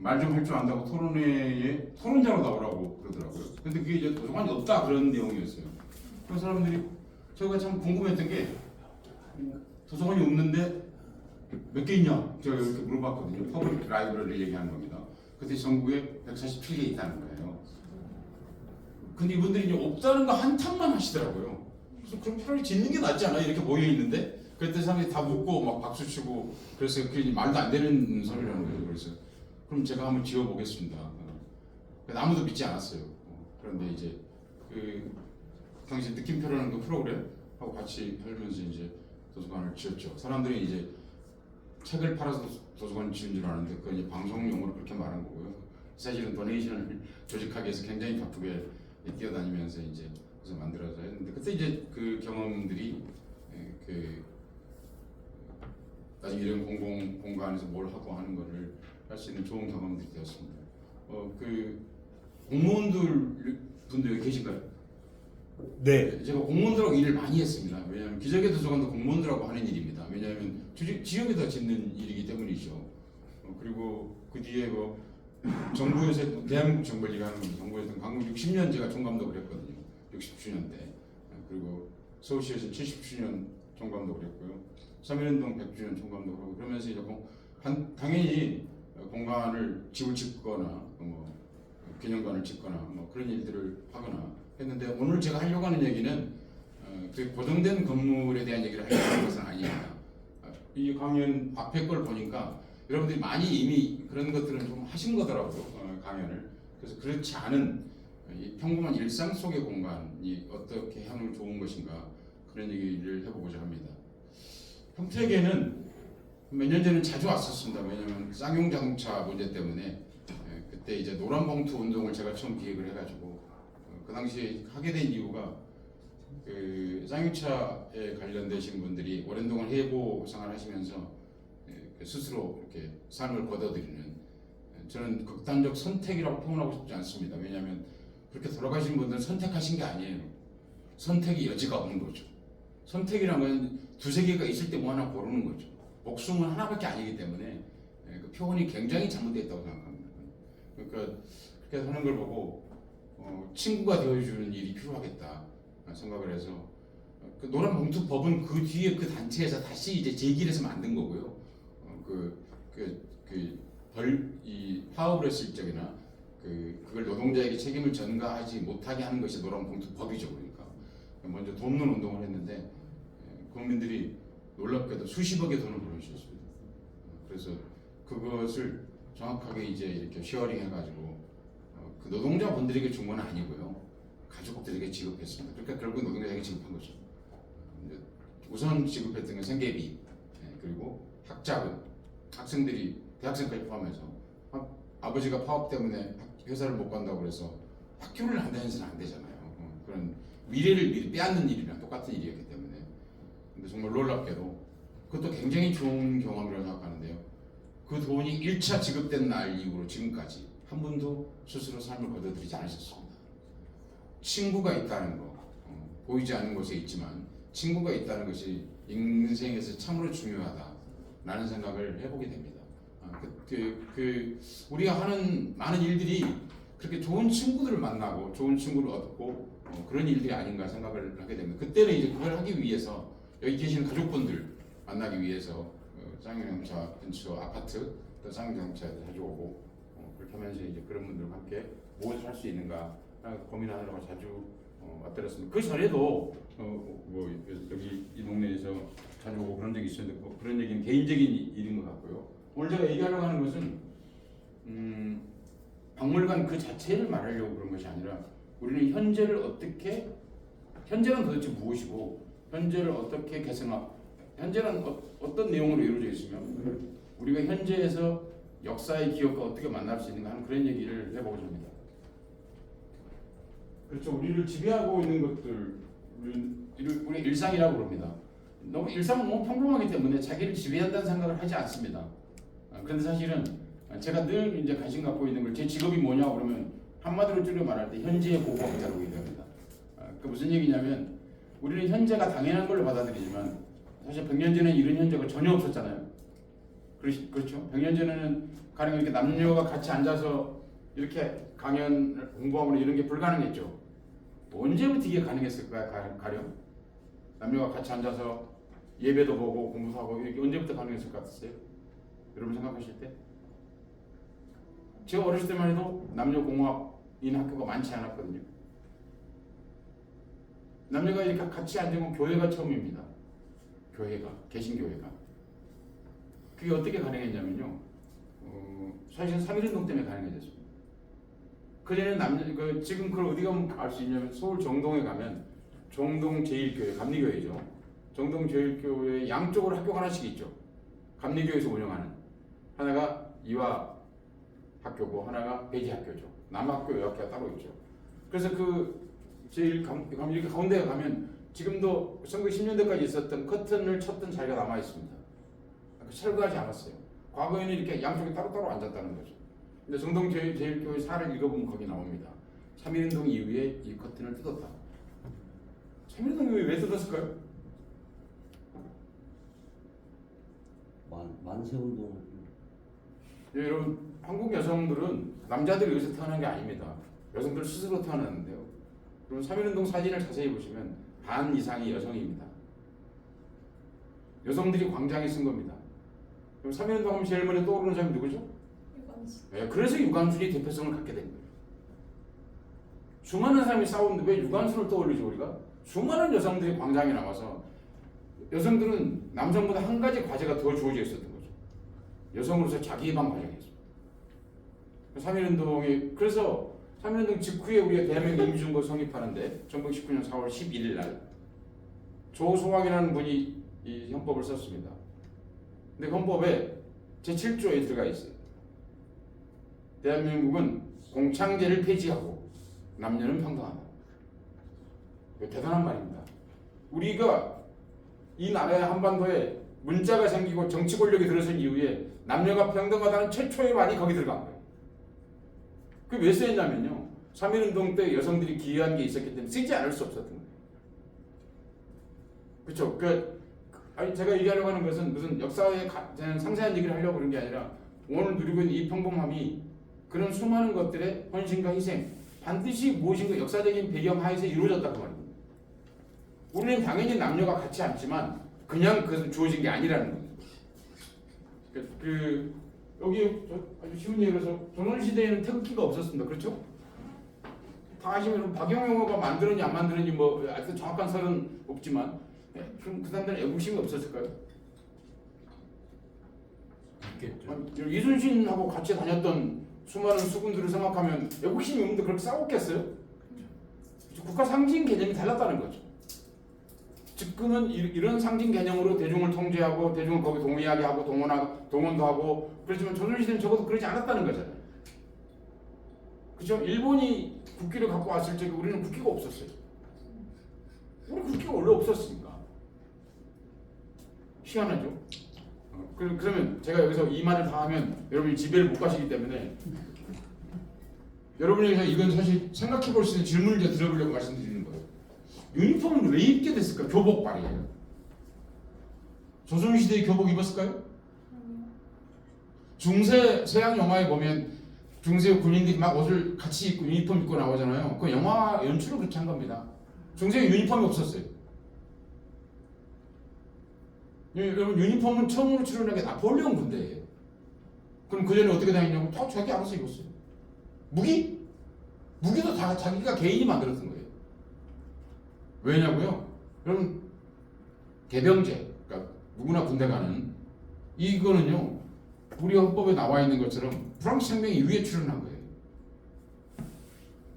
말 좀 할 줄 안다고 토론회에 토론자로 나오라고 그러더라고요. 근데 그게 이제 도서관이 없다 그런 내용이었어요. 그 사람들이 제가 참 궁금했던 게 도서관이 없는데 몇 개 있냐? 제가 이렇게 물어봤거든요. 퍼블릭 라이브러리를 얘기하는 겁니다. 그때 전국에 147개 있다는 거예요. 근데 이분들이 이제 없다는 거 한탄만 하시더라고요. 그래서 그럼 차라리 짓는 게 낫지 않아요? 이렇게 모여 있는데. 그랬더니 사람들이 다 웃고 막 박수 치고 그래서 그게 말도 안 되는 소리라는 거예요. 그래서 그럼 제가 한번 지어보겠습니다. 아무도 믿지 않았어요. 그런데 이제 그 당시 느낌표라는 그 프로그램 하고 같이 하면서 이제 도서관을 지었죠. 사람들이 이제 책을 팔아서 도서관을 지은 줄 아는데 그건 이제 방송용으로 그렇게 말한 거고요. 사실은 도네이션을 조직하기 위해서 굉장히 바쁘게 뛰어다니면서 이제 그래서 만들어서 했는데 그때 이제 그 경험들이 그 나중에 이런 공공 공간에서 뭘 하고 하는 거를 할 수 있는 좋은 경험들이 되었습니다. 그 공무원들 분들 여기 계신가요? 네. 제가 공무원들하고 일을 많이 했습니다. 왜냐하면 기적의 도서관도 공무원들하고 하는 일입니다. 왜냐하면 지역에다 짓는 일이기 때문이죠. 그리고 그 뒤에 뭐 정부에서 대한민국 정부를 하는 겁니다. 정부에서 강북 60년 제가 총감독을 했거든요. 60주년 때. 그리고 서울시에서 70주년 총감독을 했고요. 3.1운동 100주년 총감독을 하고 그러면서 이제 당연히 공간을 집을 짓거나 뭐 기념관을 짓거나 뭐 그런 일들을 하거나 했는데 오늘 제가 하려고 하는 얘기는 그 고정된 건물에 대한 얘기를 하려고 하는 것은 아닙니다. 이 강연 앞에 걸 보니까 여러분들이 많이 이미 그런 것들은 좀 하신 거더라고요. 강연을. 그래서 그렇지 않은 이 평범한 일상 속의 공간이 어떻게 하면 좋은 것인가 그런 얘기를 해보고자 합니다. 평택에는 몇 년 전에 자주 왔었습니다. 왜냐하면 쌍용 자동차 문제 때문에 그때 이제 노란 봉투 운동을 제가 처음 기획을 해가지고 그 당시에 하게 된 이유가 그 쌍용차에 관련되신 분들이 오랜 동안 해고 생활하시면서 스스로 이렇게 삶을 거둬들이는 저는 극단적 선택이라고 표현하고 싶지 않습니다. 왜냐하면 그렇게 돌아가신 분들은 선택하신 게 아니에요. 선택의 여지가 없는 거죠. 선택이란 건 두세 개가 있을 때 뭐 하나 고르는 거죠. 목숨은 하나밖에 아니기 때문에 그 표현이 굉장히 잘못되어 있다고 생각합니다. 그러니까 그렇게 하는 걸 보고 친구가 되어주는 일이 필요하겠다 생각을 해서 그 노란 봉투 법은 그 뒤에 그 단체에서 다시 이제 제기해서 만든 거고요. 이 파업을 했을 적이나 그걸 노동자에게 책임을 전가하지 못하게 하는 것이 노란 봉투 법이죠. 그러니까 먼저 돕는 운동을 했는데 국민들이 놀랍게도 수십억의 돈을 보내주셨습니다. 그래서 그것을 정확하게 이제 이렇게 쉐어링 해가지고 그 노동자분들에게 준 건 아니고요. 가족들에게 지급했습니다. 그러니까 결국 노동자에게 지급한 거죠. 우선 지급했던 건 생계비, 그리고 학자금, 학생들이 대학생까지 포함해서 아버지가 파업 때문에 회사를 못 간다고 그래서 학교를 안 다니서는 안 되잖아요. 그런 미래를 빼앗는 일이랑 똑같은 일이었기 때문에. 근데 정말 놀랍게도 그것도 굉장히 좋은 경험이라고 생각하는데요. 그 돈이 1차 지급된 날 이후로 지금까지 한 분도 스스로 삶을 거둬들이지 않으셨습니다. 친구가 있다는 거, 보이지 않는 곳에 있지만 친구가 있다는 것이 인생에서 참으로 중요하다라는 생각을 해보게 됩니다. 우리가 하는 많은 일들이 그렇게 좋은 친구들을 만나고 좋은 친구를 얻고 그런 일들이 아닌가 생각을 하게 됩니다. 그때는 이제 그걸 하기 위해서 여기 계시는 가족분들 만나기 위해서 쌍용자동차 근처 아파트 또 쌍용자동차에 자주 오고 그렇게 하면서 이제 그런 분들과 함께 무엇을 할 수 있는가 고민하느라고 자주 왔더랬습니다. 그 전에도 뭐 여기 이 동네에서 자주 오고 그런 적이 있었는데 뭐 그런 얘기는 개인적인 일인 것 같고요. 오늘 제가 얘기하려고 하는 것은 박물관 그 자체를 말하려고 그런 것이 아니라 우리는 현재는 도대체 무엇이고 현재를 어떻게 현재는 어떤 내용으로 이루어져 있으며 우리가 현재에서 역사의 기억과 어떻게 만날 수 있는가 하는 그런 얘기를 해보고자 합니다. 그렇죠. 우리를 지배하고 있는 것들 우리 일상이라고 그럽니다. 일상은 너무 평범하기 때문에 자기를 지배한다는 생각을 하지 않습니다. 그런데 사실은 제가 늘 이제 관심 갖고 있는 걸 제 직업이 뭐냐 그러면 한마디로 줄여 말할 때 현재의 보고학자라고 얘기합니다. 그 무슨 얘기냐면 우리는 현재가 당연한 걸로 받아들이지만 사실 100년 전에 이런 현재가 전혀 없었잖아요. 그렇죠. 100년 전에는 가령 이렇게 남녀가 같이 앉아서 이렇게 강연을 공부하고 이런 게 불가능했죠. 언제부터 이게 가능했을까요? 가령 남녀가 같이 앉아서 예배도 보고 공부도 하고 이게 언제부터 가능했을 것 같으세요? 여러분 생각하실 때? 제가 어렸을 때만 해도 남녀 공학인 학교가 많지 않았거든요. 남녀가 이렇게 같이 앉은 건 교회가 처음입니다. 교회가, 개신교회가. 그게 어떻게 가능했냐면요. 사실은 3.1운동 때문에 가능해졌습니다. 그전에는 지금 그걸 어디 가면 알 수 있냐면 서울 정동에 가면 정동 제1교회, 감리교회죠. 정동 제1교회 양쪽으로 학교가 하나씩 있죠. 감리교회에서 운영하는. 하나가 이화 학교고 하나가 배지 학교죠. 남학교, 여학교가 따로 있죠. 그래서 이렇게 가운데에 가면 지금도 1910년대까지 있었던 커튼을 쳤던 자리가 남아 있습니다. 철거하지 않았어요. 과거에는 이렇게 양쪽에 따로따로 앉았다는 거죠. 근데 정동 제1교회 사를 읽어보면 거기 나옵니다. 3.1운동 이후에 이 커튼을 뜯었다. 3.1운동 이후에 왜 뜯었을까요? 만세운동. 예, 여러분, 한국 여성들은 남자들이 여기서 태어난 게 아닙니다. 여성들 스스로 태어났는데요. 그럼 3.1운동 사진을 자세히 보시면 반 이상이 여성입니다. 여성들이 광장에 쓴 겁니다. 그럼 3.1운동 하면 제일 먼저 떠오르는 사람이 누구죠? 유관순. 예, 그래서 유관순이 대표성을 갖게 된 거예요. 수많은 사람이 싸우는데 왜 유관순을 떠올리죠 우리가? 수많은 여성들이 광장에 나와서 여성들은 남성보다 한 가지 과제가 더 주어져 있었던 거죠. 여성으로서 자기 해방 과정이었습니다. 3.1운동이 그래서 3.1운동 직후에 우리가 대한민국 임시정부 성립하는데 1919년 4월 11일 날 조소왕이라는 분이 이 헌법을 썼습니다. 근데 헌법에 제7조에 들어가 있어요. 대한민국은 공창제를 폐지하고 남녀는 평등하다. 대단한 말입니다. 우리가 이 나라의 한반도에 문자가 생기고 정치 권력이 들어선 이후에 남녀가 평등하다는 최초의 말이 거기 들어간 거예요. 그게 왜 쓰였냐면요. 3.1운동 때 여성들이 기여한 게 있었기 때문에 쓰지 않을 수 없었던 거예요. 그렇죠. 아니 제가 얘기하려고 하는 것은 무슨 역사에 상세한 얘기를 하려고 그런 게 아니라 오늘 누리고 있는 이 평범함이 그런 수많은 것들의 헌신과 희생 반드시 무엇인가 역사적인 배경 하에서 이루어졌다고 말입니다. 우리는 당연히 남녀가 같이 앉지만 그냥 그것은 주어진 게 아니라는 거예요. 여기 아주 쉬운 예로서 조선시대에는 태극기가 없었습니다. 그렇죠? 다 아시면 박영호가 만들었니 안 만들었니 뭐 아직도 정확한 설은 없지만 그럼 그 사람들은 애국심이 없었을까요? 있겠죠. 이순신하고 같이 다녔던 수많은 수군들을 생각하면 애국심이 없는데 그렇게 싸웠겠어요? 국가 상징 개념이 달랐다는 거죠. 지금은 이런 상징 개념으로 대중을 통제하고 대중을 거기 동의하게 하고 동원도 하고 그렇지만 조선시대는 적어도 그러지 않았다는 거잖아요. 그렇죠? 일본이 국기를 갖고 왔을 적에 우리는 국기가 없었어요. 우리 국기가 원래 없었으니까. 희한하죠? 그러면 제가 여기서 이 말을 다 하면 여러분이 집에를 못 가시기 때문에 여러분에게 이건 사실 생각해 볼 수 있는 질문을 들어보려고 말씀드리는 거예요. 유니폼을 왜 입게 됐을까? 교복발이에요. 조선시대에 교복 입었을까요? 중세 서양 영화에 보면 중세 군인들이 막 옷을 같이 입고 유니폼 입고 나오잖아요. 그 영화 연출을 그렇게 한 겁니다. 중세에 유니폼이 없었어요. 여러분 유니폼은 처음으로 출연한 게 나폴레옹 군대예요. 그럼 그 전에 어떻게 다녔냐고 다 자기 알아서 입었어요. 무기도 다 자기가 개인이 만들었던 거예요. 왜냐고요? 여러분 개병제, 그러니까 누구나 군대 가는 이거는요 우리 헌법에 나와 있는 것처럼 프랑스 혁명 이후에 출연한 거예요.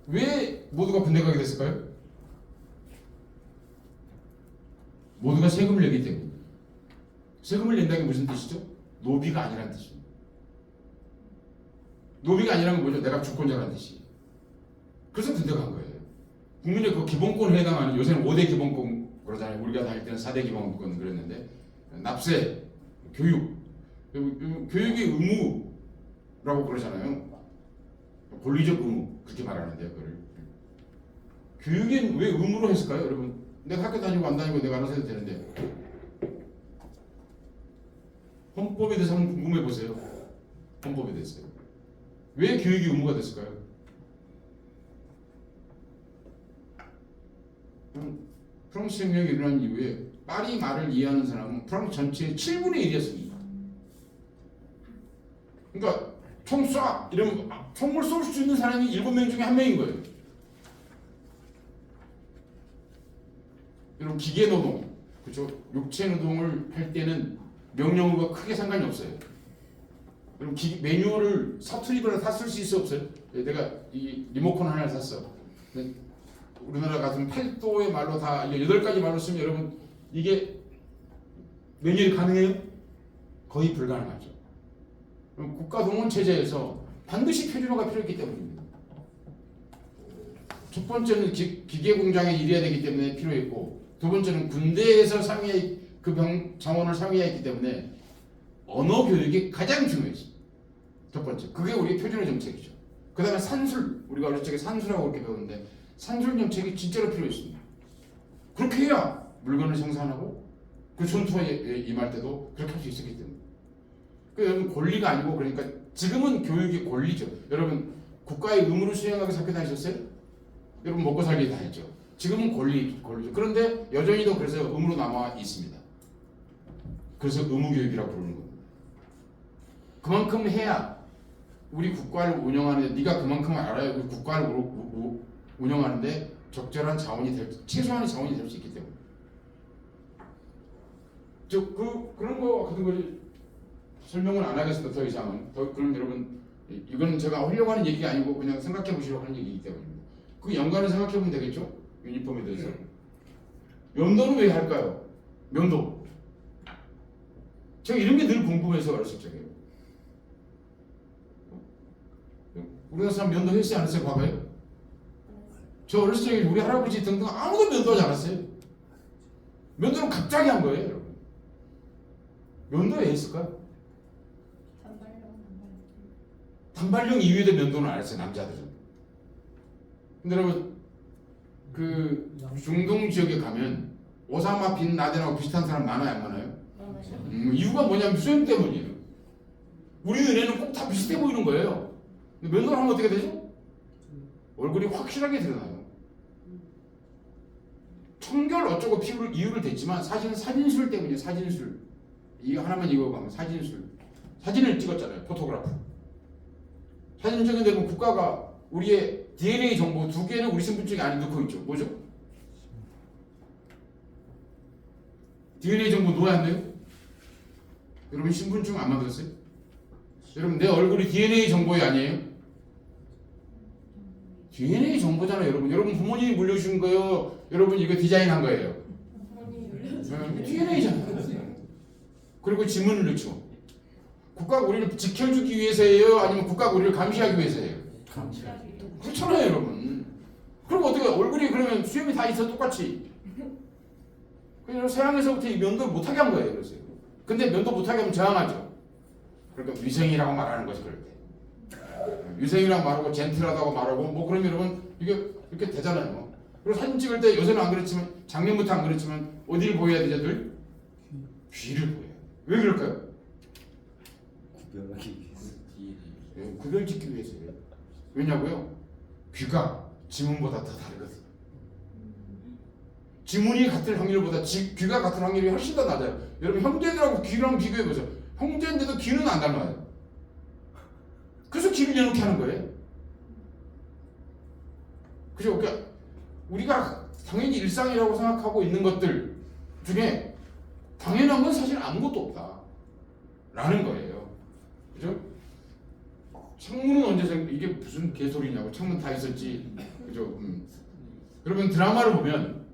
왜 모두가 군대 가게 됐을까요? 모두가 세금을 내기 때문에. 세금을 낸다는 게 무슨 뜻이죠? 노비가 아니라는 뜻입니다. 노비가 아니라는 건 뭐죠? 내가 주권자라는 뜻이에요. 그래서 군대 간 거예요. 국민의 그 기본권에 해당하는 요새는 5대 기본권 그러잖아요. 우리가 다닐 때는 4대 기본권 그랬는데 납세, 교육, 교육이 의무라고 그러잖아요. 권리적 의무 그렇게 말하는데요. 그걸 교육은 왜 의무로 했을까요, 여러분? 내가 학교 다니고 안 다니고 내가 알아서 해도 되는데 헌법에 대해서 한번 궁금해 보세요. 헌법에 대해서요. 왜 교육이 의무가 됐을까요? 프랑스 혁명이 일어난 이후에 파리 말을 이해하는 사람은 프랑스 전체의 7분의 1이었습니다. 그러니까 총 쏴! 이러면 총을 쏠 수 있는 사람이 7명 중에 1명인 거예요. 여러분 기계 노동, 그렇죠? 육체 노동을 할 때는 명령어가 크게 상관이 없어요. 여러분 매뉴얼을 사투리거나 다 쓸 수 있어 없어요? 내가 이 리모컨 하나를 샀어. 우리나라 같은 8도의 말로 다 8가지 말로 쓰면 여러분 이게 매뉴얼이 가능해요? 거의 불가능하죠. 국가동원 체제에서 반드시 표준어가 필요했기 때문입니다. 첫 번째는 기계 공장에 일해야 되기 때문에 필요했고, 두 번째는 군대에서 자원을 상위해야 했기 때문에 언어 교육이 가장 중요했어요. 첫 번째, 그게 우리 표준어 정책이죠. 그 다음에 산술, 우리가 어릴 적에 산술하고 그렇게 배웠는데 산술 정책이 진짜로 필요했습니다. 그렇게 해야 물건을 생산하고 그 전투에 임할 때도 그렇게 할 수 있었기 때문에. 여러분 권리가 아니고, 그러니까 지금은 교육이 권리죠. 여러분 국가의 의무를 수행하기 학교 다니셨어요? 여러분 먹고 살기 다 했죠. 지금은 권리죠. 그런데 여전히도 그래서 의무로 남아 있습니다. 그래서 의무교육이라고 부르는 겁니다. 그만큼 해야 우리 국가를 운영하는데, 네가 그만큼 알아야 우리 국가를 운영하는데 적절한 자원이 최소한의 자원이 될 수 있기 때문에. 그런 거 같은 거지. 설명을 안 하겠습니다. 더 이상은. 그럼 여러분 이거는 제가 하려고 하는 얘기가 아니고 그냥 생각해 보시려고 하는 얘기이기 때문입니다. 그 연관을 생각해 보면 되겠죠? 유니폼에 대해서. 면도는 왜 할까요? 면도. 제가 이런 게 늘 궁금해서 어렸을 적에. 우리나라 사람 면도 했어요? 안 했어요? 봐봐요. 저 어렸을 적에 우리 할아버지 등등 아무도 면도하지 않았어요. 면도는 갑자기 한 거예요, 여러분. 면도 왜 했을까요? 단발령 이후에도 면도는 안 했어요, 남자들은. 근데 여러분 그 중동 지역에 가면 오사마 빈 라덴하고 비슷한 사람 많아요, 안 많아요? 이유가 뭐냐면 수염 때문이에요. 우리 은혜는 꼭 다 비슷해 보이는 거예요. 근데 면도를 하면 어떻게 되죠? 얼굴이 확실하게 드러나요. 청결 어쩌고 피부를 이유를 댔지만 사실은 사진술 때문이에요. 사진술. 이거 하나만 읽어보면 사진술. 사진을 찍었잖아요. 포토그래프. 사진 찍은 데는 국가가 우리의 DNA 정보 2개는 우리 신분증에 안에 넣고 있죠. 뭐죠? DNA 정보 넣어야 안 돼요? 여러분 신분증 안 만들었어요? 여러분 내 얼굴이 DNA 정보이 아니에요? DNA 정보잖아요, 여러분. 여러분 부모님이 물려주신 거예요. 여러분 이거 디자인한 거예요. DNA잖아요. 그리고 지문을 넣죠. 국가가 우리를 지켜주기 위해서예요? 아니면 국가가 우리를 감시하기 위해서예요? 그렇잖아요, 여러분. 그럼 어떻게 얼굴이 그러면 수염이 다 있어 똑같이. 그래서 서양에서부터 이 면도를 못하게 한 거예요, 그래서. 근데 면도 못하게 하면 저항하죠. 그러니까 위생이라고 말하는 거지, 그럴 때. 위생이라고 말하고 젠틀하다고 말하고 뭐 그러면 여러분 이게 이렇게 되잖아요. 그리고 사진 찍을 때 요새는 안 그렇지만 작년부터 안 그렇지만 어디를 보여야 되죠, 늘? 귀를 보여요. 왜 그럴까요? 구별하기 위해서. 구별 짓기 위해서예요. 왜냐고요? 귀가 지문보다 더 다르거든. 지문이 같을 확률보다 귀가 같은 확률이 훨씬 더 낮아요. 여러분 형제들하고 귀랑 비교해 보세요. 형제인데도 귀는 안 닮아요. 그래서 귀를 내놓게 하는 거예요. 그죠? 그러니까 우리가 당연히 일상이라고 생각하고 있는 것들 중에 당연한 건 사실 아무것도 없다 라는 거예요. 그죠? 창문은 언제 이게 무슨 개소리냐고. 창문 다 있었지. 그죠? 여러분 드라마를 보면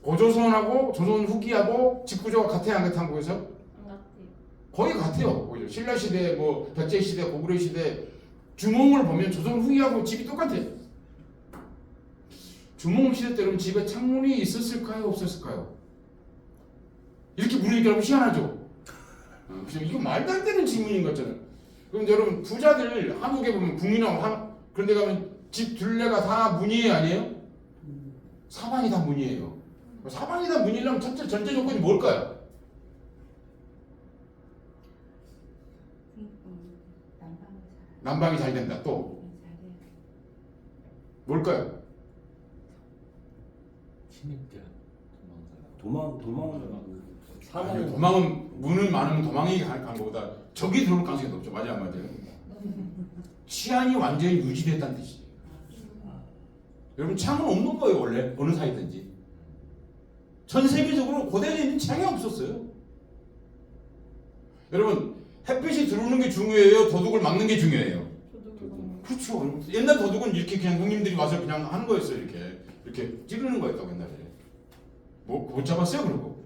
고조선하고 조선 후기하고 직구조가 같아요, 안 같아? 한국에서? 거의 같아요. 신라 시대, 뭐 백제 시대, 고구려 시대 주몽을 보면 조선 후기하고 집이 똑같아요. 주몽 시대 때 그럼 집에 창문이 있었을까요, 없었을까요? 이렇게 물으니까 여러분 희한하죠. 그죠? 이거 말도 안 되는 질문인 거잖아요. 그럼 여러분 부자들 한국에 보면 국민왕 그런 데 가면 집 둘레가 다 문이에요, 아니에요? 사방이 다 문이에요. 사방이 다 문이라면 첫째 전제 조건이 뭘까요? 난방이 잘 된다. 또 뭘까요? 침입자 도망가라. 아니요, 도망은 문을 많으면 도망이 간 것보다 적이 들어올 가능성이 높죠. 맞아요, 안 맞아요? 치안이 완전히 유지됐다는 뜻이에요. 여러분 창은 없는 거예요, 원래 어느 사이든지. 전 세계적으로 고대에는 창이 없었어요. 여러분 햇빛이 들어오는 게 중요해요, 도둑을 막는 게 중요해요. 그렇죠. 옛날 도둑은 이렇게 그냥 형님들이 와서 그냥 하는 거였어요. 이렇게 찌르는 거였다고 옛날에. 뭐 못 잡았어요, 그러고.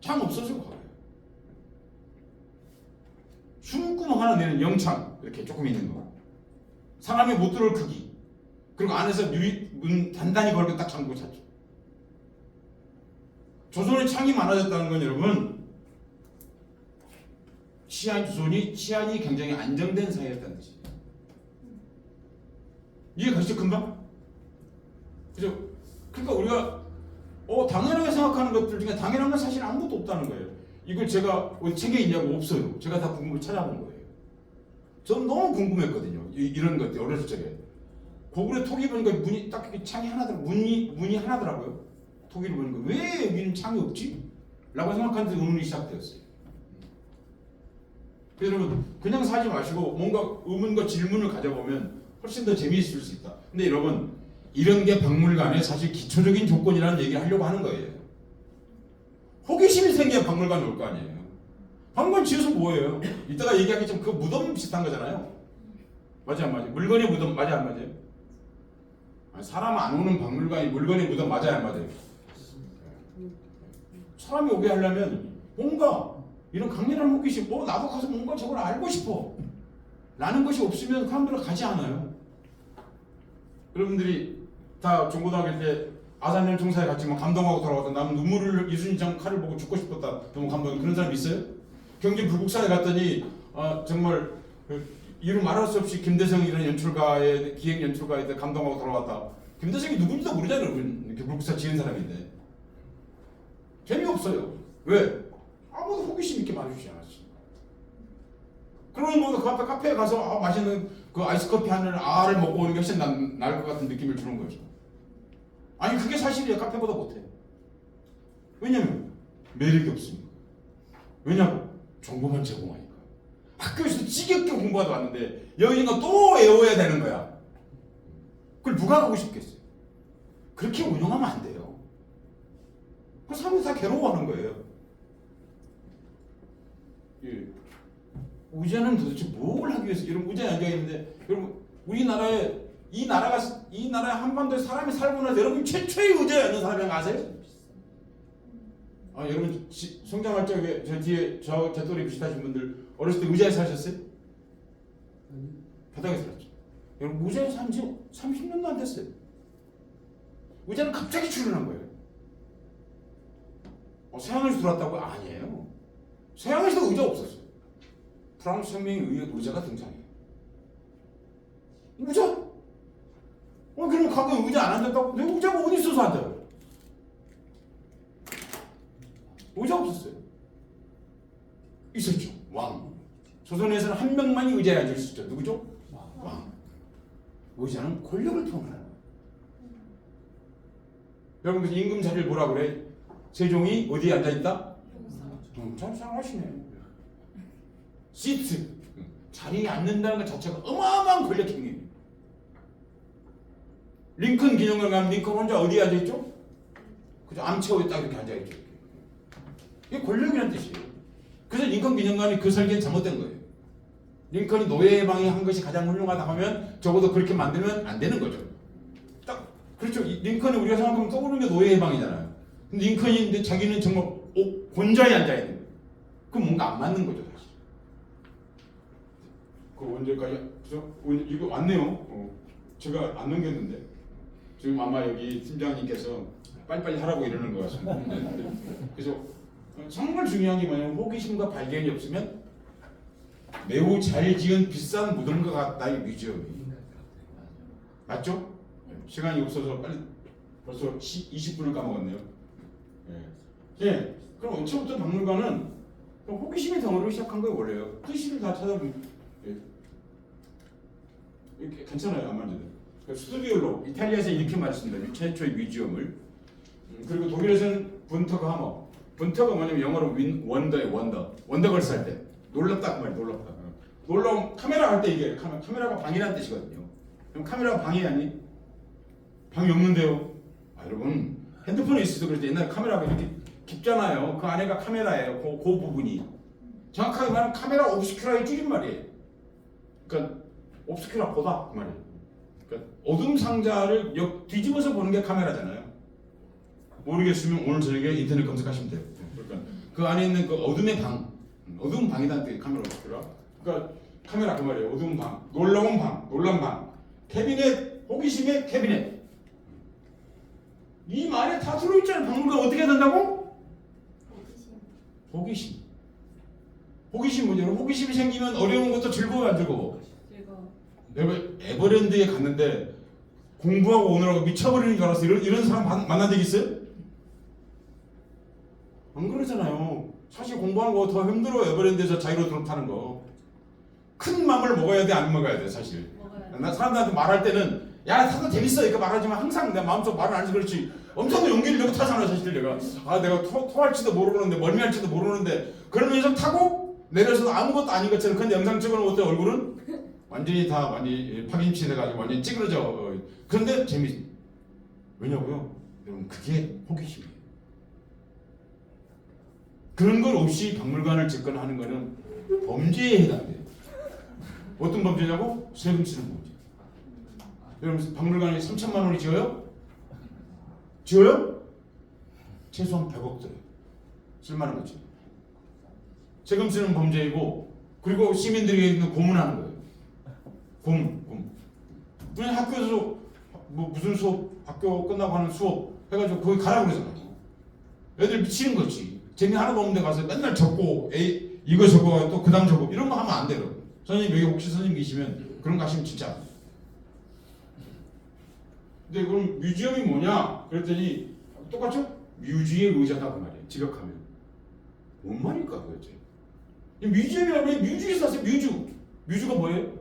창 없어서 가요. 숨구멍 하나 내는 영창 이렇게 조금 있는 거. 사람이 못 들어올 크기. 그리고 안에서 문 단단히 걸고 딱 잠그고 잤죠. 조선의 창이 많아졌다는 건 여러분 조선이 치안이 굉장히 안정된 사회였다는 뜻이에요. 이해 가시죠, 금방? 그죠? 그러니까 우리가 당연하게 생각하는 것들 중에 당연한 건 사실 아무것도 없다는 거예요. 이걸 제가 어디 책에 있냐고 없어요. 제가 다 궁금을 찾아본 거예요. 저는 너무 궁금했거든요. 이런 것들 어렸을 적에. 고구려 토기 보니까 문이 딱 창이 하나더라고요. 문이 하나더라고요. 토기를 보니까 왜 여기는 창이 없지? 라고 생각하는데 의문이 시작되었어요. 그래서 여러분 그냥 사지 마시고 뭔가 의문과 질문을 가져보면 훨씬 더 재미있을 수 있다. 근데 여러분 이런 게 박물관의 사실 기초적인 조건이라는 얘기를 하려고 하는 거예요. 호기심이 생겨야 박물관 올 거 아니에요. 박물관 지어서 뭐예요? 이따가 얘기하겠지만 그 무덤 비슷한 거잖아요. 맞아 안 맞아요? 물건의 무덤 맞아 안 맞아요? 사람 안 오는 박물관이 물건의 무덤 맞아요 안 맞아요? 사람이 오게 하려면 뭔가 이런 강렬한 호기심, 나도 가서 뭔가 저걸 알고 싶어 라는 것이 없으면 사람들은 가지 않아요. 여러분들이 다 중고등학교 때 아산년 총사에 갔지만 감동하고 돌아왔다. 나는 눈물을 이순신 칼을 보고 죽고 싶었다. 너무 감동. 그런 사람 있어요? 경기 불국사에 갔더니 정말 이름 말할 수 없이 김대성이라는 연출가의 기획 연출가에 감동하고 돌아왔다. 김대성이 누군지도 모르잖아요. 여러분. 불국사 지은 사람인데 재미없어요. 왜? 아무도 호기심 있게 말해주지 않았어. 그러면 뭐 그 앞에 카페에 가서 맛있는 그 아이스커피 한 알을 먹고 오는 게 훨씬 나을 것 같은 느낌을 주는 거죠. 아니 그게 사실이야. 카페보다 못해. 왜냐면 매력이 없으니까. 왜냐고? 정보만 제공하니까. 학교에서 지겹게 공부하다 왔는데 여기가 또 외워야 되는 거야. 그걸 누가 가고 싶겠어요? 그렇게 운영하면 안 돼요. 그 사람들이 다 괴로워하는 거예요. 예. 의자는 도대체 뭘 하기 위해서 이런 의자에 앉아 있는데 여러분 우리나라에 이 나라의 한반도에 사람이 살고 나서 여러분 최초의 의자에 앉는 사람이 아세요? 여러분 성장할 적에 저 뒤에 제 또래 비슷하신 분들 어렸을 때 의자에 사셨어요? 바닥에 살았죠. 여러분 의자에 산 지 30년도 안 됐어요. 의자는 갑자기 출현한 거예요. 서양에서 들어왔다고? 아니에요. 서양에서도 의자 없었어요. 프랑스 혁명에 의해 의자가 등장해요. 의자? 그럼 가끔 의자 안 앉았다고? 내 의자가 어디 있어서 앉아요? 의자 없었어요. 있었죠. 왕. 조선에서는 한 명만이 의자에 앉을 수 있죠. 누구죠? 왕. 의자는 권력을 표현하는 여러분 그래서 임금 자리를 뭐라 그래? 세종이 어디에 앉아있다? 잘 생각하시네. 시트. 자리에 앉는다는 것 자체가 어마어마한 권력 행위예요. 링컨 기념관 가면 링컨 혼자 어디에 앉아있죠? 그죠? 암체어에 딱 이렇게 앉아있죠. 이게 권력이라는 뜻이에요. 그래서 링컨 기념관이 그 설계는 잘못된 거예요. 링컨이 노예 해방이 한 것이 가장 훌륭하다 하면 적어도 그렇게 만들면 안 되는 거죠. 딱 그렇죠. 링컨이 우리가 생각하면 떠오르는 게 노예 해방이잖아요. 근데 링컨이 자기는 정말 곤좌에 앉아 있는 거예요. 그럼 뭔가 안 맞는 거죠, 사실. 그 언제까지? 이거 왔네요. 제가 안 넘겼는데 지금 아마 여기 팀장님께서 빨리빨리 하라고 이러는 것 같습니다. 그래서 정말 중요한 게 뭐냐면 호기심과 발견이 없으면 매우 잘 지은 비싼 무덤과 같다의 뮤지엄이 맞죠? 시간이 없어서 빨리 벌써 20분을 까먹었네요. 예. 그럼 언제부터 박물관은 호기심의 덩어리로 시작한 거예요, 원래요. 뜻을 다 찾아보면. 예. 이렇게 괜찮아요, 안 만져도. 스튜디올로 이탈리아에서 이렇게 만들었습니다. 최초의 뮤지엄을. 그리고 독일에서는 분터그 하머. 분터가 뭐냐면 영어로 원더예요, 원더. 원더걸스 할 때. 놀랍다 그 말이에요, 놀랍다. 놀라운 카메라 할 때 이게 카메라가 방이라는 뜻이거든요. 그럼 카메라가 방이 아니? 방이 없는데요. 아, 여러분 핸드폰에 있어도 그랬지 옛날에 카메라가 이렇게 깊잖아요. 그 안에가 카메라예요. 그 부분이. 정확하게 말하면 카메라 옵스큐라의 줄임말이에요. 그러니까 옵스큐라 보다 그 말이에요. 그러니까 어둠 상자를 뒤집어서 보는 게 카메라잖아요. 모르겠으면 오늘 저녁에 인터넷 검색하시면 돼요. 그러니까 그 안에 있는 그 어둠의 방, 어두운 방이라는 뜻이 카메라 옵스큐라. 그러니까 카메라 그 말이에요. 어두운 방, 놀라운 방, 놀란 방, 캐비넷, 호기심의 캐비넷. 이 말에 다 들어있잖아요. 박물관 어떻게 해야 된다고? 호기심. 호기심 문제로 호기심이 생기면 어려운 것도 즐거워 안 즐거워? 에버랜드에 갔는데 공부하고 오느라고 미쳐버리는 줄 알았어. 이런 사람 만난 적 있어요? 안 그러잖아요. 사실 공부하는 거 더 힘들어. 에버랜드에서 자유로 드롭타는 거. 큰 맘을 먹어야 돼, 안 먹어야 돼, 사실. 나 사람들한테 말할 때는 야, 타도 재밌어 이렇게 말하지만 항상 내 마음속 말을 안 해서 그렇지. 엄청난 용기를 내고 타잖아, 사실 내가. 아, 내가 토할지도 모르는데 멀미할지도 모르는데 그러면서 타고 내려서도 아무것도 아닌 것처럼. 근데 영상 찍어놓은 어때 얼굴은? 완전히 파김치 돼가지고 완전히 찌그러져. 그런데 재밌어. 왜냐고요? 여러분 그게 호기심이에요. 그런 걸 없이 박물관을 짓거나 하는 거는 범죄에 해당돼요. 어떤 범죄냐고? 세금 치는 범죄. 여러분 박물관에 3천만 원이 지어요? 지어요? 최소한 100억 들어요. 쓸만한 거죠. 세금 쓰는 범죄이고, 그리고 시민들에게 있는 고문하는 거예요. 고문. 그냥 학교에서 뭐 무슨 수업, 학교 끝나고 하는 수업 해가지고 거기 가라고 그러잖아요. 애들 미치는 거지. 재미 하나도 없는데 가서 맨날 적고 이거 적어 또 그 다음 적어 이런 거 하면 안 돼요. 선생님 여기 혹시 선생님 계시면 그런 거 하시면 진짜 안 돼요. 근데 그럼 뮤지엄이 뭐냐? 그랬더니 똑같죠? 뮤지의 의자다 그 말이에요. 직역하면. 뭔 말일까 도대체? 뮤지엄이라면 뮤주에서 왔어요. 뮤주가 뭐예요?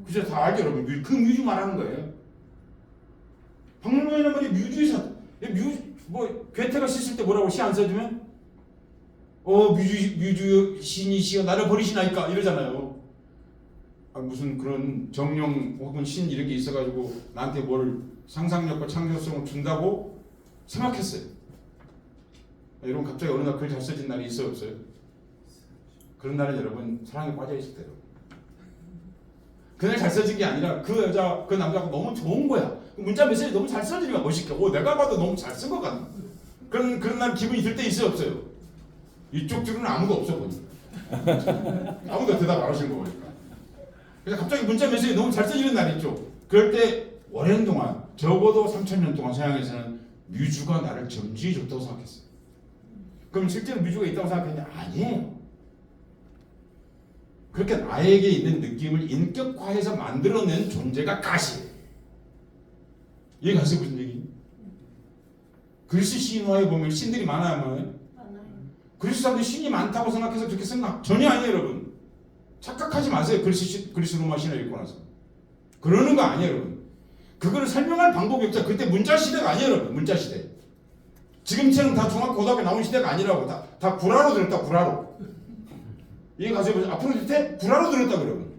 그죠? 다 알죠 여러분. 그 뮤주 말하는 거예요. 박물관이란 말이 뮤주에서 뭐 괴테가 씻을 때 뭐라고 시 안 써주면 뮤주 신이시여 나를 버리시나이까 이러잖아요. 아, 무슨 그런 정령 혹은 신 이런 게 있어가지고 나한테 뭘 상상력과 창조성을 준다고 생각했어요. 여러분 갑자기 어느 날 글 잘 써진 날이 있어요 없어요? 그런 날은 여러분 사랑에 빠져 있을 때요. 그날 잘 써진 게 아니라 그 여자 그 남자가 너무 좋은 거야. 문자 메시지 너무 잘 써지니까 멋있게. 내가 봐도 너무 잘 쓴 것 같아. 그런 날 기분이 들 때 있어요 없어요? 이쪽 줄은 아무도 없어 보니까. 아무도 대답 안 하시는 거 보니까. 그래서 갑자기 문자 메시지 너무 잘 써지는 날이 있죠. 그럴 때 오랜 동안 적어도 3,000년 동안 서양에서는 뮤주가 나를 점지해 줬다고 생각했어요. 그럼 실제로 뮤주가 있다고 생각했냐? 아니에요. 그렇게 나에게 있는 느낌을 인격화해서 만들어낸 존재가 가시예요. 이해가세요 무슨 얘기? 그리스 신화에 보면 신들이 많아요, 많아요? 그리스 사람들이 신이 많다고 생각해서 그렇게 생각 전혀 아니에요, 여러분. 착각하지 마세요. 그리스 로마 신화 읽고 나서 그러는 거 아니에요, 여러분. 그거를 설명할 방법이 없죠. 그때 문자 시대가 아니에요, 여러분. 문자 시대. 지금처럼 다 중학교 고등학교 나온 시대가 아니라고. 다 구라로 들었다, 구라로. 이해가세요? 앞으로 될 때 구라로 들었다 그러면.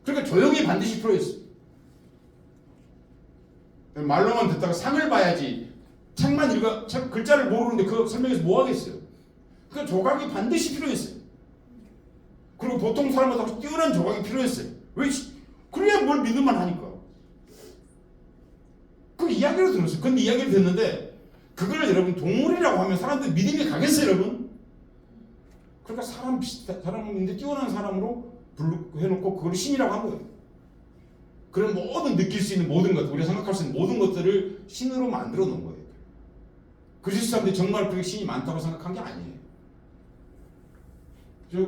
그러니까 조용히 반드시 필요했어. 말로만 듣다가 상을 봐야지. 책만 읽어, 글자를 모르는데 그 설명해서 뭐 하겠어요? 그 조각이 반드시 필요했어요. 그리고 보통 사람보다 뛰어난 조각이 필요했어요. 왜? 그래야 뭘 믿을만 하니까. 그 이야기로 들었어요. 근데 이야기를 듣는데 그걸 여러분 동물이라고 하면 사람들 믿음이 가겠어요, 여러분? 그러니까 사람인데 뛰어난 사람으로 해놓고 그걸 신이라고 한 거예요. 그런 모든 느낄 수 있는 모든 것, 우리가 생각할 수 있는 모든 것들을 신으로 만들어 놓은 거예요. 그리스 사람들이 정말 그게 신이 많다고 생각한 게 아니에요.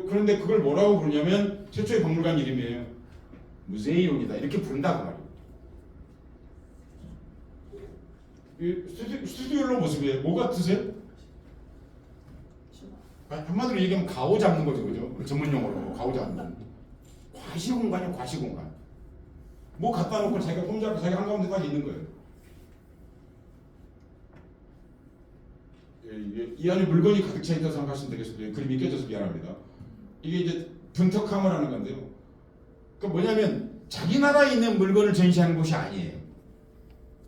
그런데 그걸 뭐라고 부르냐면 최초의 박물관 이름이에요. 무세이온이다 이렇게 부른다 그 말이에요. 스튜디오로 모습이에요. 뭐 같으세요? 한마디로 얘기하면 가오 잡는 거죠, 그죠? 전문 용어로 가오 잡는. 과시공간이요, 과시공간. 뭐 갖다 놓고 자기가 폼잡고 자기 한가운데 딱 있는 거예요. 이 안에 물건이 가득 차 있다고 생각하시면 되겠습니다. 그림이 깨져서 미안합니다. 이게 이제 분턱함을 건데요. 그 뭐냐면 자기 나라에 있는 물건을 전시하는 곳이 아니에요.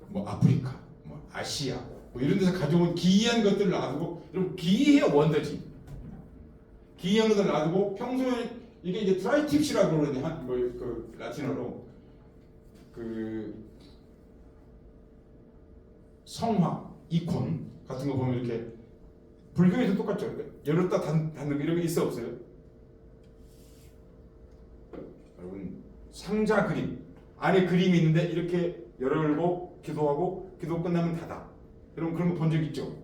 뭐 아프리카, 뭐 아시아, 뭐 이런 데서 가져온 기이한 것들을 놔두고, 여러분 기이해요 원더지. 기이한 것들을 놔두고 평소에 이게 이제 트라이팁시라고 그러는데 그 라틴어로 그 성화, 이콘 같은 거 보면 이렇게 불교에도 똑같죠. 열었다 닫는 거 이런 게 있어 없어요? 여러분 상자 그림 안에 그림이 있는데 이렇게 열고 기도하고 기도 끝나면 닫아. 여러분 그런 거 본 적 있죠?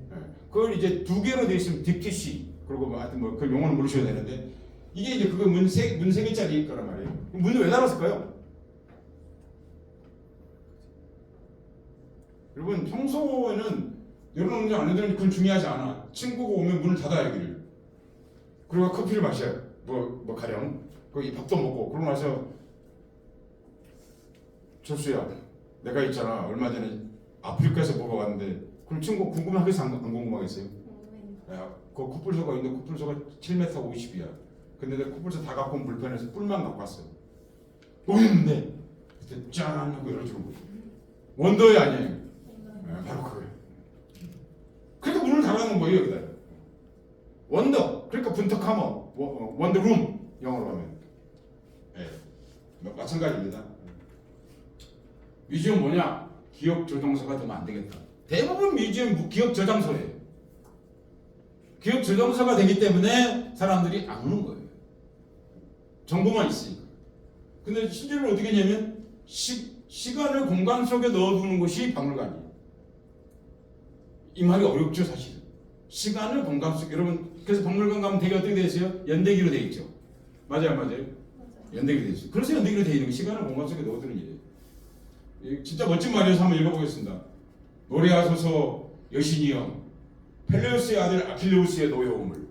네. 그걸 이제 두 개로 돼 있으면 딥티시 그리고 뭐 하여튼 뭐 그 용어는 모르셔야 되는데 이게 이제 그거 문 세 개짜리 거란 말이에요. 문을 왜 닫았을까요? 여러분 평소에는 열어놓는지 안 해도 그건 중요하지 않아. 친구가 오면 문을 닫아야 하기를. 그리고 커피를 마셔요. 뭐 가령 거기 밥도 먹고 그러고 나서 철수야 내가 있잖아 얼마 전에 아프리카에서 보러 갔는데 그럼 친구 궁금하겠어 안 궁금하겠어요? 야, 그 코뿔소가 있는데 코뿔소가 7m 50이야. 근데 내가 코뿔소 다 갖고 온 불편해서 뿔만 갖고 왔어. 뭐 있는데 그때 짠 하고 열어주는 거지. 원더의 아니에요. 네, 바로 그거예요. 그러니까 문을 닫아놓은 거예요 여기다. 원더 그러니까 분턱하머 원더룸 영어로 하면 마찬가지입니다. 뮤지엄 뭐냐? 기억 저장소가 되면 안 되겠다. 대부분 뮤지엄 기억 저장소예요. 기억 저장소가 되기 때문에 사람들이 안 오는 거예요. 정보만 있으니까. 근데 실제로 어떻게 했냐면 시간을 공간 속에 넣어두는 것이 박물관이에요. 이 말이 어렵죠 사실. 시간을 공간 속에 여러분 그래서 박물관 가면 되게 어떻게 되어 있어요? 연대기로 되어 있죠. 맞아요. 연대기로 되어 있어요. 그래서 연대기로 되어 있는 게 시간을 공간 속에 넣어두는 일이에요. 진짜 멋진 말이어서 한번 읽어보겠습니다. 노래하소서 여신이여 펠레우스의 아들 아킬레우스의 노여움을.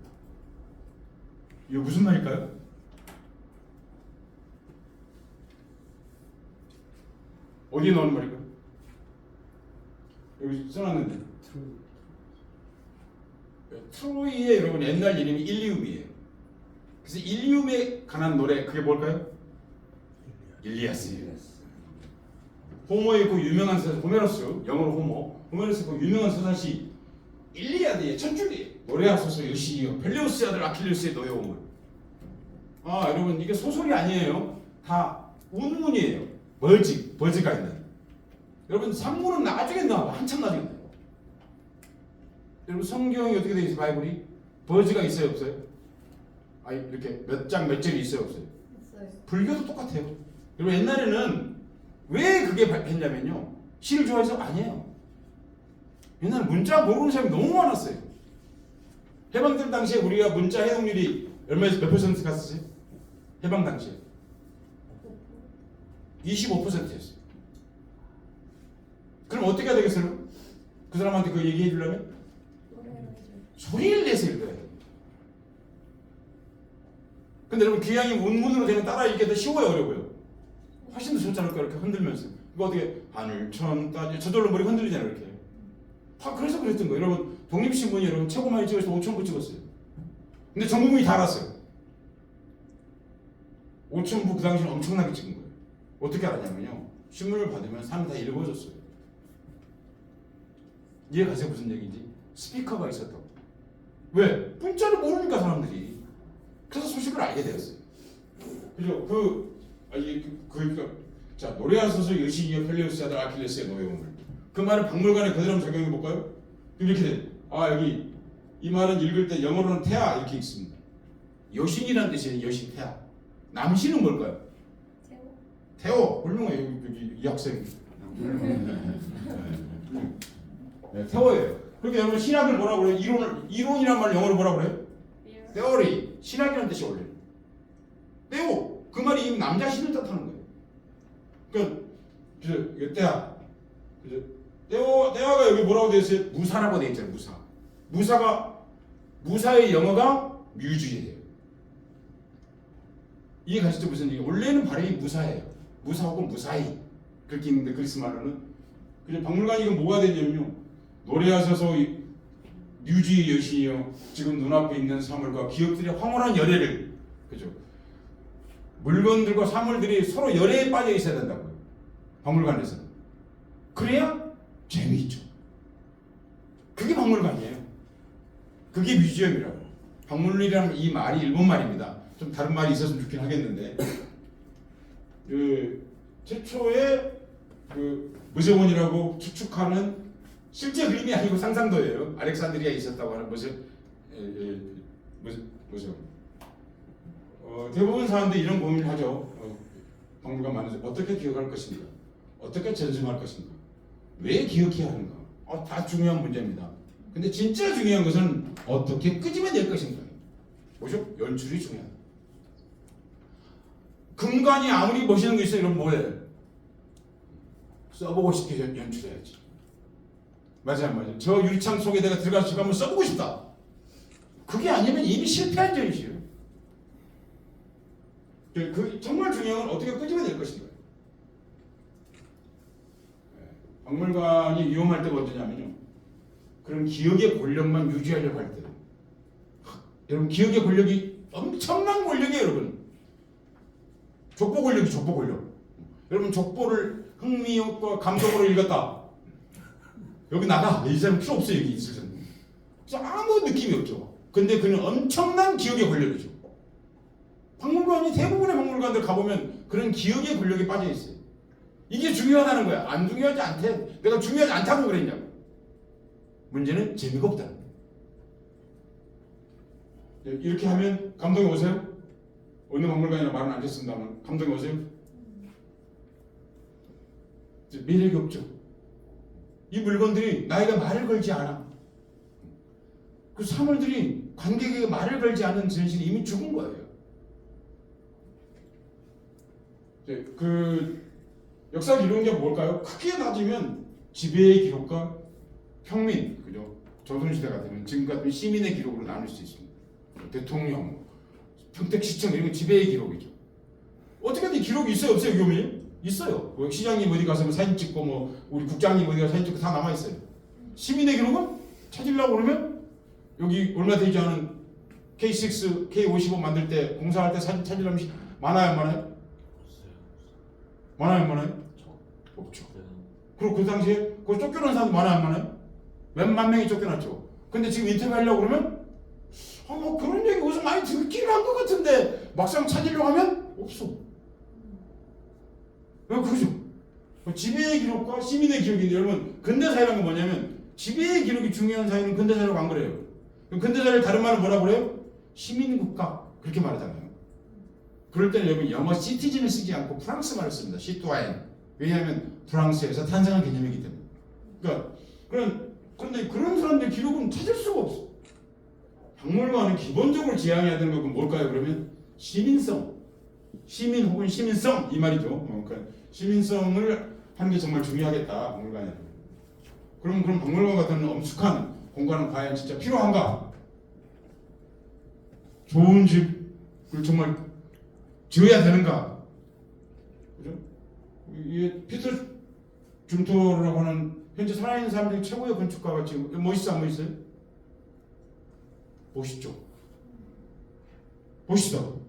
이거 무슨 말일까요? 어디에 나오는 말일까요? 여기 써놨는데 트로이의 여러분 옛날 이름이 일리움이에요. 그래서 일리움에 관한 노래 그게 뭘까요? 일리아스예요. 호모의 그 유명한 서사 호메로스 영어로 호메로스 그 유명한 서사시 일리아드의 첫 줄이에요. 노래하소서 여신이여 펠레우스의 아들 아킬레우스의 노여움을. 아 여러분 이게 소설이 아니에요. 다 운문이에요. 버즈가 있는. 여러분 산문은 나중에 나와 한참 나중에 나와요. 여러분 성경이 어떻게 되어 있어요? 바이블이 버즈가 있어요 없어요? 아 이렇게 몇 장 몇 절이 있어요 없어요? 있어요. 불교도 똑같아요. 여러분 옛날에는 왜 그게 했냐면요 시를 좋아해서 아니에요. 옛날에 문자 모르는 사람이 너무 많았어요. 해방될 당시에 우리가 문자 해독률이 얼마에서 몇 퍼센트 갔었어요? 해방 당시에 25%였어요. 그럼 어떻게 해야 되겠어요? 그 사람한테 그 얘기해 주려면 소리를 내서 읽어야 돼요. 근데 여러분 귀향이 운문으로 되면 따라 읽기 더 쉬워요 어려워요? 훨씬 더 좋잖아요. 이렇게 흔들면서 이거 어떻게 하늘 천 따지 저절로 머리 흔들리잖아요 이렇게. 다 그래서 그랬던 거예요. 여러분 독립신문이 여러분 최고 많이 찍어서 5,000부 찍었어요. 근데 전 국민이 다 알았어요. 5,000부 그 당시는 엄청나게 찍은 거예요. 어떻게 알았냐면요 신문을 받으면 사람이 다 읽어줬어요. 이해가세요 무슨 얘기인지? 스피커가 있었다고. 왜? 문자를 모르니까 사람들이. 그래서 소식을 알게 되었어요. 그죠? 자 노래하소서 여신이여 펠레우스의 아들 아킬레스의 노여움을. 그 말은 박물관에 그대로 적용해 볼까요? 이렇게 돼. 아 여기 이 말은 읽을 때 영어로는 태아 이렇게 읽습니다. 여신이라는 뜻이에요. 여신 태아. 남신은 뭘까요? 태오. 훌륭해요. 여기 이 학생. 네, 태오예요. 그렇게 여러분 신학을 뭐라고 그래요? 이론이란 말을 영어로 뭐라고 그래요? theory. 신학이라는 뜻이 원래. 태오. 그 말이 이미 남자 신을 뜻하는 거예요. 그러니까 태아. 태아가 여기 뭐라고 되어 있어요? 무사라고 되어 있잖아요. 무사의 영어가 뮤즈예요. 이해 가시죠 무슨 얘기? 원래는 발음이 무사예요. 무사하고 무사히 그렇게 있는데 그리스 말로는 그냥 박물관이 이거 뭐가 되냐면요 노래하셔서 뮤지의 여신이요 지금 눈앞에 있는 사물과 기업들의 황홀한 열애를 그죠 물건들과 사물들이 서로 열애에 빠져 있어야 된다고요 박물관에서 그래야 재미있죠 그게 박물관이에요 그게 뮤지엄이라고 박물관이라는 이 말이 일본 말입니다 좀 다른 말이 있었으면 좋긴 하겠는데 그 최초의 그 무세원이라고 추측하는 실제 그림이 아니고 상상도예요. 알렉산드리아에 있었다고 하는 무세원. 대부분 사람들이 이런 고민을 하죠. 박물관 만들어서 어떻게 기억할 것인가, 어떻게 전승할 것인가, 왜 기억해야 하는가. 다 중요한 문제입니다. 근데 진짜 중요한 것은 어떻게 끄집어낼 것인가. 뭐죠? 연출이 중요하다. 금관이 아무리 멋있는 게 있어요. 이런 뭐예요? 써보고 싶게 연출해야지. 맞아요. 저 유리창 속에 내가 들어가서 한번 써보고 싶다. 그게 아니면 이미 실패한 전시예요. 그 정말 중요한 건 어떻게 끄집어낼 것인가. 박물관이 위험할 때가 언제냐면요. 그런 기억의 권력만 유지하려고 할 때. 여러분 기억의 권력이 엄청난 권력이에요, 여러분. 족보 권력이 족보 권력. 여러분 족보를 흥미과 감독으로 읽었다. 여기 나가. 이 사람 필요 없어 여기 있을 텐데. 아무 느낌이 없죠. 근데 그는 엄청난 기억의 권력이죠. 박물관이 대부분의 박물관들 가보면 그런 기억의 권력이 빠져 있어요. 이게 중요하다는 거야. 안 중요하지 않대. 내가 중요하지 않다고 그랬냐고. 문제는 재미가 없다는 거야. 이렇게 하면 감독이 오세요? 어느 박물관이나 말은 안 했습니다만 감독이 오세요? 매력이 없죠. 이 물건들이 나에게 말을 걸지 않아. 그 사물들이 관객에게 말을 걸지 않은 전신이 이미 죽은 거예요. 그 역사를 이루는 게 뭘까요? 크게 따지면 지배의 기록과 평민, 그죠? 조선시대 같으면 지금 같은 시민의 기록으로 나눌 수 있습니다. 대통령, 평택시청 이런 건 지배의 기록이죠. 어떻게든 기록이 있어요, 없어요, 교민이? 있어요. 뭐 시장님 어디 가서 사진 찍고 뭐 우리 국장님 어디 가서 사진 찍고 다 남아 있어요. 시민의 기록은 찾으려고 그러면 여기 얼마 되지 않은 K6, K55 만들 때 공사할 때 사진 찾으려면 많아요, 안 많아요? 많아요, 안 많아요? 없죠. 그리고 그 당시에 그 쫓겨난 사람도 많아요, 안 많아요? 몇만 명이 쫓겨났죠. 근데 지금 인터뷰하려고 그러면 뭐 그런 얘기 어디서 많이 듣기는 한 것 같은데 막상 찾으려고 하면 없어. 그죠? 지배의 기록과 시민의 기록인데 여러분 근대사회라는 건 뭐냐면 지배의 기록이 중요한 사회는 근대사회라고 안 그래요. 근대사회를 다른 말은 뭐라고 그래요? 시민국가 그렇게 말하잖아요. 그럴 때는 여러분 영어 시티즌을 쓰지 않고 프랑스 말을 씁니다. 시투아엔. 왜냐하면 프랑스에서 탄생한 개념이기 때문에. 그런데 그런 사람들 기록은 찾을 수가 없어. 박물관은 기본적으로 지향해야 되는 건 뭘까요? 그러면 시민성. 시민 혹은 시민성 이 말이죠. 그러니까 시민성을 하는 게 정말 중요하겠다. 박물관에. 그럼 박물관 같은 엄숙한 공간은 과연 진짜 필요한가? 좋은 집을 정말 지어야 되는가? 그죠? 이게 피터 줌토라고 하는 현재 살아있는 사람 중에 최고의 건축가가 지금 멋있어 안 멋있어요? 멋있죠. 멋있어.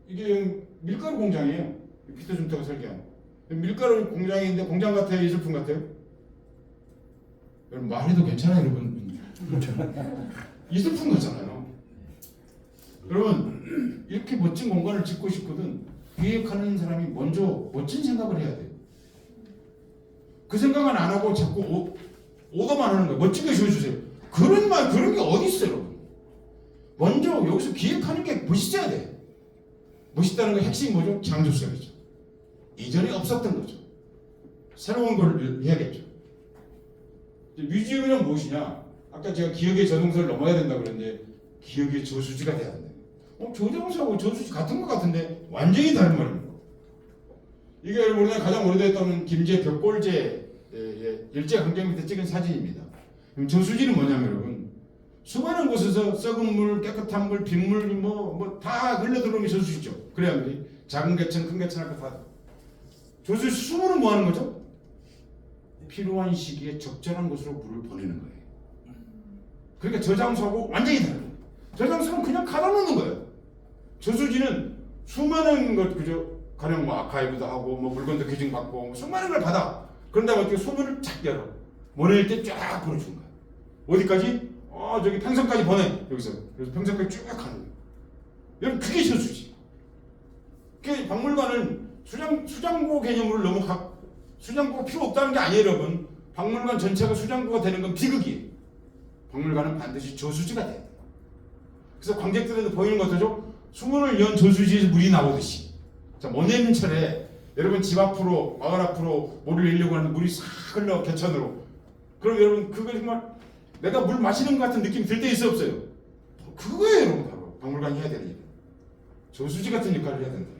이게 밀가루 공장이에요. 피터 줌토가 설계한 밀가루 공장인데 공장 같아요? 예술품 같아요? 여러분 말해도 괜찮아요, 여러분. 예술품 같잖아요. 여러분 이렇게 멋진 공간을 짓고 싶거든 기획하는 사람이 먼저 멋진 생각을 해야 돼요. 그 생각은 안 하고 자꾸 오더만 하는 거예요. 멋지게 지어주세요. 그런 게 어디 있어요, 여러분? 먼저 여기서 기획하는 게 멋있어야 돼. 멋있다는 거 핵심이 뭐죠? 창조성이죠. 이전에 없었던 거죠. 새로운 걸 해야겠죠. 뮤지엄이란 무엇이냐? 아까 제가 기억의 저동서를 넘어야 된다고 그랬는데 기억의 저수지가 돼야 된다. 저동서하고 저수지 같은 것 같은데 완전히 다른 말입니다. 이게 우리나라 가장 오래됐다는 김제 벽골제 일제강점기 때 찍은 사진입니다. 그럼 저수지는 뭐냐면 여러분 수많은 곳에서 썩은 물, 깨끗한 물, 빗물 뭐 다 흘러들어오는 게 저수지죠. 그래야 작은 개천, 큰 개천 할거 다. 저수 수문은 뭐 하는 거죠? 필요한 시기에 적절한 곳으로 물을 보내는 거예요. 그러니까 저장소하고 완전히 다르죠. 저장소는 그냥 가다 놓는 거예요. 저수지는 수많은 것 그저 가령 뭐 아카이브도 하고 뭐 물건도 기증받고 뭐 수많은 걸 받아. 그런 다음에 어떻게 소문을 착 열어. 보낼 때 쫙 보내주는 거야. 어디까지? 저기 평성까지 보내. 여기서. 그래서 평성까지 쭉 가는 거야. 여러분 그게 저수지. 그 박물관은 수장고 개념으로 너무 수장고가 필요 없다는 게 아니에요, 여러분. 박물관 전체가 수장고가 되는 건 비극이에요. 박물관은 반드시 저수지가 돼요. 그래서 관객들한테 보이는 것 같죠? 수문을 연 저수지에서 물이 나오듯이. 자, 모내민철에 여러분 집 앞으로 마을 앞으로 물을 내려고 하는데 물이 싹 흘러 개천으로. 그럼 여러분 그거 정말 내가 물 마시는 것 같은 느낌이 들 때 있어 없어요? 그거예요, 여러분. 바로 박물관이 해야 되는 일. 저수지 같은 역할을 해야 된다.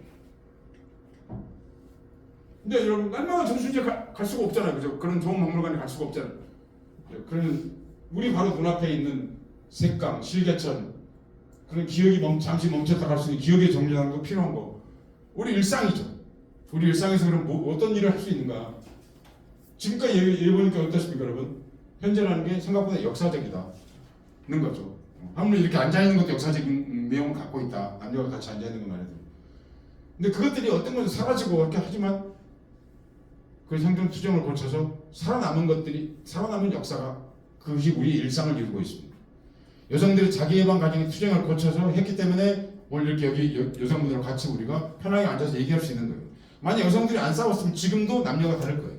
근데 여러분 날마다 저수지에 갈 수가 없잖아요, 그죠? 그런 좋은 박물관에 갈 수가 없잖아요. 그러면 우리 바로 눈앞에 있는 색강, 실개천 그런 기억이 잠시 멈췄다 갈 수 있는 기억의 정리하는 거 필요한 거. 우리 일상이죠. 우리 일상에서 그럼 어떤 일을 할 수 있는가? 지금까지 얘기 보니까 어떻습니까, 여러분? 현재라는 게 생각보다 역사적이다는 거죠. 아무리 이렇게 앉아 있는 것도 역사적인 내용을 갖고 있다. 남녀가 같이 앉아 있는 것만 해도. 근데 그것들이 어떤 것은 사라지고 그렇게 하지만 그 생존 투쟁을 거쳐서 살아남은 역사가 그것이 우리 일상을 이루고 있습니다. 여성들이 자기 예방 가정의 투쟁을 거쳐서 했기 때문에 오늘 이렇게 여기 여성분들과 같이 우리가 편하게 앉아서 얘기할 수 있는 거예요. 만약 여성들이 안 싸웠으면 지금도 남녀가 다를 거예요.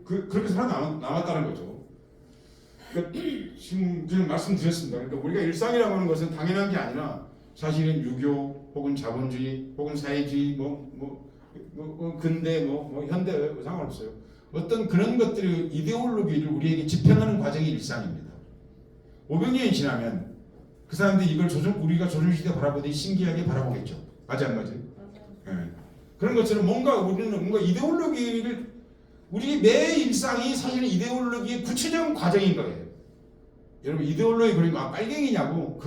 그렇게 살아남았다는 거죠. 그러니까 지금 그냥 말씀드렸습니다. 그러니까 우리가 일상이라고 하는 것은 당연한 게 아니라 사실은 유교 혹은 자본주의 혹은 사회주의 근대 현대 상관없어요. 어떤 그런 것들의 이데올로기를 우리에게 집행하는 과정이 일상입니다. 500년이 지나면 그 사람들이 이걸 우리가 조선시대 바라보듯이 신기하게 바라보겠죠. 맞지 안 맞아요? 네. 그런 것처럼 우리는 뭔가 이데올로기를 우리 매 일상이 사실은 이데올로기의 구체적인 과정인 거예요. 여러분 이데올로기 그러니까 빨갱이냐고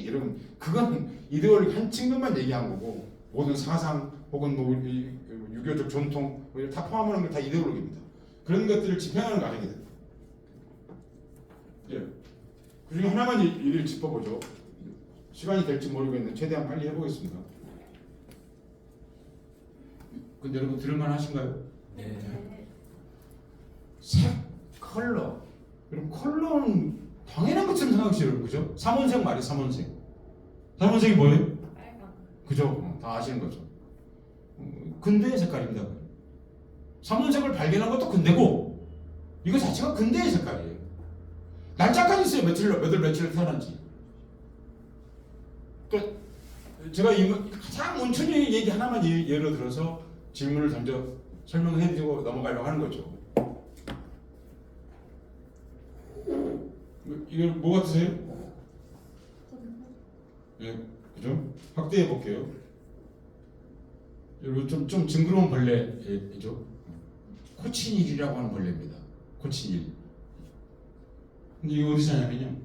여러분 그건 이데올로기 한 측면만 얘기한 거고 모든 사상 혹은 유교적 전통 다 포함하는 걸 다 이데올로기입니다. 그런 것들을 집행하는 과정이다. 예. 그 중에 하나만 얘기를 짚어보죠. 시간이 될지 모르겠는데 최대한 빨리 해보겠습니다. 근데 여러분 들을만 하신가요? 네. 색, 컬러. 여러분 컬러는 당연한 것처럼 생각하시죠, 여러분. 그죠? 삼원색 말이에요, 삼원색. 삼원색이 뭐예요? 빨강. 그죠? 다 아시는 거죠. 근대의 색깔입니다. 삼원색을 발견한 것도 근대고 이거 자체가 근대의 색깔이에요. 날짜까지 있어요. 며칠 태어난지. 그러니까 제가 가장 원천의 얘기 하나만 예로 들어서 질문을 던져 설명해드리고 넘어가려고 하는 거죠. 이걸 뭐 같으세요? 예, 그죠? 확대해 볼게요. 여러분 좀 징그러운 벌레죠. 코치닐이라고 하는 벌레입니다. 코치닐. 근데 이거 어디서 사냐면요.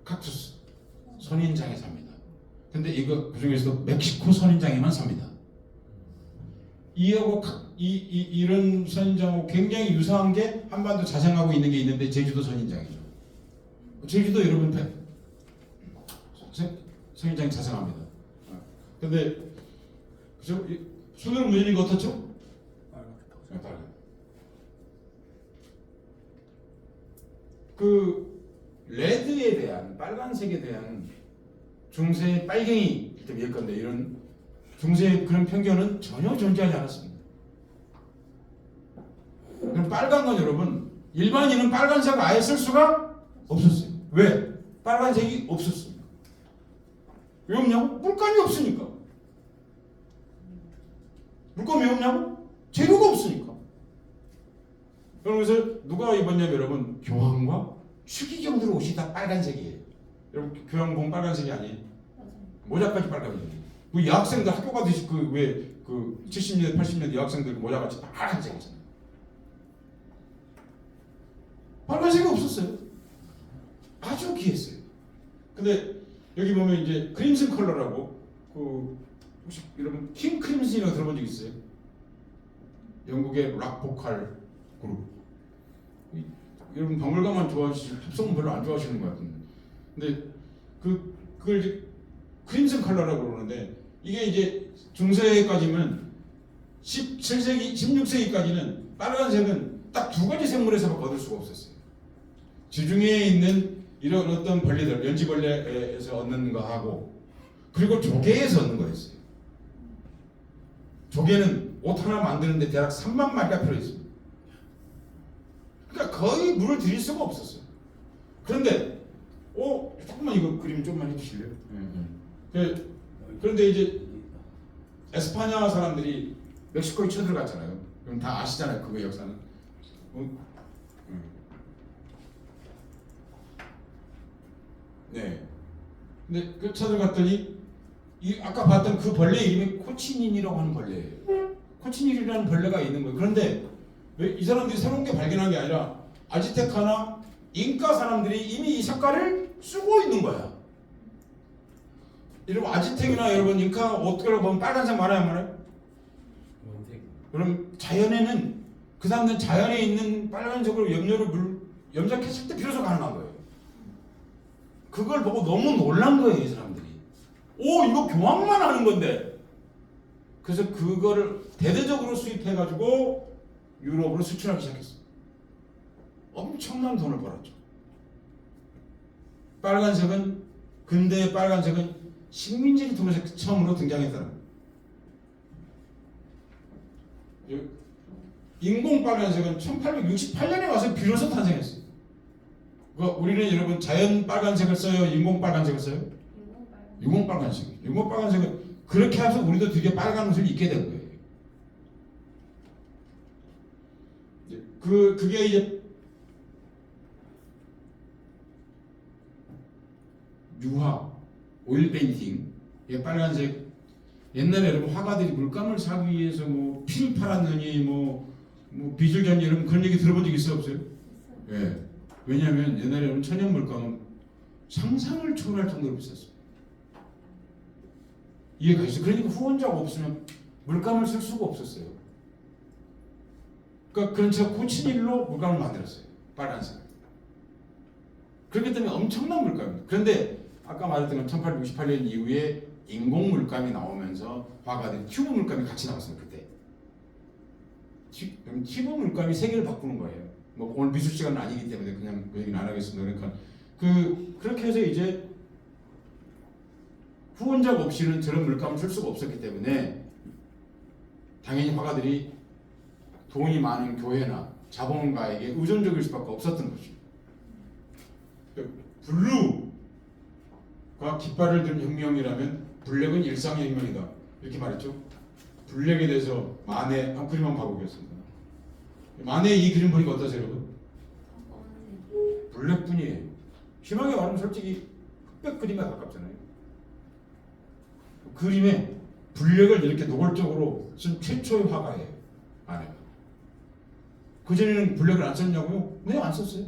kaktus 선인장에 삽니다. 근데 이거 그 중에서도 멕시코 선인장에만 삽니다. 이런 선인장하고 굉장히 유사한 게 한반도 자생하고 있는 게 있는데 제주도 선인장이죠. 제주도 여러분 선인장이 자생합니다. 근데 그죠? 손으로 문지는 거 어떻죠? 빨갛게. 그 레드에 대한 빨간색에 대한 중세의 빨갱이 일단 예컨대 이런 중세의 그런 편견은 전혀 존재하지 않았습니다. 그럼 빨간 건 여러분 일반인은 빨간색을 아예 쓸 수가 없었어요. 왜? 빨간색이 없었습니다. 왜 없냐고? 물감이 없으니까. 물감이 왜 없냐고? 재료가 없으니까. 그래서 누가 입었냐면 여러분 교황과 추기경들 옷이 다 빨간색이에요. 여러분 교황봉 빨간색이 아니에요. 모자까지 빨간색이에요. 그 여학생들 학교 가듯이 그 70년대 80년대 여학생들 모자같이 빨간색이잖아요. 빨간색이 없었어요. 아주 귀했어요. 근데 여기 보면 이제 크림슨 컬러라고 그 혹시 여러분 킹 크림슨이라고 들어본 적 있어요? 영국의 락 보컬 그룹. 여러분 박물관만 좋아하시지 합성은 별로 안 좋아하시는 것 같은데. 근데 그걸 이제 크림슨 컬러라고 그러는데 이게 이제 중세까지는 17세기, 16세기까지는 빨간색은 딱 두 가지 생물에서 얻을 수가 없었어요. 지중해에 있는 이런 어떤 벌레들, 연지벌레에서 얻는 거하고 그리고 조개에서 얻는 거였어요. 조개는 옷 하나 만드는데 대략 3만 마리가 필요했습니다. 그러니까 거의 물을 들일 수가 없었어요. 그런데 조금만 이거 그림 좀만 해주실래요? 그런데 이제 에스파냐 사람들이 멕시코에 쳐들어갔잖아요. 그럼 다 아시잖아요. 그거 역사는. 네. 근데 그 쳐들어갔더니 이 아까 봤던 그 벌레 이름이 코치닌이라고 하는 벌레예요. 코치닌이라는 벌레가 있는 거예요. 그런데 왜 이 사람들이 새로운 게 발견한 게 아니라 아즈테카나 잉카 사람들이 이미 이 색깔을 쓰고 있는 거야. 여러분 아즈텍이나 여러분 잉카 어떻게 보면 빨간색 많아요, 안 많아요? 그럼 자연에는 그 사람들은 자연에 있는 빨간색으로 염료를 염색했을 때 비로소 가능한 거예요. 그걸 보고 너무 놀란 거예요, 이 사람들이. 이거 교황만 하는 건데. 그래서 그거를 대대적으로 수입해가지고 유럽으로 수출하기 시작했어요. 엄청난 돈을 벌었죠. 빨간색은 근대의 빨간색은 식민지를 통해서 처음으로 등장했다는 거예요. 인공 빨간색은 1868년에 와서 비로소 탄생했어요. 우리는 여러분 자연 빨간색을 써요? 인공 빨간색을 써요? 인공 빨간색. 인공 빨간색은 그렇게 해서 우리도 되게 빨간 옷을 입게 된 거예요. 그게 이제 유화, 오일 페인팅, 이게 빨간색. 옛날에 여러분 화가들이 물감을 사기 위해서 뭐 피를 팔았느니 뭐 빚을 졌니 여러분 그런 얘기 들어본 적 있어요, 없어요? 예. 왜냐하면 옛날에 여러분 천연 물감은 상상을 초월할 정도로 비쌌어요. 이해가 있어요? 그러니까 후원자가 없으면 물감을 쓸 수가 없었어요. 그러니까 그런 제가 코치닐로 물감을 만들었어요. 빨간색. 그렇기 때문에 엄청난 물감입니다. 그런데 아까 말했던 건 1868년 이후에 인공 물감이 나오면서 화가들이 튜브 물감이 같이 나왔어요. 그때 튜브 물감이 세계를 바꾸는 거예요. 뭐 오늘 미술 시간은 아니기 때문에 그냥 그 얘기는 안 하겠습니다. 그러니까 그렇게 해서 이제 후원자가 없이는 저런 물감을 쓸 수가 없었기 때문에 당연히 화가들이 돈이 많은 교회나 자본가에게 의존적일 수밖에 없었던 거죠. 블루가 깃발을 든 혁명이라면 블랙은 일상의 혁명이다. 이렇게 말했죠. 블랙에 대해서 만의 한 그림 한번 봐보겠습니다. 만의 이 그림 보니까 어떠세요, 여러분? 블랙뿐이에요. 심하게 말하면 솔직히 흑백 그림에 가깝잖아요. 그림에 블랙을 이렇게 노골적으로 쓴 최초의 화가예요. 만해가. 그전에는 블랙을 안 썼냐고요? 네, 안 썼어요.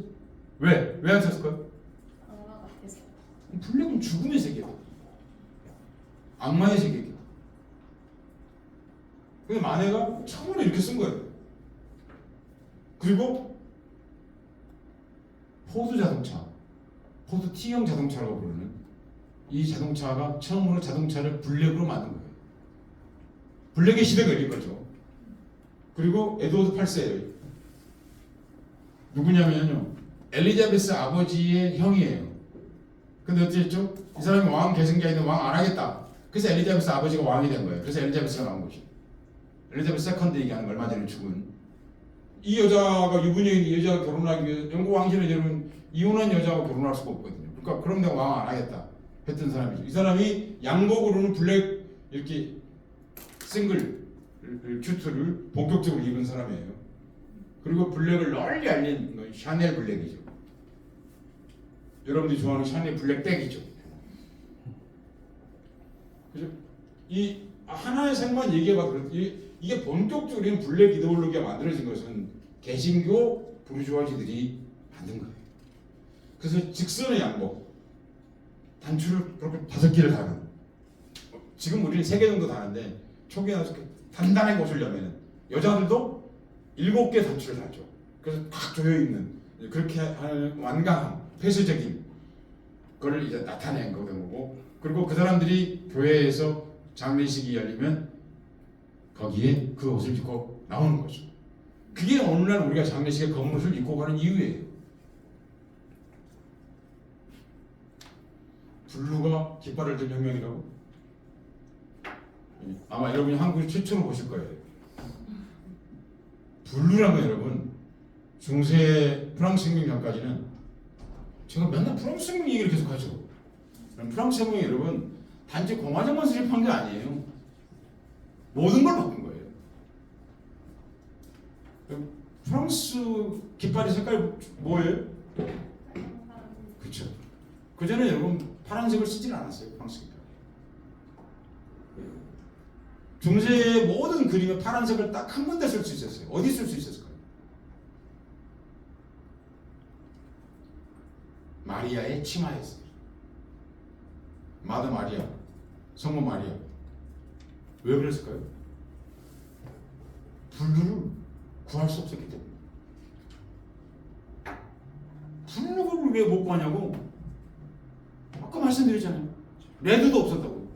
왜? 왜 안 썼을까요? 블랙은 죽음의 세계다. 악마의 세계다. 근데 만해가 처음으로 이렇게 쓴 거예요. 그리고 포드 자동차, 포드 T형 자동차라고 부르는 이 자동차가 처음으로 자동차를 블랙으로 만든 거예요. 블랙의 시대가 열린 거죠. 그리고 에드워드 8세예요. 누구냐면요, 엘리자베스 아버지의 형이에요. 근데 어떻게 했죠? 이 사람이 왕 계승자인데 왕 안 하겠다. 그래서 엘리자베스 아버지가 왕이 된 거예요. 그래서 엘리자베스가 나온 거죠. 엘리자베스 세컨드 얘기하는 거 얼마 전에 죽은 이 여자가 유부녀인 여자가 결혼하기 위해 영국 왕실은 여러분 이혼한 여자하고 결혼할 수가 없거든요. 그러니까 그럼 내가 왕 안 하겠다 했던 사람이죠. 이 사람이 양복으로는 블랙 이렇게 싱글 큐트를 본격적으로 입은 사람이에요. 그리고 블랙을 널리 알린 샤넬 블랙이죠. 여러분들이 좋아하는 샤넬 블랙백이죠. 그죠? 이 하나의 색만 얘기해봐도 이게 본격적으로 블랙 이데올로기가 만들어진 것은 개신교 부르주아지들이 만든 거예요. 그래서 직선의 양복, 단추를 그렇게 5개를 다는. 지금 우리는 3개 정도 다는데 초기에 나서 단단하게 옷으려면 여자들도 7개 단추를 달죠. 그래서 딱 조여 있는 그렇게 하는 완강함, 폐쇄적인 그걸 이제 나타낸 거고, 그리고 그 사람들이 교회에서 장례식이 열리면 거기에 그 옷을 입고 나오는 거죠. 그게 오늘날 우리가 장례식에 검은 옷을 입고 가는 이유예요. 블루가 깃발을 든 혁명이라고? 아마 여러분이 한국에 최초로 보실 거예요. 블루라면 여러분, 중세 프랑스 혁명 전까지는 제가 맨날 프랑스 혁명 얘기를 계속 하죠. 프랑스 혁명이 여러분 단지 공화정만 수립한 게 아니에요. 모든 걸 바꾼 거예요. 프랑스 깃발의 색깔이 뭐예요? 그렇죠. 그 전에 여러분 파란색을 쓰지는 않았어요. 프랑스 깃발. 중세의 모든 그림에 파란색을 딱 한 군데 쓸 수 있었어요. 어디 쓸 수 있었을까요? 마리아의 치마였어요. 마더 마리아, 성모 마리아. 왜 그랬을까요? 블루를 구할 수 없었기 때문에. 블루를 왜 못 구하냐고? 아까 말씀드렸잖아요. 레드도 없었다고.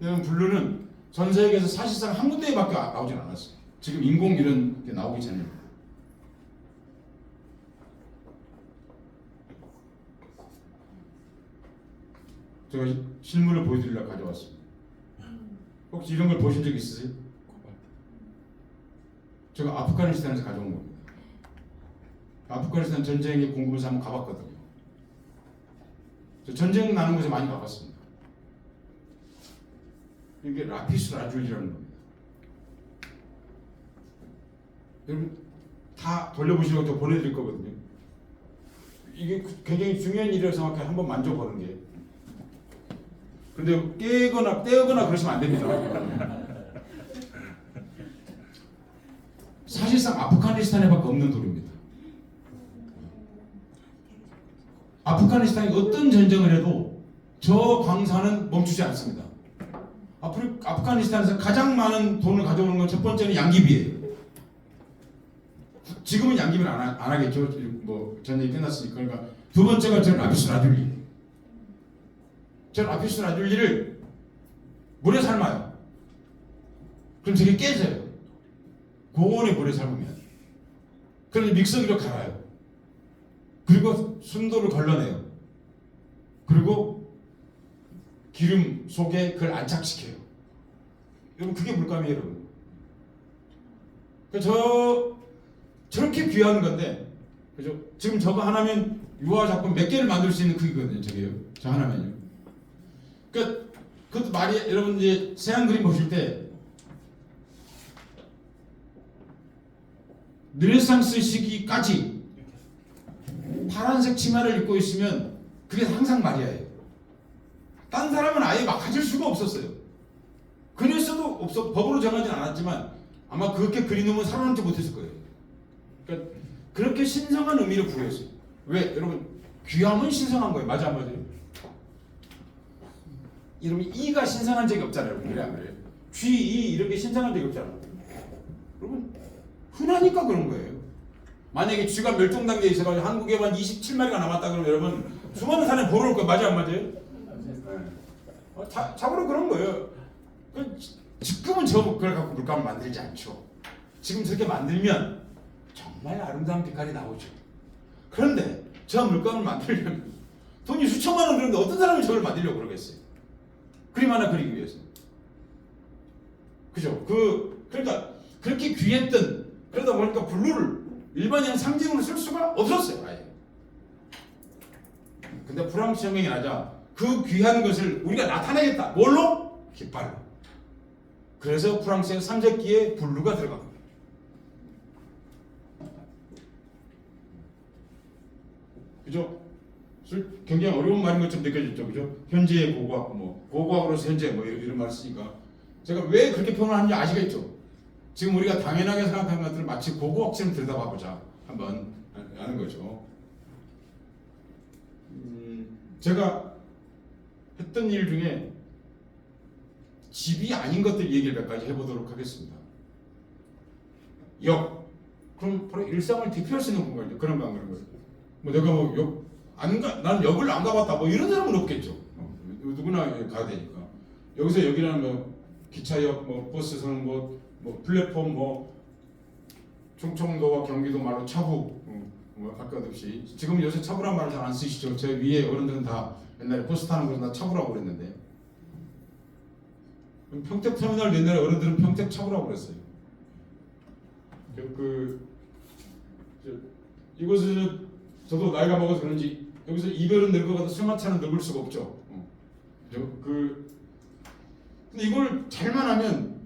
왜냐면 블루는 전 세계에서 사실상 한 군데밖에 나오진 않았어요. 지금 인공 이런 게 나오기 전에. 제가 실물을 보여드리려고 가져왔습니다. 혹시 이런 걸 보신 적 있으세요? 제가 아프가니스탄에서 가져온 겁니다. 아프가니스탄 전쟁에 궁금해서 한번 가봤거든요. 저 전쟁 나는 곳에 많이 가봤습니다. 이게 라피스 라줄리라는 겁니다. 여러분 다 돌려보시라고 저 보내드릴 거거든요. 이게 굉장히 중요한 일이라고 생각해 한번 만져보는 게. 근데 깨거나 떼거나 그러시면 안 됩니다. 사실상 아프가니스탄에밖에 없는 돌입니다. 아프가니스탄이 어떤 전쟁을 해도 저 광산은 멈추지 않습니다. 아프가니스탄에서 가장 많은 돈을 가져오는 건 첫 번째는 양귀비예요. 지금은 양귀비를 안 하겠죠. 뭐 전쟁이 끝났으니까. 그러니까 두 번째가 저 라피스 라줄리. 저 라피스 라줄리를 물에 삶아요. 그럼 저게 깨져요. 고온의 물에 삶으면. 그래서 믹서기로 갈아요. 그리고 순도를 걸러내요. 그리고 기름 속에 그걸 안착시켜요. 여러분 그게 물감이에요, 여러분. 저렇게 귀한 건데, 그죠? 지금 저거 하나면 유화 작품 몇 개를 만들 수 있는 크기거든요, 저게요. 저 하나면요. 그러니까 그것도 말이 여러분 이제 서양 그림 보실 때 르네상스 시기까지 파란색 치마를 입고 있으면 그게 항상 마리아예요. 딴 사람은 아예 막 가질 수가 없었어요. 그랬어도 법으로 정하진 않았지만 아마 그렇게 그리놓으면 살아남지 못했을 거예요. 그러니까 그렇게 신성한 의미를 부여했어요. 왜? 여러분 귀함은 신성한 거예요. 맞아 안 맞아요? 여러분 이가 신성한 적이 없잖아요. 그래 안 그래요? 쥐, 이 이런 게 신성한 적이 없잖아요. 여러분 흔하니까 그런 거예요. 만약에 쥐가 멸종 단계에 있어가지고 한국에만 27마리가 남았다 그러면 여러분 수많은 사람이 보러 올 거예요. 맞아 안 맞아요? 자고로 그런 거예요. 지금은 그걸 갖고 물감을 만들지 않죠. 지금 저렇게 만들면 정말 아름다운 빛깔이 나오죠. 그런데 저 물감을 만들려면 돈이 수천만 원 들는데 어떤 사람이 저걸 만들려고 그러겠어요? 그림 하나 그리기 위해서. 그죠? 그러니까 그렇게 귀했던, 그러다 보니까 블루를 일반인 상징으로 쓸 수가 없었어요. 아예. 근데 프랑스 혁명이 나자 그 귀한 것을 우리가 나타내겠다. 뭘로? 깃발로. 그래서 프랑스의 삼색기에 블루가 들어갑니다. 그죠? 굉장히 어려운 말인 것처럼 느껴졌죠. 그죠? 현재의 고고학, 고고학으로서 현재 이런 말을 쓰니까 제가 왜 그렇게 표현을 하는지 아시겠죠? 지금 우리가 당연하게 생각하는 것들을 마치 고고학처럼 들여다봐보자 한번 하는 거죠. 제가 했던 일 중에 집이 아닌 것들 얘기를 몇 가지 해보도록 하겠습니다. 역. 그럼 바로 일상을 대표할 수 있는 공간이죠. 그런 거 안 그런 거예요. 뭐 내가 뭐 나는 역을 안 가봤다. 뭐 이런 사람은 없겠죠. 누구나 가야 되니까. 여기서 여기라는 뭐 기차역, 뭐 버스선, 뭐 플랫폼, 뭐 충청도와 경기도 말로 차부. 뭐 아까 없이 지금 요새 차부란 말을 잘 안 쓰시죠. 제 위에 어른들은 다 옛날에 버스 타는 거는 다 차부라고 그랬는데. 평택터미널 옛날에 어른들은 평택 차부라고 그랬어요. 이곳은 저도 나이가 먹어서 그런지 여기서 이별은 늙어가도 승하차는 늙을 수가 없죠. 근데 이걸 잘만 하면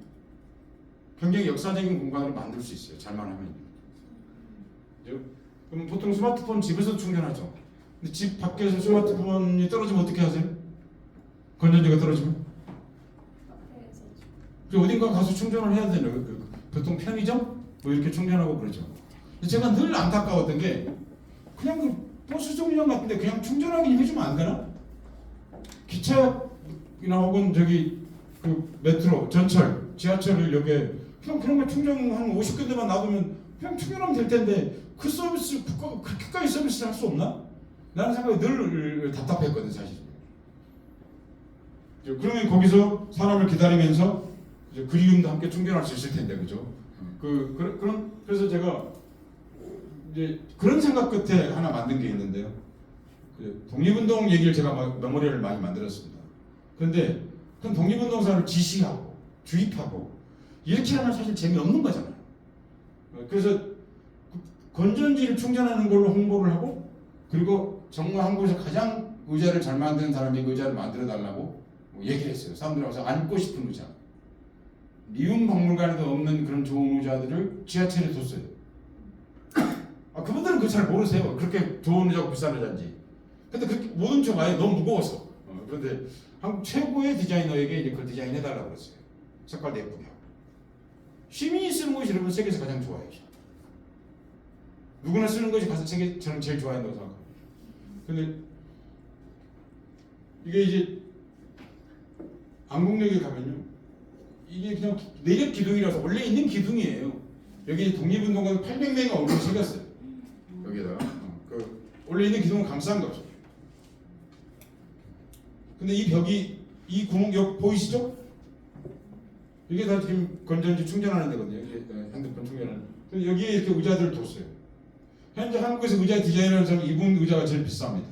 굉장히 역사적인 공간을 만들 수 있어요. 잘만 하면. 그럼 보통 스마트폰 집에서 충전하죠. 근데 집 밖에서 스마트폰이 떨어지면 어떻게 하세요? 건전지가 떨어지면? 어딘가 가서 충전을 해야 되는 보통 편의점? 뭐 이렇게 충전하고 그러죠. 근데 제가 늘 안타까웠던 게 그냥 그 버스 정류장 같은데 그냥 충전하기 해주면 안 되나? 기차나 혹은 저기 그 메트로, 전철, 지하철을 여기에 그냥 그런 거 충전 한 50군데만 놔두면 그냥 충전하면 될 텐데 그 서비스 국가가 그렇게까지 서비스를 할 수 없나? 라는 생각이 늘 답답했거든 사실. 그러면 거기서 사람을 기다리면서 그리움도 함께 충전할 수 있을 텐데 그죠? 그래서 제가 이제 그런 생각 끝에 하나 만든 게 있는데요. 독립운동 얘기를 제가 메모리를 많이 만들었습니다. 그런데 그 독립운동사를 지시하고 주입하고 이렇게 하면 사실 재미없는 거잖아요. 그래서 건전지를 충전하는 걸로 홍보를 하고 그리고 정말 한국에서 가장 의자를 잘 만드는 사람이 그 의자를 만들어 달라고 얘기를 했어요. 사람들이 와서 앉고 싶은 의자. 미움 박물관에도 없는 그런 좋은 의자들을 지하철에 뒀어요. 그분들은 그거 잘 모르세요. 그렇게 좋은 의자고 비싼 의자인지. 근데 그렇게 모든 척 아예 너무 무거워서. 그런데 한국 최고의 디자이너에게 이제 그걸 디자인해달라고 그랬어요. 색깔도 예쁘게 하고. 시민이 쓰는 것이 여러분 세계에서 가장 좋아요. 누구나 쓰는 것이 가장 저는 제일 좋아한다고 생각합니다. 근데 이게 이제 안국역에 가면요. 이게 그냥 내력 기둥이라서 원래 있는 기둥이에요. 여기 독립운동가 800명이 얼굴이 생겼어요. 여기다가 원래 있는 기둥을 감싼 거죠. 근데 이 벽이 이 구멍 보이시죠? 이게 다 지금 건전지 충전하는 데거든요. 핸드폰 충전하는. 근데 여기에 이렇게 의자들을 뒀어요. 현재 한국에서 의자 디자인하는 사람 이분 의자가 제일 비쌉니다.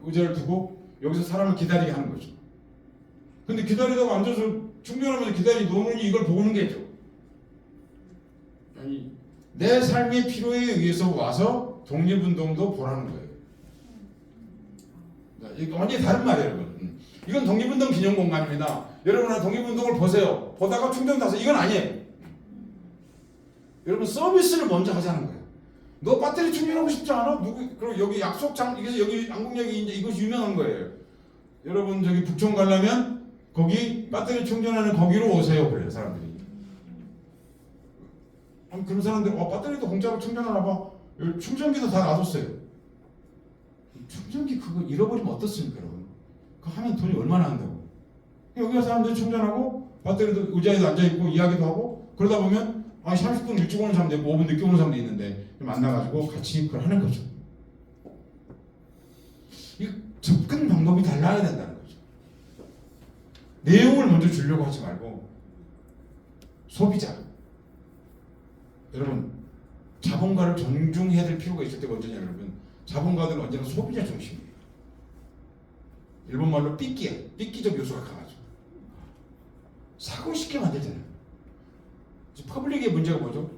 의자를 두고 여기서 사람을 기다리게 하는 거죠. 근데 기다리다가 앉아서 충전하면서 노는이 이걸 보는 게죠. 아니 내 삶의 필요에 의해서 와서 독립운동도 보라는 거예요. 이거 완전히 다른 말이에요, 여러분. 이건 독립운동 기념 공간입니다. 여러분 독립운동을 보세요. 보다가 충전 타서 이건 아니에요. 여러분 서비스를 먼저 하자는 거예요. 너 배터리 충전하고 싶지 않아? 그리고 여기 약속장 이게서 여기 안국역이 이제 이것이 유명한 거예요. 여러분 저기 북촌 가려면 거기 배터리 충전하는 거기로 오세요 그래요 사람들이. 그런 사람들 배터리도 공짜로 충전하나 봐. 여기 충전기도 다 놔뒀어요. 충전기 그거 잃어버리면 어떻습니까 여러분? 그거 하면 돈이 얼마나 한다고. 여기 가서 사람들이 충전하고 배터리도 의자에도 앉아있고 이야기도 하고 그러다 보면 30분 일찍 오는 사람도 있고 5분 늦게 오는 사람도 있는데 만나가지고 같이 그걸 하는 거죠. 이 접근 방법이 달라야 된다는 거죠. 내용을 먼저 주려고 하지 말고 소비자. 여러분 자본가를 존중해야 될 필요가 있을 때가 언제냐 여러분. 자본가들은 언제나 소비자 중심이에요. 일본 말로 삐끼야. 삐끼적 요소가 강하죠. 사고 싶게 만들잖아요. 퍼블릭의 문제가 뭐죠?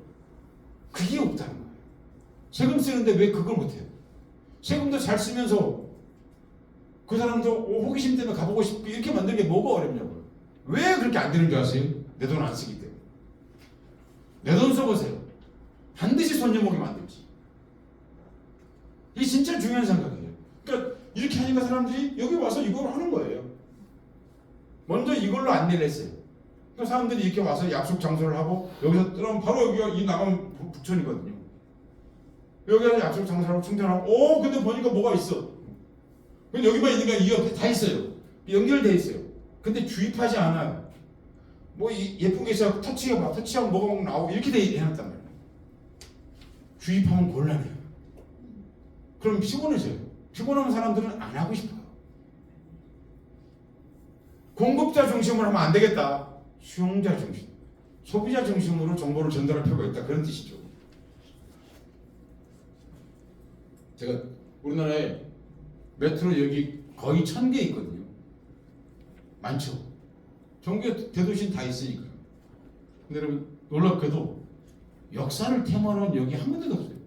그게 없다는 거예요. 세금 쓰는데 왜 그걸 못해요? 세금도 잘 쓰면서 그 사람도 호기심 때문에 가보고 싶고 이렇게 만드는 게 뭐가 어렵냐고요. 왜 그렇게 안 되는 줄 아세요? 내 돈 안 쓰기 때문에. 내 돈 써보세요. 반드시 손녀목이 만들지. 이게 진짜 중요한 생각이에요. 그러니까 이렇게 하니까 사람들이 여기 와서 이걸 하는 거예요. 먼저 이걸로 안내를 했어요. 그러니까 사람들이 이렇게 와서 약속 장소를 하고 여기서 그럼 바로 여기가 이 나가면 북촌이거든요. 여기 가서 약속 장소를 하고 충전하고 근데 보니까 뭐가 있어. 그럼 여기만 있는 게 이 옆에 다 있어요. 연결돼 있어요. 근데 주입하지 않아요. 뭐 예쁜 게 있어 터치하면 뭐가 막 나오고 이렇게 해놨단 말이에요. 주입하면 곤란해요. 그럼 피곤해져요. 피곤한 사람들은 안 하고 싶어요. 공급자 중심으로 하면 안 되겠다. 수용자 중심, 소비자 중심으로 정보를 전달할 필요가 있다. 그런 뜻이죠. 제가 우리나라에 메트로 여기 거의 1000개 있거든요. 많죠. 전국에 대도시는 다 있으니까요. 근데 여러분 놀랍게도 역사를 테마로 한 여기 한 군데도 없어요.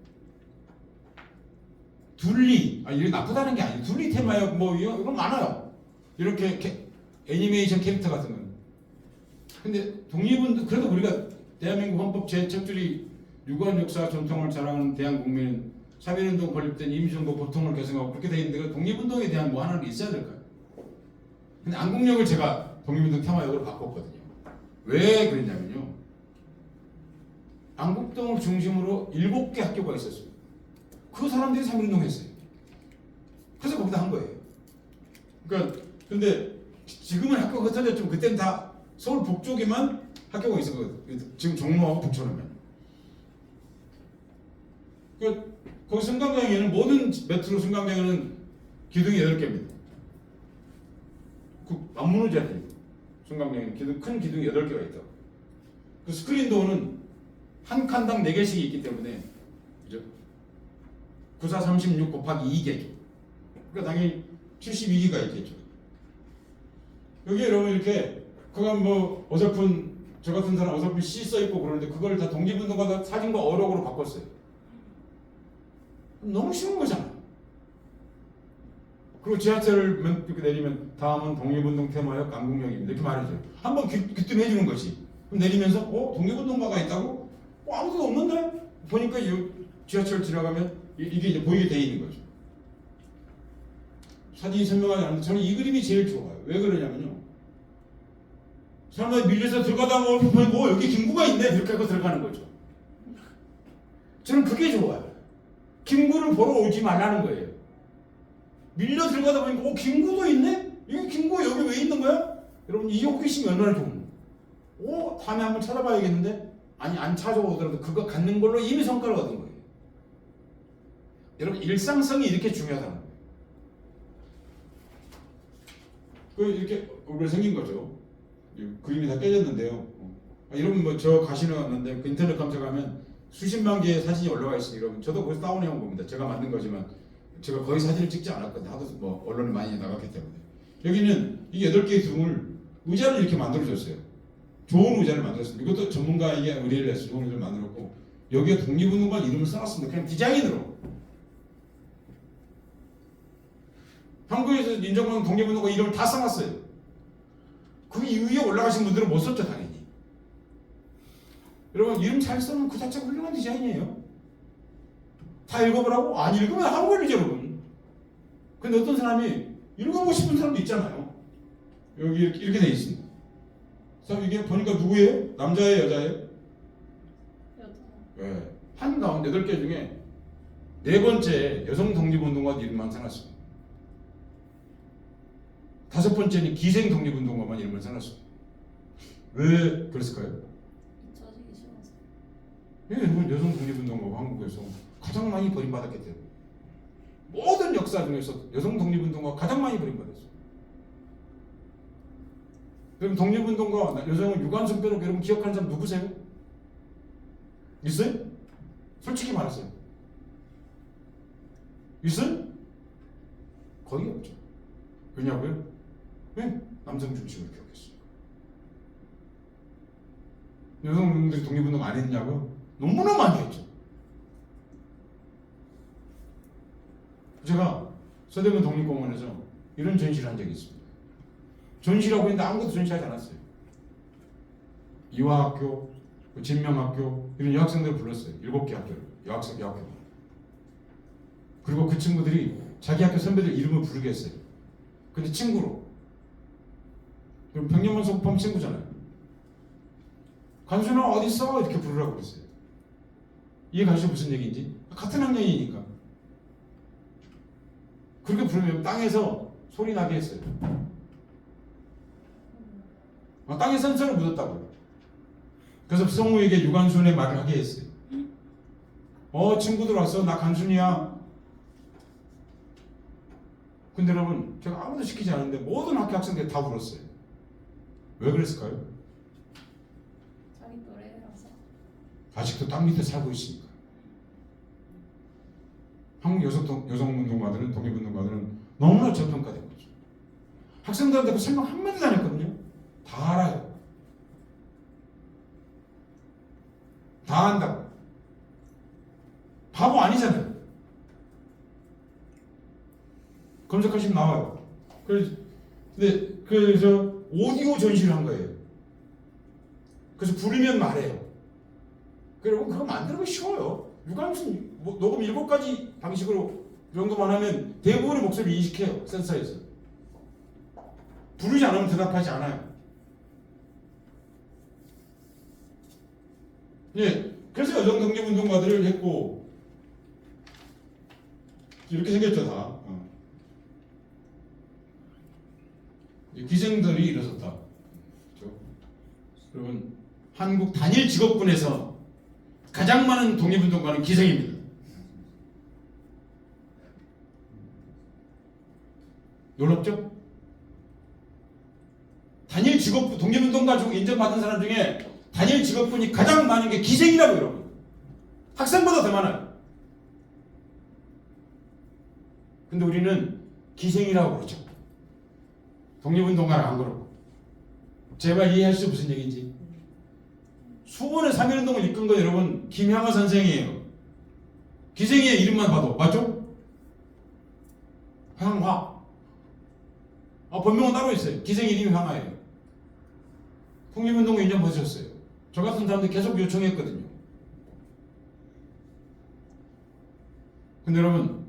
둘리, 이게 나쁘다는 게 아니에요. 둘리 테마요, 뭐 이런 많아요. 이렇게 애니메이션 캐릭터 같은 건. 근데 독립은 그래도 우리가 대한민국 헌법 제7줄이 유구한 역사 전통을 자랑하는 대한국민은 3.1운동 건립된 임시정부 보통을 개성하고 그렇게 돼 있는데 독립운동에 대한 뭐 하나는 있어야 될까요? 근데 안국역을 제가 독립운동 테마역으로 바꿨거든요. 왜 그랬냐면요. 안국동을 중심으로 7개 학교가 있었어요. 그 사람들이 3.1운동 했어요. 그래서 거기다 한 거예요. 그러니까 근데 지금은 학교가 흩어졌지만 그때는 다 서울 북쪽에만 학교가 있었거든요. 지금 종로하고 북촌에만. 그러니까 거기 승강장에는 모든 메트로 승강장에는 기둥이 8개입니다. 안 무너져요. 승강장에는 큰 기둥이 8개가 있다고. 그 스크린 도어는 한 칸당 4개씩이 있기 때문에 그죠? 94, 36 곱하기 2개죠. 그러니까 당연히 72개가 있겠죠. 여기 여러분 이렇게 그건 뭐 어설픈 저 같은 사람 어설픈 시 써있고 그러는데 그걸 다 독립운동가 사진과 어록으로 바꿨어요. 너무 쉬운 거잖아요. 그리고 지하철을 이렇게 내리면 다음은 독립운동 테마역 안국역입니다. 이렇게 말해줘요. 한번 귀뜸해 주는 거지. 그럼 내리면서 독립운동가가 있다고? 아무도 없는데? 보니까 이 지하철 지나가면 이게 이제 보이게 돼 있는 거죠. 사진이 선명하지 않는데 저는 이 그림이 제일 좋아요. 왜 그러냐면요. 사람들이 밀려서 들어가다 보면 여기 김구가 있네 이렇게 하고 들어가는 거죠. 저는 그게 좋아요. 김구를 보러 오지 말라는 거예요. 밀려 들어가다 보니까 김구도 있네? 이게 김구가 여기 왜 있는 거야? 여러분 이 호기심이 얼마나 좋은 거예요. 다음에 한번 찾아봐야겠는데? 아니 안 찾아오더라도 그거 갖는 걸로 이미 성과를 얻은 거예요. 여러분 일상성이 이렇게 중요하다는 거예요. 이렇게 얼굴 생긴 거죠. 그림이 다 깨졌는데요. 여러분 뭐 저 가시는 왔는데 그 인터넷 검색하면 수십만 개의 사진이 올라와 있으니 여러분 저도 거기서 다운해 온 겁니다. 제가 만든 거지만 제가 거의 사진을 찍지 않았거든요. 하도 뭐 언론에 많이 나갔기 때문에. 여기는 이 8개의 둥을 의자를 이렇게 만들어줬어요. 좋은 의자를 만들었습니다. 이것도 전문가에게 의뢰를 해서 좋은 의자를 만들었고 여기에 독립운동가 이름을 써놨습니다. 그냥 디자인으로. 한국에서 인정받는 독립운동가 이름을 다 써놨어요. 그 위에 올라가신 분들은 못 썼죠 당연히. 여러분 이름 잘 써놓으면 그 자체가 훌륭한 디자인이에요. 다 읽어보라고? 안 읽으면 하는 거죠 여러분. 근데 어떤 사람이 읽어보고 싶은 사람도 있잖아요. 여기 이렇게 돼 있습니다. 그래서 이게 보니까 누구예요? 남자예요 여자예요? 여자. 네. 한 가운데 8개 중에 4번째 여성 독립운동가 이름만 써놨습니다. 5번째는 기생 독립운동가만 이름을 써놨습니다. 왜 그랬을까요? 잊혀지기 싫어서. 여러분 여성 독립운동가가 한국에서 가장 많이 버림받았기 때문에 모든 역사 중에서 여성 독립운동가가 가장 많이 버림받았어요. 그럼 독립운동가 여성은 유관순 빼놓고 여러분 기억하는 사람 누구세요? 있어요? 솔직히 말하세요. 있어요? 거의 없죠. 왜냐고요? 왜? 남성 중심을 기억했어요. 여성분들이 독립운동 안 했냐고요? 너무나 많이 했죠. 제가 서대문 독립공원에서 이런 전시를 한 적이 있습니다. 전시라고 했는데 아무것도 전시하지 않았어요. 이화학교, 진명학교 이런 여학생들을 불렀어요. 7개 학교를. 여학교. 그리고 그 친구들이 자기 학교 선배들 이름을 부르게 했어요. 근데 친구로. 그럼 백년만 소급하면 친구잖아요. 간순아 어딨어? 이렇게 부르라고 그랬어요. 이해 가시죠 무슨 얘기인지? 같은 학년이니까. 그렇게 부르면 땅에서 소리 나게 했어요. 땅에 센서를 묻었다고요. 그래서 성우에게 유관순의 말을 하게 했어요. 친구들 왔어. 나 간순이야. 근데 여러분, 제가 아무도 시키지 않았는데 모든 학교 학생들이 다 울었어요. 왜 그랬을까요? 자기 노래라서. 아직도 땅 밑에 살고 있으니까. 한국 여성운동가들은, 독립운동가들은 너무나 저평가된 거죠. 학생들한테 그 설명 한마디도 안 했거든요. 다 알아요. 다 안다고. 바보 아니잖아요. 검색하시면 나와요. 그래서 오디오 전시를 한 거예요. 그래서 부르면 말해요. 여러분 그거 만드는 거 쉬워요. 유관순 녹음 7가지 방식으로 이 정도만 하면 대부분의 목소리를 인식해요. 센서에서. 부르지 않으면 대답하지 않아요. 예, 그래서 여성 독립운동가들을 했고 이렇게 생겼죠 다. 기생들이 일어섰다. 그렇죠? 여러분 한국 단일 직업군에서 가장 많은 독립운동가는 기생입니다. 놀랍죠? 단일 직업군 독립운동가 중 인정받은 사람 중에 단일 직업군이 가장 많은 게 기생이라고 여러분. 학생보다 더 많아요. 근데 우리는 기생이라고 그러죠. 독립운동가를 안 그러고. 제발 이해하시죠 무슨 얘기인지. 수원의 3.1운동을 이끈 건 여러분 김향하 선생이에요. 기생의 이름만 봐도 맞죠? 향화. 본명은 따로 있어요. 기생 이름이 향화예요. 독립운동을 인정받으셨어요. 저 같은 사람들 계속 요청했거든요. 근데 여러분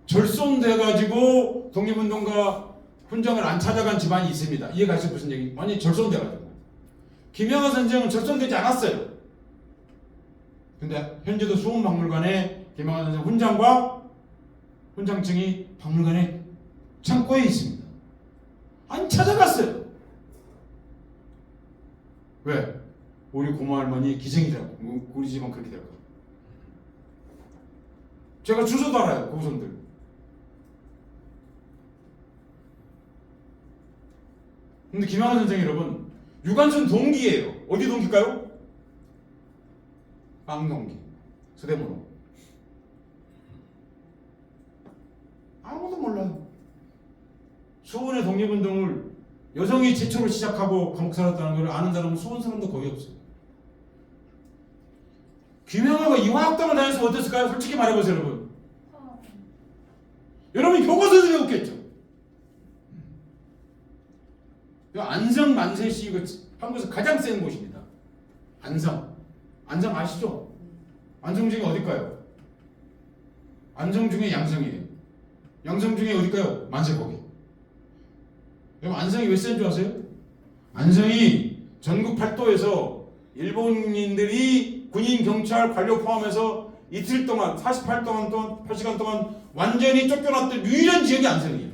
절손돼가지고 독립운동가 훈장을 안 찾아간 집안이 있습니다. 이해가시죠 무슨 얘기? 완전히 절손돼가지고. 김영하 선생은 절손되지 않았어요. 근데 현재도 수원박물관에 김영하 선생 훈장과 훈장증이 박물관에 창고에 있습니다. 안 찾아갔어요. 왜? 우리 고모 할머니 기생이라고. 우리 집은 그렇게 될 거예요. 제가 주소도 알아요. 고선들. 근데 김영하 선생이 여러분 유관순 동기예요. 어디 동기일까요? 빵동기. 서대문호. 아무도 몰라요. 수원의 독립운동을 여성이 최초로 시작하고 감옥 살았다는 걸 아는 사람은 수원 사람도 거의 없어요. 김영하가 이화학당을 다녔으면 어땠을까요? 솔직히 말해보세요 여러분. 여러분 교과서에서 배웠겠죠. 안성 만세시 이거 한국에서 가장 센 곳입니다. 안성 아시죠? 안성 중에 어딜까요? 안성 중에 양성이에요. 양성 중에 어딜까요? 만세고개. 여러분 안성이 왜 센 줄 아세요? 안성이 전국 팔도에서 일본인들이 군인, 경찰, 관료 포함해서 이틀 동안 48시간 동안 완전히 쫓겨났던 유일한 지역이 안성이에요.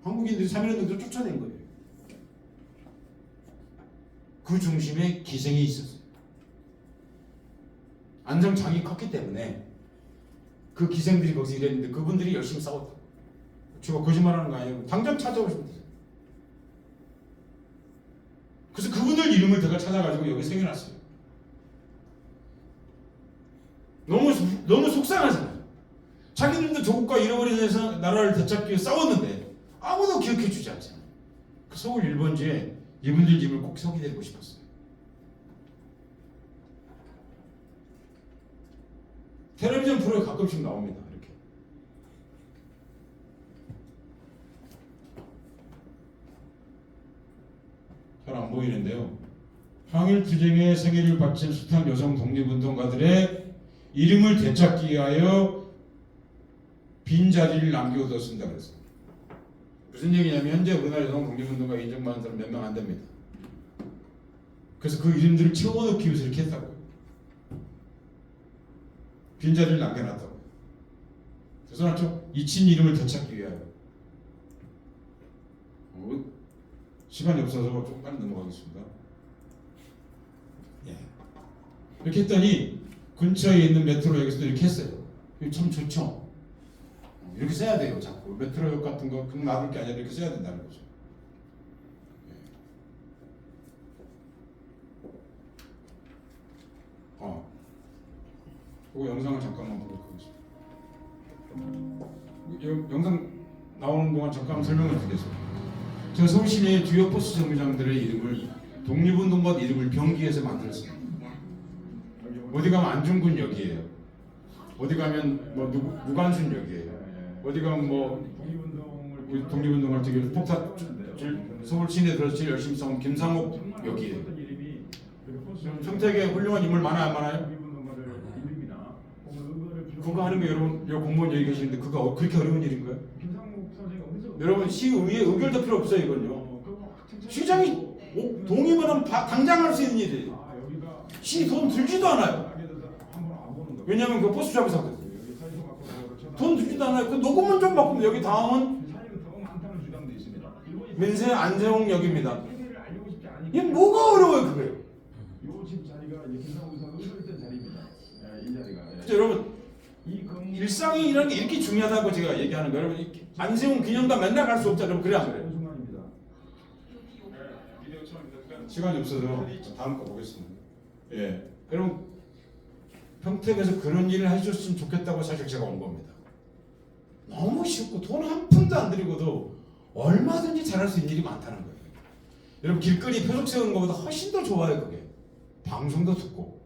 한국인들이 3.1운동을 쫓아낸 거예요. 그 중심에 기생이 있었어요. 안성장이 컸기 때문에 그 기생들이 거기서 일했는데 그분들이 열심히 싸웠다. 제가 거짓말하는 거 아니에요. 당장 찾아오시면 돼요. 그래서 그분들 이름을 제가 찾아가지고 여기 새겨놨어요. 너무 속상하잖아요. 자기들도 조국과 잃어버린 나라를 되찾기 위해 싸웠는데 아무도 기억해주지 않잖아요. 그 서울 1번지에 이분들 이름을 꼭 소개해드리고 싶었어요. 텔레비전 프로에 가끔씩 나옵니다. 이렇게. 잘 안 보이는데요. 항일투쟁의 생애를 바친 숱한 여성 독립운동가들의 이름을 되찾기 위하여 빈자리를 남겨두었습니다. 그래서 무슨 얘기냐면 현재 우리나라 여성 독립운동가 인정받는 사람 몇 명 안 됩니다. 그래서 그 이름들을 채워넣기 위해서 이렇게 했다고요. 빈자리를 남겨놨다고. 벗어났죠? 잊힌 이름을 되찾기 위하여. 시간이 없어서 좀 빨리 넘어가겠습니다. 예. 이렇게 했더니 근처에 있는 메트로역에서도 이렇게 했어요. 이거 참 좋죠. 이렇게 써야 돼요. 자꾸 메트로역 같은 거 그냥 놔둘 게 아니라 이렇게 써야 된다는 거죠. 그 영상을 잠깐만 보도록 하겠습니다. 영상 나오는 동안 잠깐 설명을 드리겠습니다. 저 서울 시내 주요 버스 정류장들의 이름을 독립운동가 이름을 병기해서 만들었습니다. 어디 가면 안중근역이에요. 어디 가면 뭐 무관순역이에요. 어디 가면 뭐 독립운동할 때 폭탄 서울 시내 들어서 제일 열심히 싸운 김상옥 역이에요. 평택에 훌륭한 인물 많아요, 안 많아요? 그거 하는 거 여러분, 여 공무원 여기 계시는데 그거 그렇게 어려운 일인가요? 여러분 시의회 의결도 필요 없어요, 이건요. 시장이 동의만 하면 당장 할 수 있는 일이에요. 시 돈 들지도 않아요. 왜냐하면 그 버스 잡아서 하거든요. 돈 들지도 않아요. 그 녹음만 좀 바꾸면 여기 다음은 민세 안재홍 역입니다. 이게 뭐가 어려워요, 그거요? 여러분 일상이라는 게 이렇게 중요하다고 제가 얘기하는 거예요. 여러분 안세훈 기념관 맨날 갈 수 없잖아요. 그래 안 그래요? 시간이 없어서 다음 거 보겠습니다. 예, 여러분 평택에서 그런 일을 해줬으면 좋겠다고 사실 제가 온 겁니다. 너무 쉽고 돈 한 푼도 안 들이고도 얼마든지 잘할 수 있는 일이 많다는 거예요. 여러분 길거리 표적 세우는 것보다 훨씬 더 좋아요. 그게 방송도 듣고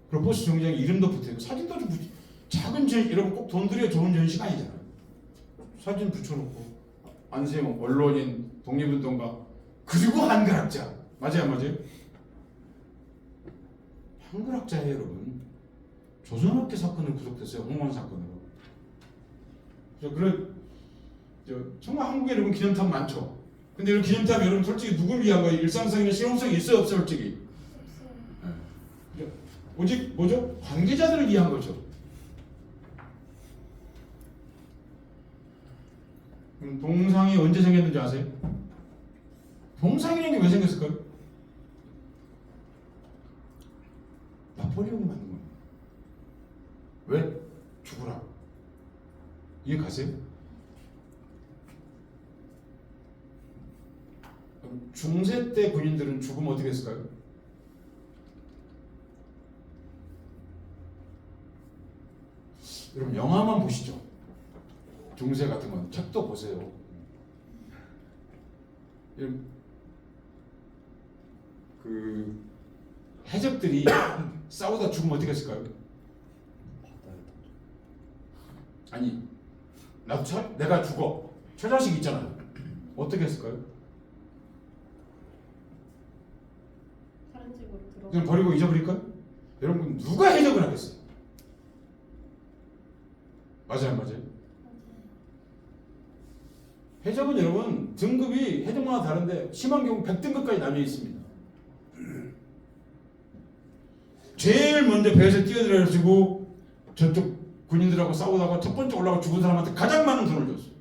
그리고 버스 정류장에 이름도 붙어있고 사진도 좀 붙여. 작은 전 여러분 꼭 돈 들여 좋은 전시가 아니잖아요. 사진 붙여놓고 안세용 언론인 독립운동가 그리고 한글학자 맞아요, 맞아요? 한글학자예요, 여러분. 조선업계 사건을 구속됐어요, 홍원 사건으로. 정말 한국에 여러분 기념탑 많죠. 근데 이런 기념탑 여러분 솔직히 누굴 위한 거예요? 일상성이나 실용성이 있어요, 없어요, 솔직히? 네. 오직 뭐죠? 관계자들을 위한 거죠. 동상이 언제 생겼는지 아세요? 동상이라는 게 왜 생겼을까요? 나폴레옹이 만든 겁니다. 왜? 죽으라. 이해 가세요? 중세 때 군인들은 죽으면 어떻게 했을까요? 여러분 영화만 보시죠. 중세 같은 건 책도 보세요. 그 해적들이 싸우다 죽으면 어떻게 했을까요? 아니 나도 내가 죽어. 처자식 있잖아요. 어떻게 했을까요? 다른 집으로 들어. 그냥 버리고 잊어버릴까요? 여러분 누가 해적을 하겠어요? 맞아요, 맞아요. 해적은 여러분 등급이 해적마다 다른데 심한 경우 100등급까지 나뉘어 있습니다. 제일 먼저 배에서 뛰어들어가지고 저쪽 군인들하고 싸우다가 첫 번째 올라가 죽은 사람한테 가장 많은 돈을 줬어요.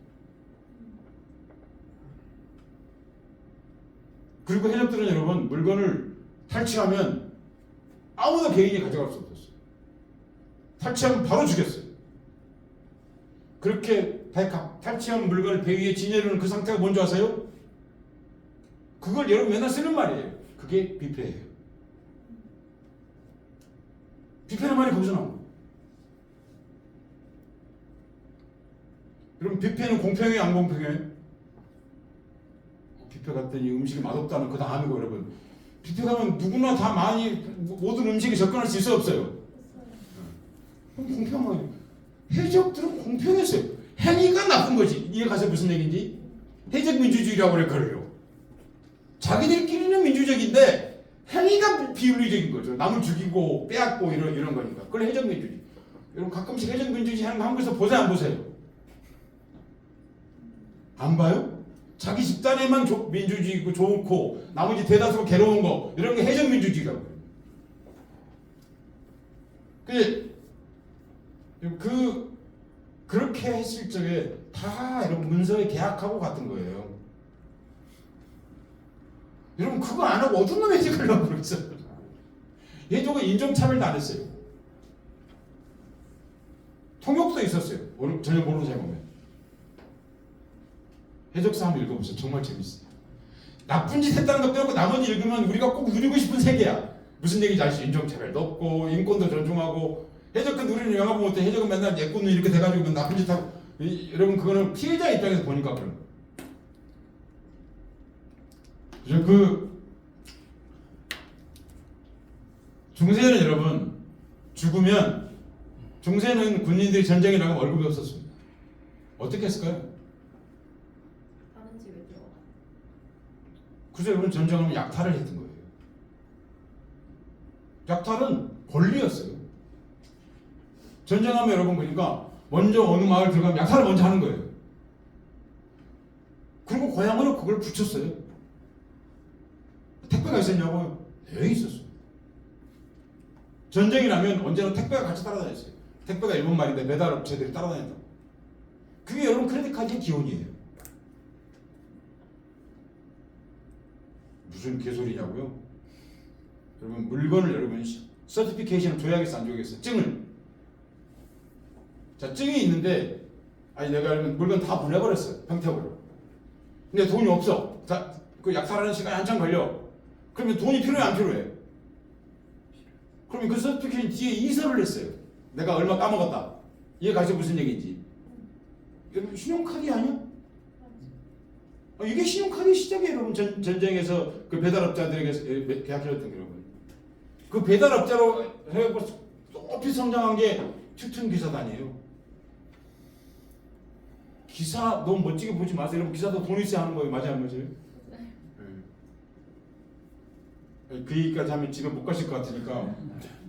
그리고 해적들은 여러분 물건을 탈취하면 아무나 개인이 가져갈 수 없었어요. 탈취하면 바로 죽였어요. 그렇게 탈취한 물건을 배 위에 지내려는 그 상태가 뭔지 아세요? 그걸 여러분 맨날 쓰는 말이에요. 그게 뷔페예요. 뷔페는 말이 거기서 나온 거예요. 여러분 뷔페는 공평해요, 안 공평해요? 뷔페 갔더니 음식이 맛없다는 그 다음이고 여러분 뷔페 가면 누구나 다 많이 모든 음식에 접근할 수 있어요, 없어요? 공평하게 해적들은 공평했어요. 행위가 나쁜 거지. 이해 가세요? 무슨 얘기인지? 해적 민주주의라고 그럴걸요. 자기들끼리는 민주적인데 행위가 비윤리적인 거죠. 남을 죽이고 빼앗고 이런 거니까. 그걸 해적 민주주의. 여러분 가끔씩 해적 민주주의 하는 거 한국에서 보세요, 안 보세요? 안 봐요? 자기 집단에만 민주주의고 좋고 나머지 대다수가 괴로운 거 이런 게 해적 민주주의라고 해요. 근데 그 그렇게 했을 적에 다 여러분 문서에 계약하고 갔던 거예요. 여러분 그거 안 하고 어떤 놈의 해적하려고 그러겠어요? 해적은 인종차별도 안 했어요. 통역도 있었어요. 전혀 모르는 사람이 보면. 해적사 한번 읽어보세요. 정말 재밌어요. 나쁜 짓 했다는 것 빼고 나머지 읽으면 우리가 꼭 누리고 싶은 세계야. 무슨 얘기인지 아시죠? 인종차별도 없고 인권도 존중하고. 해적은 우리는 영화 보면 어때? 해적은 맨날 예꾼은 이렇게 돼가지고 나쁜 짓 하고. 여러분 그거는 피해자 입장에서 보니까 그런 거예요. 그 중세는 여러분 죽으면 중세는 군인들이 전쟁에 나가면 월급이 없었습니다. 어떻게 했을까요? 다른 집에 들어가. 그래서 여러분 전쟁하면 약탈을 했던 거예요. 약탈은 권리였어요. 전쟁하면 여러분 그러니까 먼저 어느 마을 들어가면 약탈을 먼저 하는 거예요. 그리고 고향으로 그걸 붙였어요. 택배가 있었냐고요? 네, 있었어요. 전쟁이 나면 언제나 택배가 같이 따라다녔어요. 택배가 일본 말인데 배달 업체들이 따라다닌다고. 그게 여러분 크레딧 카드의 기본이에요. 무슨 개소리냐고요? 여러분 물건을 여러분 서티피케이션을 줘야겠어 안 줘야겠어? 증을. 자 증이 있는데 아니 내가 알면 물건 다 보내버렸어요. 평택으로. 근데 돈이 없어. 그 약탈하는 시간이 한참 걸려. 그러면 돈이 필요해 안 필요해? 그러면 그 서티피케이션 뒤에 이서를 냈어요. 내가 얼마 까먹었다. 이게 가지고 무슨 얘기인지. 여러분 신용카드 아니야? 이게 신용카드 시작이에요. 여러분 전쟁에서 그 배달업자들에게 계약해줬던 게 여러분. 그 배달업자로 해갖고 높이 성장한 게 튜튼 기사단이에요. 기사 너무 멋지게 보지 마세요. 여러분 기사도 돈 있어야 하는 거예요. 맞아요, 맞아요? 그 얘기까지 하면 집에 못 가실 것 같으니까.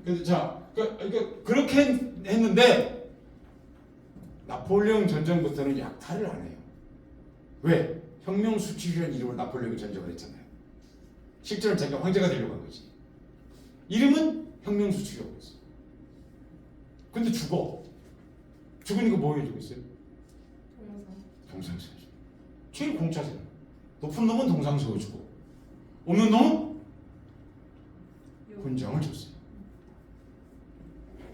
그래서 자, 그렇게 했는데 나폴레옹 전쟁부터는 약탈을 안 해요. 왜? 혁명 수출이라는 이름으로 나폴레옹이 전쟁을 했잖아요. 실제로 자기가 황제가 되려고 한 거지. 이름은 혁명 수출이라고 했어. 근데 죽어. 죽으니까 뭐 해주고 있어요? 동상 세워주고. 제일 공짜잖아. 높은 놈은 동상 세워주고 없는 놈은 훈장을 줬어요.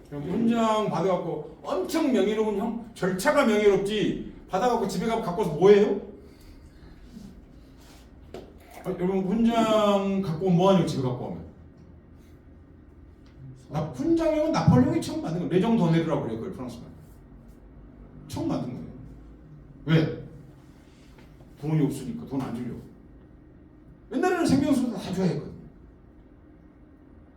훈장 받아갖고 엄청 명예로운 형 절차가 명예롭지 받아갖고 집에 가서 갖고 와서 뭐해요? 여러분 훈장 갖고 오면 뭐하냐고 집에 갖고 오면 훈장형은 나폴레옹이 처음 만든 거예요. 레정 도네르라고 그래요. 그걸 프랑스말 처음 만든 거예요. 왜? 돈이 없으니까 돈 안 주려고. 옛날에는 생명수도 다 줘야 했거든.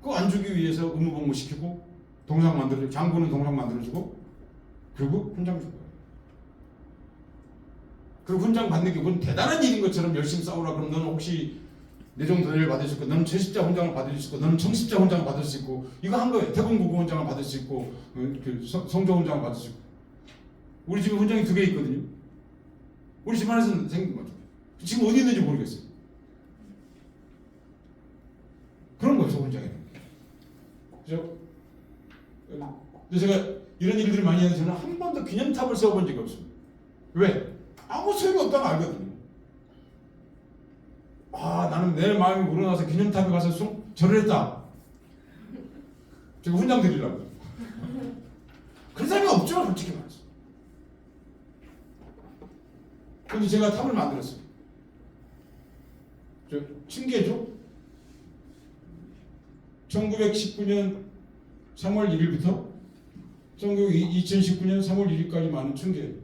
그거 안 주기 위해서 의무복무 시키고 동상 만들어주고 장군은 동상 만들어주고 그리고 훈장 준 거예요. 그 훈장 받는 게 무슨 대단한 일인 것처럼 열심히 싸우라 그러면 너는 혹시 내정 도네를 받을 수 있고 너는 제십자 훈장을 받을 수 있고 너는 청십자 훈장을 받을 수 있고 이거 한 거예요. 태공구구 훈장을 받을 수 있고 그 성조 훈장을 받을 수 있고 우리 집에 훈장이 2개 있거든요. 우리 집 안에서는 생긴 거죠. 지금 어디 있는지 모르겠어요. 그런 거죠 훈장에는. 그죠? 그래서 제가 이런 일들을 많이 하는데 저는 한 번도 기념탑을 세워본 적이 없습니다. 왜? 아무 소용이 없다고 알거든요. 나는 내 마음이 우러나서 기념탑에 가서 절을 했다. 제가 훈장 드리려고. 그런 사람이 없죠, 솔직히 말해서. 근데 제가 탑을 만들었어요. 저 층계죠? 1919년 3월 1일부터 2019년 3월 1일까지 많은 층계.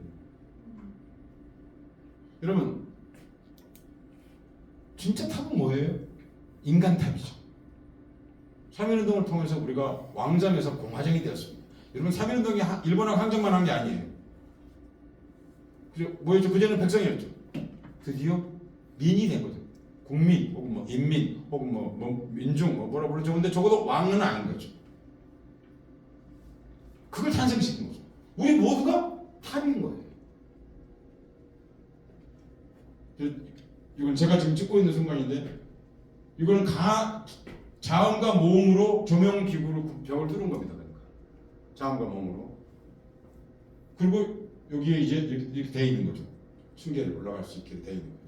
여러분, 진짜 탑은 뭐예요? 인간탑이죠. 3.1운동을 통해서 우리가 왕정에서 공화정이 되었습니다. 여러분 3.1운동이 일본하고 항쟁만 한 게 아니에요. 그죠? 뭐였죠? 그전에는 백성이었죠. 드디어 민이 된 거죠. 국민 혹은 뭐 인민 혹은 뭐 민중 뭐라 부르죠. 근데 적어도 왕은 아닌 거죠. 그걸 탄생시킨 거죠. 우리 모두가 탑인 거예요. 이건 제가 지금 찍고 있는 순간인데 이거는 자음과 모음으로 조명기구로 벽을 뚫은 겁니다. 그러니까 자음과 모음으로. 그리고 여기에 이제 이렇게 돼 있는 거죠. 층계를 올라갈 수 있게 돼 있는 거죠.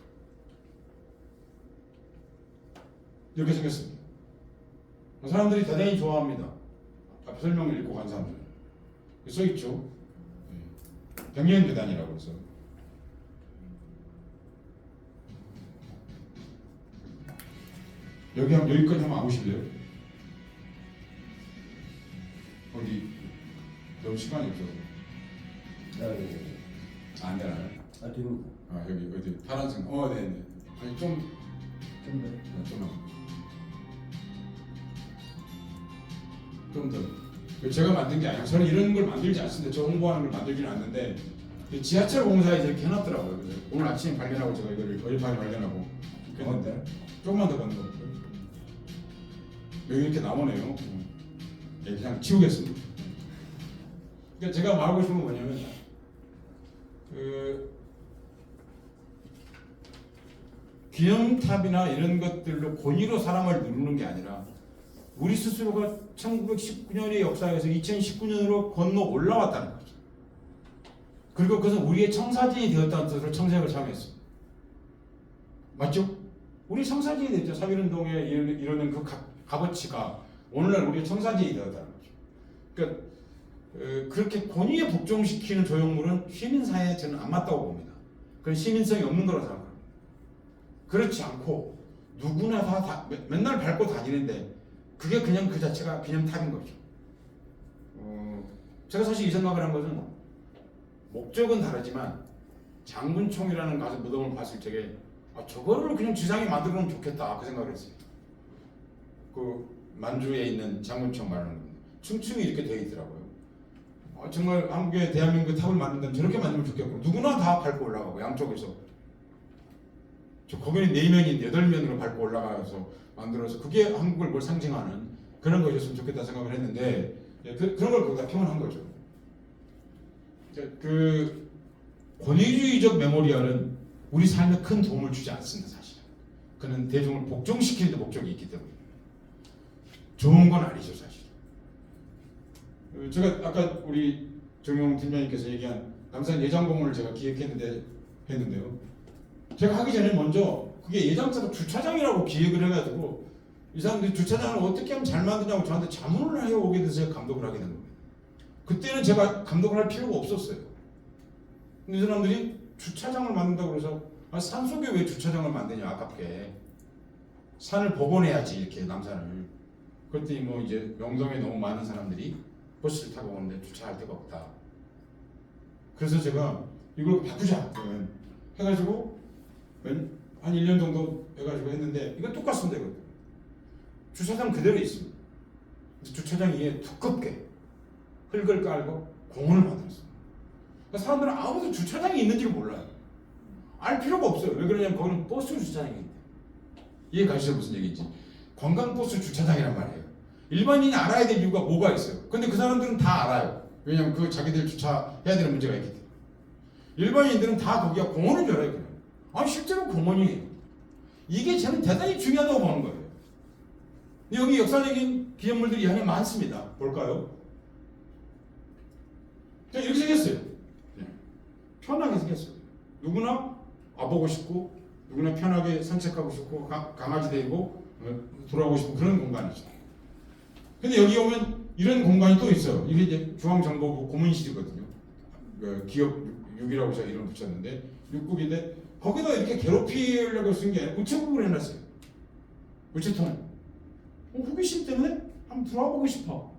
이렇게 생겼습니다. 사람들이 대단히 좋아합니다. 앞에 설명을 읽고 간 사람들 써 있죠. 백년 계단이라고 해서. 여기까지 한번 와보실래요? 어디 너무 시간이 없어서 네. 안 되나요? 아 됩니다. 아 여기 어디 파란색 네네 아니 좀 더. 제가 만든 게 아니고 저는 이런 걸 만들지 않습니다. 저 홍보하는 걸 만들지는 않는데 지하철 공사에 이렇게 해놨더라고요. 그래서 오늘 아침에 발견하고 제가 이거를 어젯밤에 발견하고 했는데 조금만 더 건너 여기 이렇게 나오네요. 그냥 지우겠습니다. 그러니까 제가 말하고 싶은 건 뭐냐면 기념탑이나 이런 것들로 권위로 사람을 누르는 게 아니라 우리 스스로가 1919년의 역사에서 2019년으로 건너 올라왔다는 거죠. 그리고 그것은 우리의 청사진이 되었다는 뜻으로 청색을 사용했습니다. 맞죠? 우리 청사진이 됐죠. 3.1운동에 이루는 그 값어치가 오늘날 우리의 청사진이 되었다는 거죠. 그러니까 그렇게 권위에 복종시키는 조형물은 시민사회에 저는 안 맞다고 봅니다. 그건 시민성이 없는 거라고 생각합니다. 그렇지 않고 누구나 다 맨날 밟고 다니는데 그게 그냥 그 자체가 기념탑인 거죠. 제가 사실 이 생각을 한 것은 목적은 다르지만 장군총이라는 가수 무덤을 봤을 적에 저거를 그냥 지상에 만들어 놓으면 좋겠다 그 생각을 했어요. 그 만주에 있는 장군총 말하는 겁니다. 층층이 이렇게 되어 있더라고요. 정말 한국의 대한민국 탑을 만든다면 저렇게 만들면 좋겠고 누구나 다 밟고 올라가고 양쪽에서 거기는 4면인데 8면으로 밟고 올라가서 만들어서 그게 한국을 뭘 상징하는 그런 것이었으면 좋겠다 생각을 했는데 그런 걸 거기다 표현한 거죠. 그 권위주의적 메모리얼은 우리 삶에 큰 도움을 주지 않습니다. 사실 그는 대중을 복종시키는 데 목적이 있기 때문에 좋은 건 아니죠. 사실 제가 아까 우리 정용 팀장님께서 얘기한 남산 예장공원을 제가 했는데요. 제가 하기 전에 먼저 그게 예장차로 주차장이라고 기획을 해가지고 이 사람들이 주차장을 어떻게 하면 잘 만드냐고 저한테 자문을 해오게 돼서 제가 감독을 하게 된 겁니다. 그때는 제가 감독을 할 필요가 없었어요. 근데 이 사람들이 주차장을 만든다고 그래서 산속에 왜 주차장을 만드냐 아깝게 산을 복원해야지 이렇게 남산을 그랬더니 뭐 이제 명동에 너무 많은 사람들이 버스를 타고 오는데 주차할 데가 없다. 그래서 제가 이걸 바꾸자 그러면 해가지고 한 1년 정도 해가지고 했는데 이거 똑같습니다. 이거. 주차장 그대로 있습니다. 주차장 위에 두껍게 흙을 깔고 공원을 만들었어요. 그러니까 사람들은 아무도 주차장이 있는지를 몰라요. 알 필요가 없어요. 왜 그러냐면 거기는 버스 주차장이기 때문에. 이해 가시죠? 무슨 얘기인지. 관광버스 주차장이란 말이에요. 일반인이 알아야 될 이유가 뭐가 있어요. 근데 그 사람들은 다 알아요. 왜냐면 그 자기들 주차해야 되는 문제가 있기 때문에. 일반인들은 다 거기가 공원인 줄 알아요. 실제로 공원이에요. 이게 저는 대단히 중요하다고 보는 거예요. 여기 역사적인 기념물들이 여기 많습니다. 볼까요? 이렇게 생겼어요. 편하게 생겼어요. 누구나 와보고 싶고 누구나 편하게 산책하고 싶고 강아지 데리고 돌아오고 싶은 그런 공간이죠. 근데 여기 오면 이런 공간이 또 있어요. 이게 이제 중앙정보부 고문실이거든요. 기업 6이라고 제가 이름 붙였는데 6국인데 거기다 이렇게 괴롭히려고 쓴 게 아니라 우체국을 해놨어요. 우체통. 호기심 때문에 한번 들어와 보고 싶어.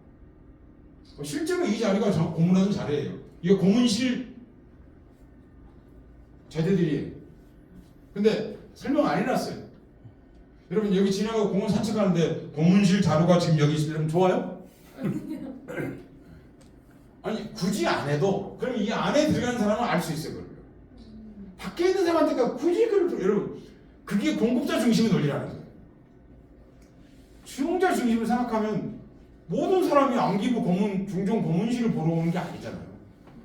실제로 이 자리가 고문하는 자리예요. 이게 고문실 자재들이에요. 근데 설명 안 해놨어요. 여러분 여기 지나가고 공원 산책하는데 고문실 자료가 지금 여기 있으면 좋아요? 아니 굳이 안 해도 그럼 이 안에 들어가는 사람은 알 수 있어요. 그걸. 밖에 있는 사람한테 굳이 여러분 그게 공급자 중심의 논리라는 거예요. 수용자 중심을 생각하면 모든 사람이 안기부 중종 고문실을 보러 오는 게 아니잖아요.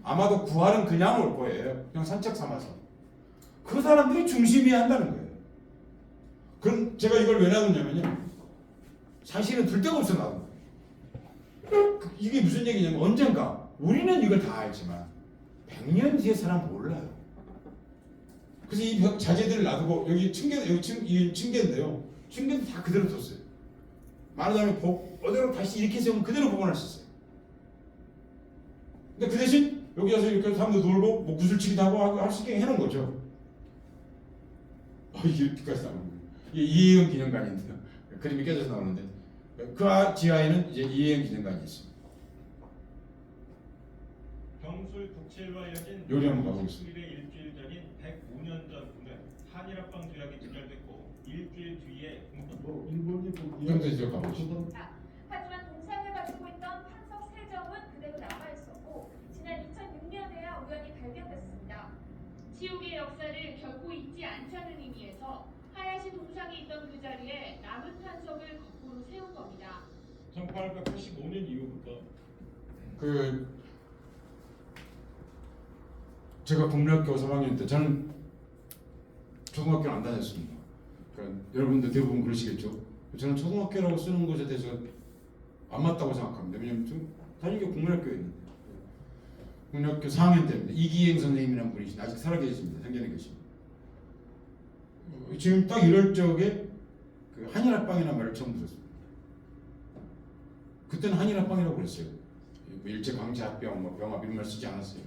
아마도 구할은 그냥 올 거예요. 그냥 산책 삼아서. 그 사람들이 중심이어야 한다는 거예요. 그럼 제가 이걸 왜 놔뒀냐면요. 사실은 둘 데가 없어 놔둔 거예요. 이게 무슨 얘기냐면 언젠가 우리는 이걸 다 알지만 100년 뒤에 사람 몰라요. 그래서 이 자재들을 놔두고 여기 이 층계인데요. 층계도 다 그대로 뒀어요. 말하자면 어디로 다시 이렇게 세우면 그대로 복원할 수 있어요. 근데 그 대신 여기 와서 이렇게 사람들 놀고 뭐 구슬치기도 하고 할 수 있게 해놓은 거죠. 이렇게까지 나오는 거예요. 이게 이혜영 기념관인데요. 그림이 깨져서 나오는데 그 지하에는 이제 이혜영 기념관이 있습니다. 경술 북칠과 이어진 요리 한번 가보겠습니다. 수일의 일주일 전인 105년 전쯤에 한일합방 조약이 체결됐고 일주일 뒤에 뭐 일본이 좀 이제 가보시죠. 하지만 동상을 가지고 있던 판석 세 점은 그대로 남아 있었고 지난 2006년에야 우연히 발견됐습니다. 치욕의 역사를 결코 잊지 않자는 의미에서 하야시 동상이 있던 그 자리에 남은 판석을 거꾸로 세운 겁니다. 1885년 이후부터 제가 국민학교 3학년 때 저는 초등학교를 안 다녔습니다. 그러니까 여러분들 대부분 그러시겠죠. 저는 초등학교라고 쓰는 것에 대해서 안 맞다고 생각합니다. 왜냐하면 좀 다른 게 국민학교였는데 국민학교 4학년 때입니다. 이기행 선생님이라는 분이 아직 살아계십니다. 생전에 계십니다. 지금 딱 이럴 적에 그 한일합방이라는 말을 처음 들었습니다. 그때는 한일합방이라고 그랬어요. 뭐 일제강제합병, 뭐 병합 이런 말 쓰지 않았어요.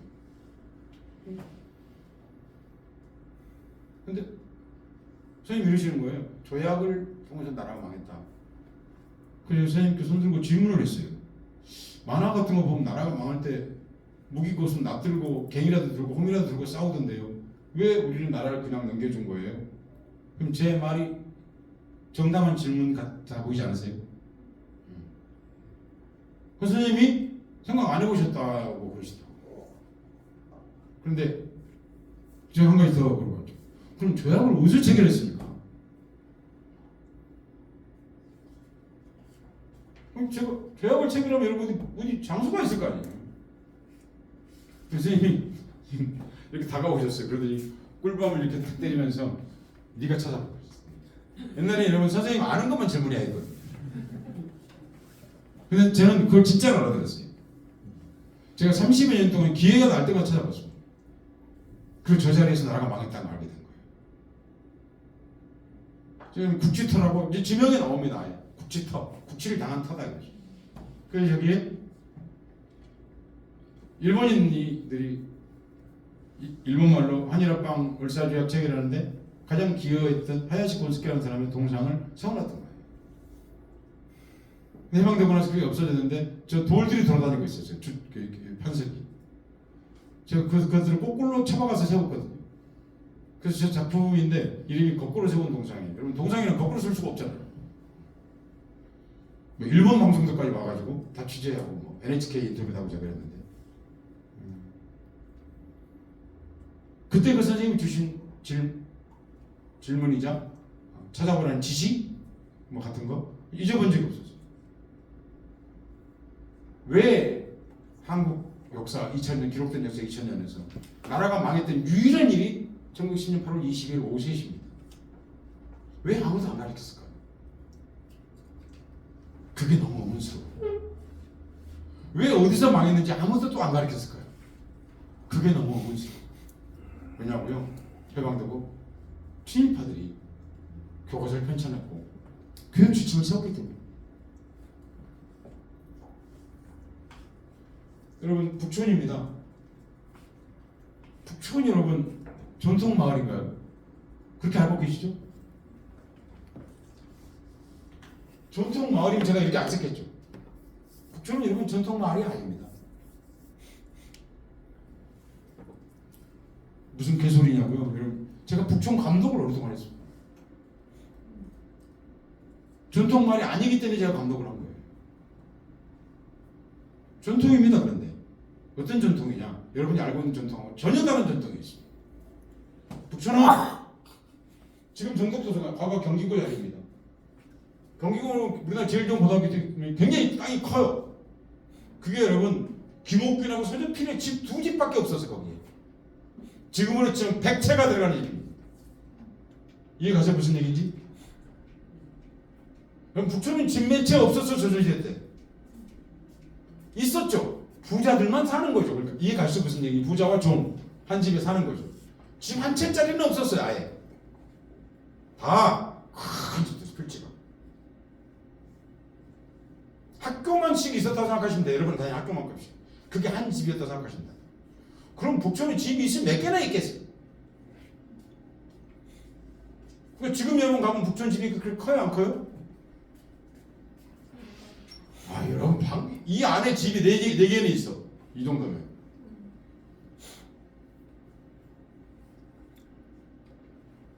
근데 선생님 이러시는 거예요. 조약을 통해서 나라가 망했다. 그래서 선생님께 손 들고 질문을 했어요. 만화 같은 거 보면 나라가 망할 때 무기 고수 납들고 갱이라도 들고 홍이라도 들고 싸우던데요. 왜 우리는 나라를 그냥 넘겨준 거예요? 그럼 제 말이 정당한 질문 같아 보이지 않으세요? 그 선생님이 생각 안 해보셨다고 그러시더라고요. 그런데 제가 한 가지 더 물어봤죠. 그럼 조약을 어디서 체결했습니까? 그럼 제가 조약을 체결하면 여러분이 어디 장소가 있을 거 아니에요? 선생님이 이렇게 다가오셨어요. 그러더니 꿀밤을 이렇게 탁 때리면서 네가 찾아봐. 옛날에 여러분 선생님 아는 것만 질문해야 했거든요. 근데 저는 그걸 진짜로 알아들었어요. 제가 30여 년 동안 기회가 날 때마다 찾아봤습니다. 그리고 저 자리에서 나라가 망했다는 걸 알게 된 거예요. 지금 국지터라고 이제 지명에 나옵니다. 아예. 국지터, 국지를 당한 터다 이거죠. 그래서 여기에 일본인들이 일본말로 한일합방 을사조약 체결하는데 가장 기여했던 하야시 곤스케라는 사람의 동상을 세워놨던 거예요. 해방되고 나서 그게 없어졌는데 저 돌들이 돌아다니고 있었어요. 판석이. 제가 그것들을 거꾸로 쳐박아서 세웠거든요. 그래서 저 작품인데 이름이 거꾸로 세운 동상이에요. 여러분 동상이는 거꾸로 쓸 수가 없잖아요. 뭐 일본 방송들까지 와가지고 다 취재하고 뭐 NHK 인터뷰도 하고 제가 그랬는데 그때 그 선생님이 주신 질문이자 찾아보라는 지시 뭐 같은 거 잊어본 적이 없었어요. 왜 한국 역사 2000년 기록된 역사 2000년에서 나라가 망했던 유일한 일이 1910년 8월 20일 오후 3시입니다. 왜 아무도 안 가르쳤을까요? 그게 너무 의문스러워요. 왜 어디서 망했는지 아무도 또 안 가르쳤을까요? 그게 너무 의문스러워요. 왜냐고요? 해방되고 친일파들이 교과서를 편찬했고 교육 지침을 세웠기 때문에. 여러분 북촌입니다. 북촌 여러분 전통 마을인가요? 그렇게 알고 계시죠? 전통 마을이면 제가 이렇게 안 썼겠죠. 북촌은 여러분 전통 마을이 아닙니다. 무슨 개소리냐고요? 여러분 제가 북촌 감독을 오랫동안 했습니다. 전통 마을이 아니기 때문에 제가 감독을 한 거예요. 전통입니다. 그런데 어떤 전통이냐? 여러분이 알고 있는 전통하고 전혀 다른 전통이 있습니다. 북촌은 지금 전국도서관 과거 경기고 자리입니다. 경기고는 우리나라 제일 좋은 고등학교 때 굉장히 땅이 커요. 그게 여러분 김옥균하고 서재필의 집 2집밖에 없었어 거기에. 지금으로 치면 100채가 들어가는 얘기입니다. 이해 가세요 무슨 얘기인지? 그럼 북촌은 집 몇 채 없었어 조선시대 때. 있었죠. 부자들만 사는 거죠. 그러니까 이해 가시죠? 무슨 얘기? 부자와 종 한 집에 사는 거죠. 집 한 채짜리는 없었어요. 아예 다 큰 집들 필지가. 학교만씩 있었다고 생각하시면 돼요. 여러분 다니 학교만 값이. 그게 한 집이었다고 생각하신다. 그럼 북촌에 집이 있으면 몇 개나 있겠어요? 그러니까 지금 여러분 가면 북촌 집이 그렇게 커요, 안 커요? 아, 여러분 이 안에 집이 네 개는 있어. 이 정도면.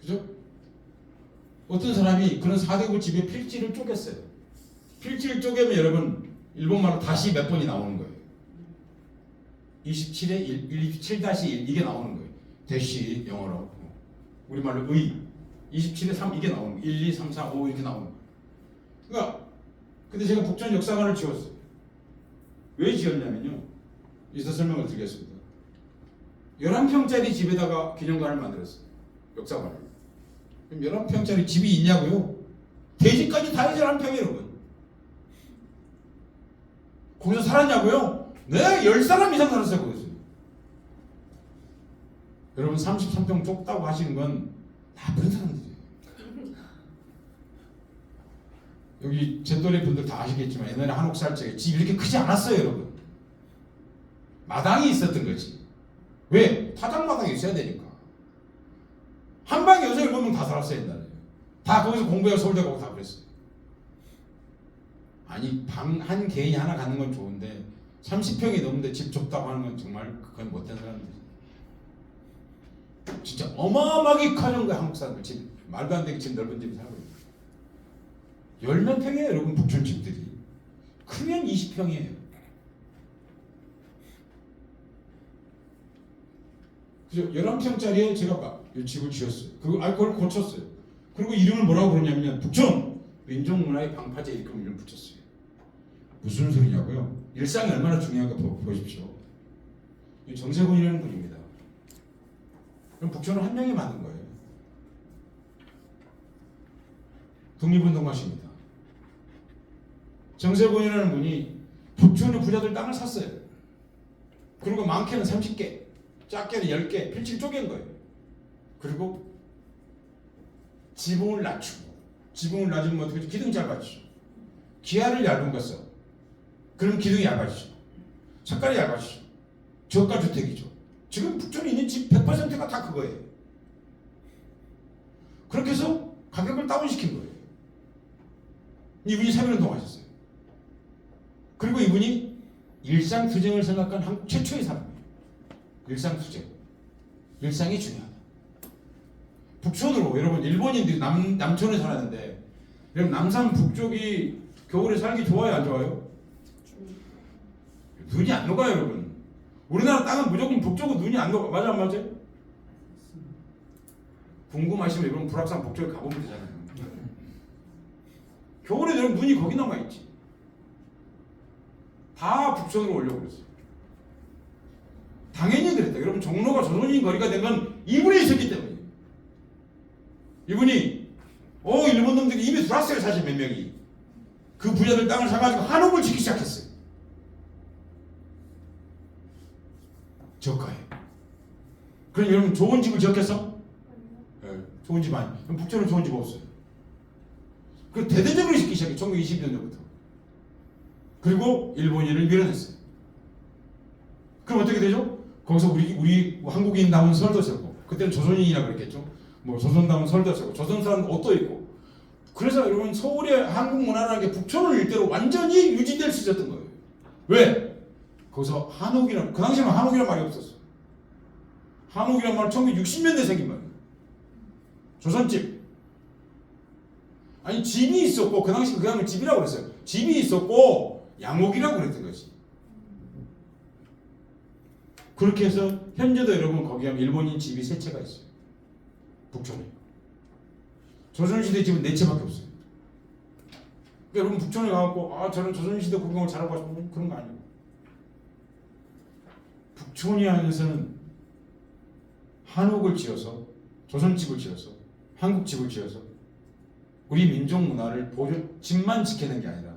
그죠? 어떤 사람이 그런 4대국 집의 필지를 쪼갰어요. 필지를 쪼개면 여러분 일본말로 다시 몇 번이 나오는 거예요. 27에 1, 7-1 이게 나오는 거예요. 대시 영어로. 우리말로 의. 27에 3 이게 나오는 거예요. 1, 2, 3, 4, 5 이렇게 나오는 거예요. 그러니까 근데 제가 북촌 역사관을 지었어요. 왜 지었냐면요. 이서 설명을 드리겠습니다. 11평짜리 집에다가 기념관을 만들었어요. 역사관을. 그럼 11평짜리 집이 있냐고요? 대지까지 다 11평이에요, 여러분. 거기서 살았냐고요? 네, 10사람 이상 살았어요, 거기서. 여러분 33평 좁다고 하시는 건 나쁜 사람들이에요. 여기 제 또래 분들 다 아시겠지만 옛날에 한옥 살 적에 집이 이렇게 크지 않았어요, 여러분. 마당이 있었던 거지. 왜? 타작마당이 있어야 되니까. 한 방에 여자 7명 다 살았어요, 옛날에. 다 거기서 공부해서 서울대 가고 다 그랬어요. 아니, 방 한 개인이 하나 갖는 건 좋은데 30평이 넘는데 집 좁다고 하는 건 정말 그건 못된 사람들이지. 진짜 어마어마하게 커진 거야, 한국 사람들. 집 말도 안 되게 집 넓은 집에 살고 있는. 10몇 평이에요, 여러분. 북촌 집들이. 크면 20평이에요. 그죠? 11평짜리에 제가 이 집을 지었어요. 그걸 고쳤어요. 그리고 이름을 뭐라고 그러냐면 북촌 민족문화의 방파제 이렇게 이름 붙였어요. 무슨 소리냐고요? 일상이 얼마나 중요한가 보십시오. 정세곤이라는 분입니다. 그럼 북촌은 한 명이 만든 거예요. 독립운동가십니다. 정세곤이라는 분이 북촌의 부자들 땅을 샀어요. 그리고 많게는 30개, 작게는 10개, 필지를 쪼갠 거예요. 그리고 지붕을 낮추고, 지붕을 낮으면 어떻게 기둥이 짧아지죠. 기아를 얇은 거 써. 그럼 기둥이 얇아지죠. 색깔이 얇아지죠. 저가 주택이죠. 지금 북촌에 있는 집 100%가 다 그거예요. 그렇게 해서 가격을 다운시킨 거예요. 이분이 세면운동 하셨어요. 그리고 이분이 일상투쟁을 생각한 한국 최초의 사람이에요. 일상투쟁. 일상이 중요하다. 북촌으로 여러분 일본인들이 남촌에 살았는데 여러분 남산 북쪽이 겨울에 살기 좋아요, 안 좋아요? 눈이 안 녹아요, 여러분. 우리나라 땅은 무조건 북쪽은 눈이 안 녹아. 맞아, 안 맞아요? 궁금하시면 여러분 불악산 북쪽에 가보면 되잖아요. 겨울에 여러분 눈이 거기 남아있지. 다 북촌으로 오려고 그랬어요. 당연히 그랬다. 여러분 종로가 조선인 거리가 된 건 이분이 있었기 때문이에요. 이분이 일본 놈들이 이미 들어왔어요. 사실 몇 명이. 그 부자들 땅을 사가지고 한옥을 짓기 시작했어요. 저가에. 그럼 여러분 좋은 집을 지었겠어? 네, 좋은 집 아니. 그럼 북촌은 좋은 집 없어요. 그 대대적으로 짓기 시작해. 1920년부터. 그리고 일본인을 밀어냈어요. 그럼 어떻게 되죠? 거기서 우리 한국인 남은 설도 쓰고, 그때는 조선인이라 그랬겠죠. 뭐 조선 남은 설도 쓰고, 조선 사람 옷도 입고. 그래서 여러분 서울의 한국 문화라는 게 북촌을 일대로 완전히 유지될 수 있었던 거예요. 왜? 거기서 한옥이란, 그 당시에는 한옥이란 말이 없었어. 한옥이란 말은 1960년대 생긴 말이에요. 조선집. 아니 집이 있었고, 그 당시 그냥 집이라고 그랬어요. 집이 있었고 양옥이라고 그랬던 거지. 그렇게 해서 현재도 여러분 거기 가면 일본인 집이 3채가 있어요. 북촌에. 조선시대 집은 4채밖에 없어요. 그러니까 여러분 북촌에 가갖고 저는 조선시대 구경을 잘하고 싶으면 그런 거 아니에요. 북촌이 안에서는 한옥을 지어서, 조선집을 지어서, 한국집을 지어서 우리 민족 문화를 집만 지켜낸 게 아니라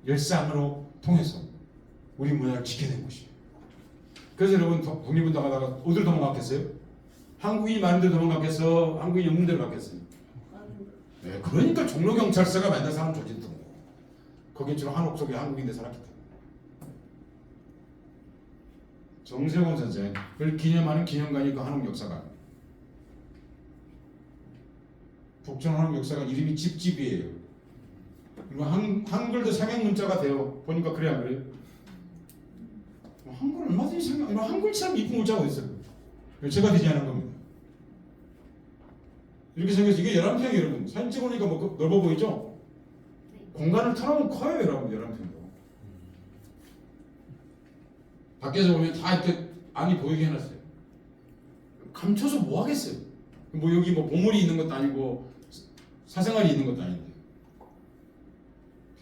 일상으로 통해서 우리 문화를 지켜낸 것이에요. 그래서 여러분 독립운동 하다가 어디로 도망갔겠어요? 한국인이 많은데 도망갔겠어? 한국인이 없는 데로 갔겠어요? 네, 그러니까 종로경찰서가 맨날 사람 조진던 거고 거긴 주로 한옥 속에 한국인들 살았기 때문에. 정세곤 선생 그걸 기념하는 기념관이 그 한옥 역사관. 북촌 한옥 역사관 이름이 집집이에요. 그리고 한글도 상형 문자가 돼요. 보니까 그래 안 그래요? 한글 얼마든지 상형. 한글처럼 이쁜 문자가 어디 있어요? 제가 되지 않은 겁니다. 이렇게 생겨서 이게 11평이에요 여러분. 사진 찍어보니까 뭐 넓어 보이죠? 공간을 털어놓으면 커요 여러분. 11평도 밖에서 보면 다 이렇게 안이 보이게 해놨어요. 감춰서 뭐 하겠어요? 뭐 여기 뭐 보물이 있는 것도 아니고 사생활이 있는 것도 아닌데.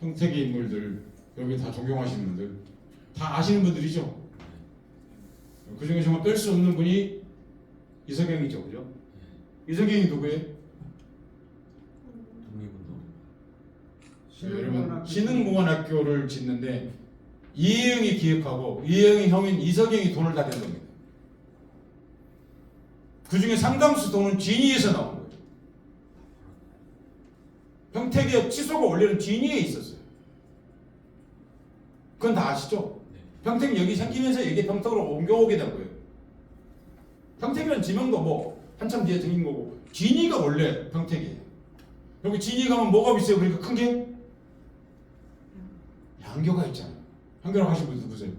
평택의 인물들 여기 다 존경하시는 분들 다 아시는 분들이죠. 그 중에 정말 뺄 수 없는 분이 이석영이죠, 그죠? 이석영이 누구예요? 여러분 신흥공원학교를 짓는데 이혜영이 기획하고 이혜영의 형인 이석영이 돈을 다 댄 겁니다. 그 중에 상당수 돈은 진이에서 나온 거예요. 평택에 치소가 원래는 진이에 있었어요. 그건 다 아시죠? 평택이 여기 생기면서 여기 평택으로 옮겨오게 된 거예요. 평택이라는 지명도 뭐 한참 뒤에 생긴 거고 진이가 원래 평택이에요. 여기 진이 가면 뭐가 비싸요? 그러니까 큰 게 양교가 있잖아요. 한교랑 하신 분 누구세요?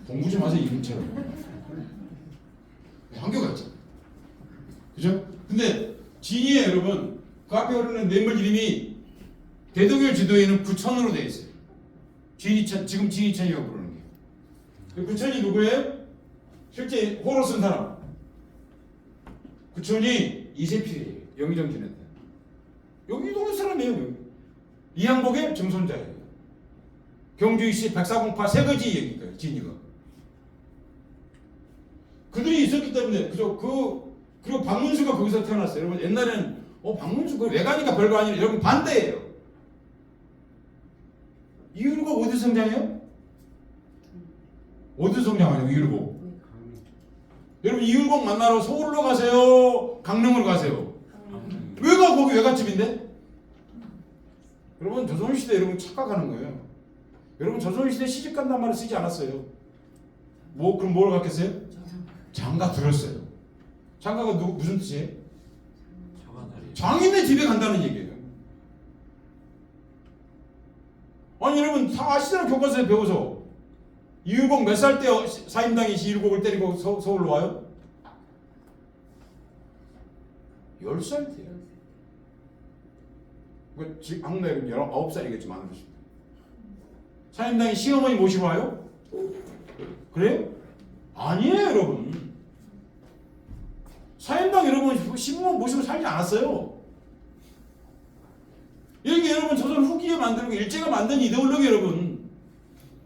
공부 좀 하세요 이분처럼. 한교가 있잖아요. 그죠? 근데 진이에 여러분 그 앞에 흐르는 냇물 이름이 대동열 지도에는 구천으로 되어 있어요. 진이천, 지금 진이천이라고 부르는 게. 구천이 누구예요? 실제 호로 쓴 사람. 구천이 이세필이에요. 영의정 지냈다. 여기 동네 사람이에요. 여기. 이항복의 정손자예요. 경주이씨 백사공파 세거지 얘기니까요. 진이가. 그들이 있었기 때문에 그리고 박문수가 거기서 태어났어요. 여러분 옛날에는 박문수 그 외가니까 별거 아니라 여러분 반대예요. 이율곡 어디 성장해요? 어디 성장하냐고 이율곡. 여러분 이율곡 만나러 서울로 가세요? 강릉으로 가세요? 왜가 거기 외갓집인데? 여러분 조선시대 여러분 착각하는 거예요. 여러분 조선시대 시집간단 말을 쓰지 않았어요. 그럼 뭘 갖겠어요? 장가 들었어요. 장가가 무슨 뜻이에요? 장인의 집에 간다는 얘기예요. 아니 여러분 다 아시잖아요. 교과서에 배워서 이율곡 몇 살 때 사임당이 이율곡을 때리고 서울로 와요? 10살 때요. 지금 한국 나이로 19살이겠지만 사임당이 시어머니 모시고 와요? 그래요? 아니에요 여러분. 사임당 여러분 시부모 모시고 살지 않았어요. 여기 여러분 조선 후기에 만들고 일제가 만든 이데올로기 여러분.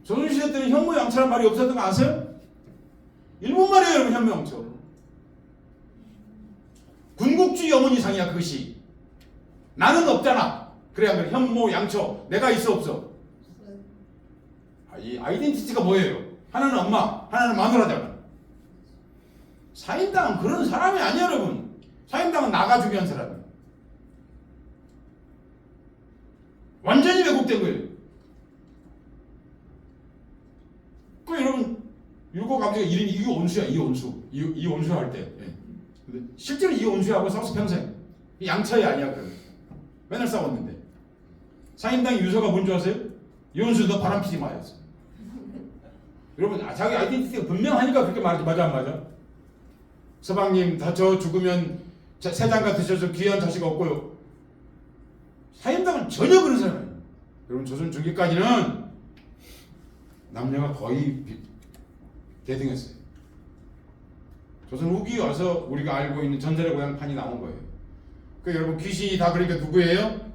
조선시대 때는 현모 양처란 말이 없었던 거 아세요? 일본 말이에요 여러분. 현모 양처. 군국주의 어머니상이야 그것이. 나는 없잖아. 그래야 그래. 현모 양처 내가 있어 없어? 이 아이덴티티가 뭐예요? 하나는 엄마 하나는 마누라잖아. 사임당은 그런 사람이 아니야 여러분. 사임당은 나가 중요한 사람이야. 완전히 왜곡된 거예요. 그 여러분 율곡 아버지가 이름이 이온수야. 이온수 할 때. 예. 근데 실제로 이온수하고 싸워서 평생 양처이 아니야. 그래. 맨날 싸웠는데 사임당의 유서가 뭔지 아세요? 이온수 너 바람 피지 마였어. 여러분 자기 아이덴티티가 분명하니까 그렇게 말하지. 맞아 안 맞아? 서방님 다 저 죽으면 새장가 드셔서 귀한 자식 없고요. 사임당은 전혀 그런 사람이에요. 여러분 조선 중기까지는 남녀가 거의 대등했어요. 조선 후기 와서 우리가 알고 있는 전설의 고향판이 나온 거예요. 그 여러분 귀신이 다 그러니까 누구예요?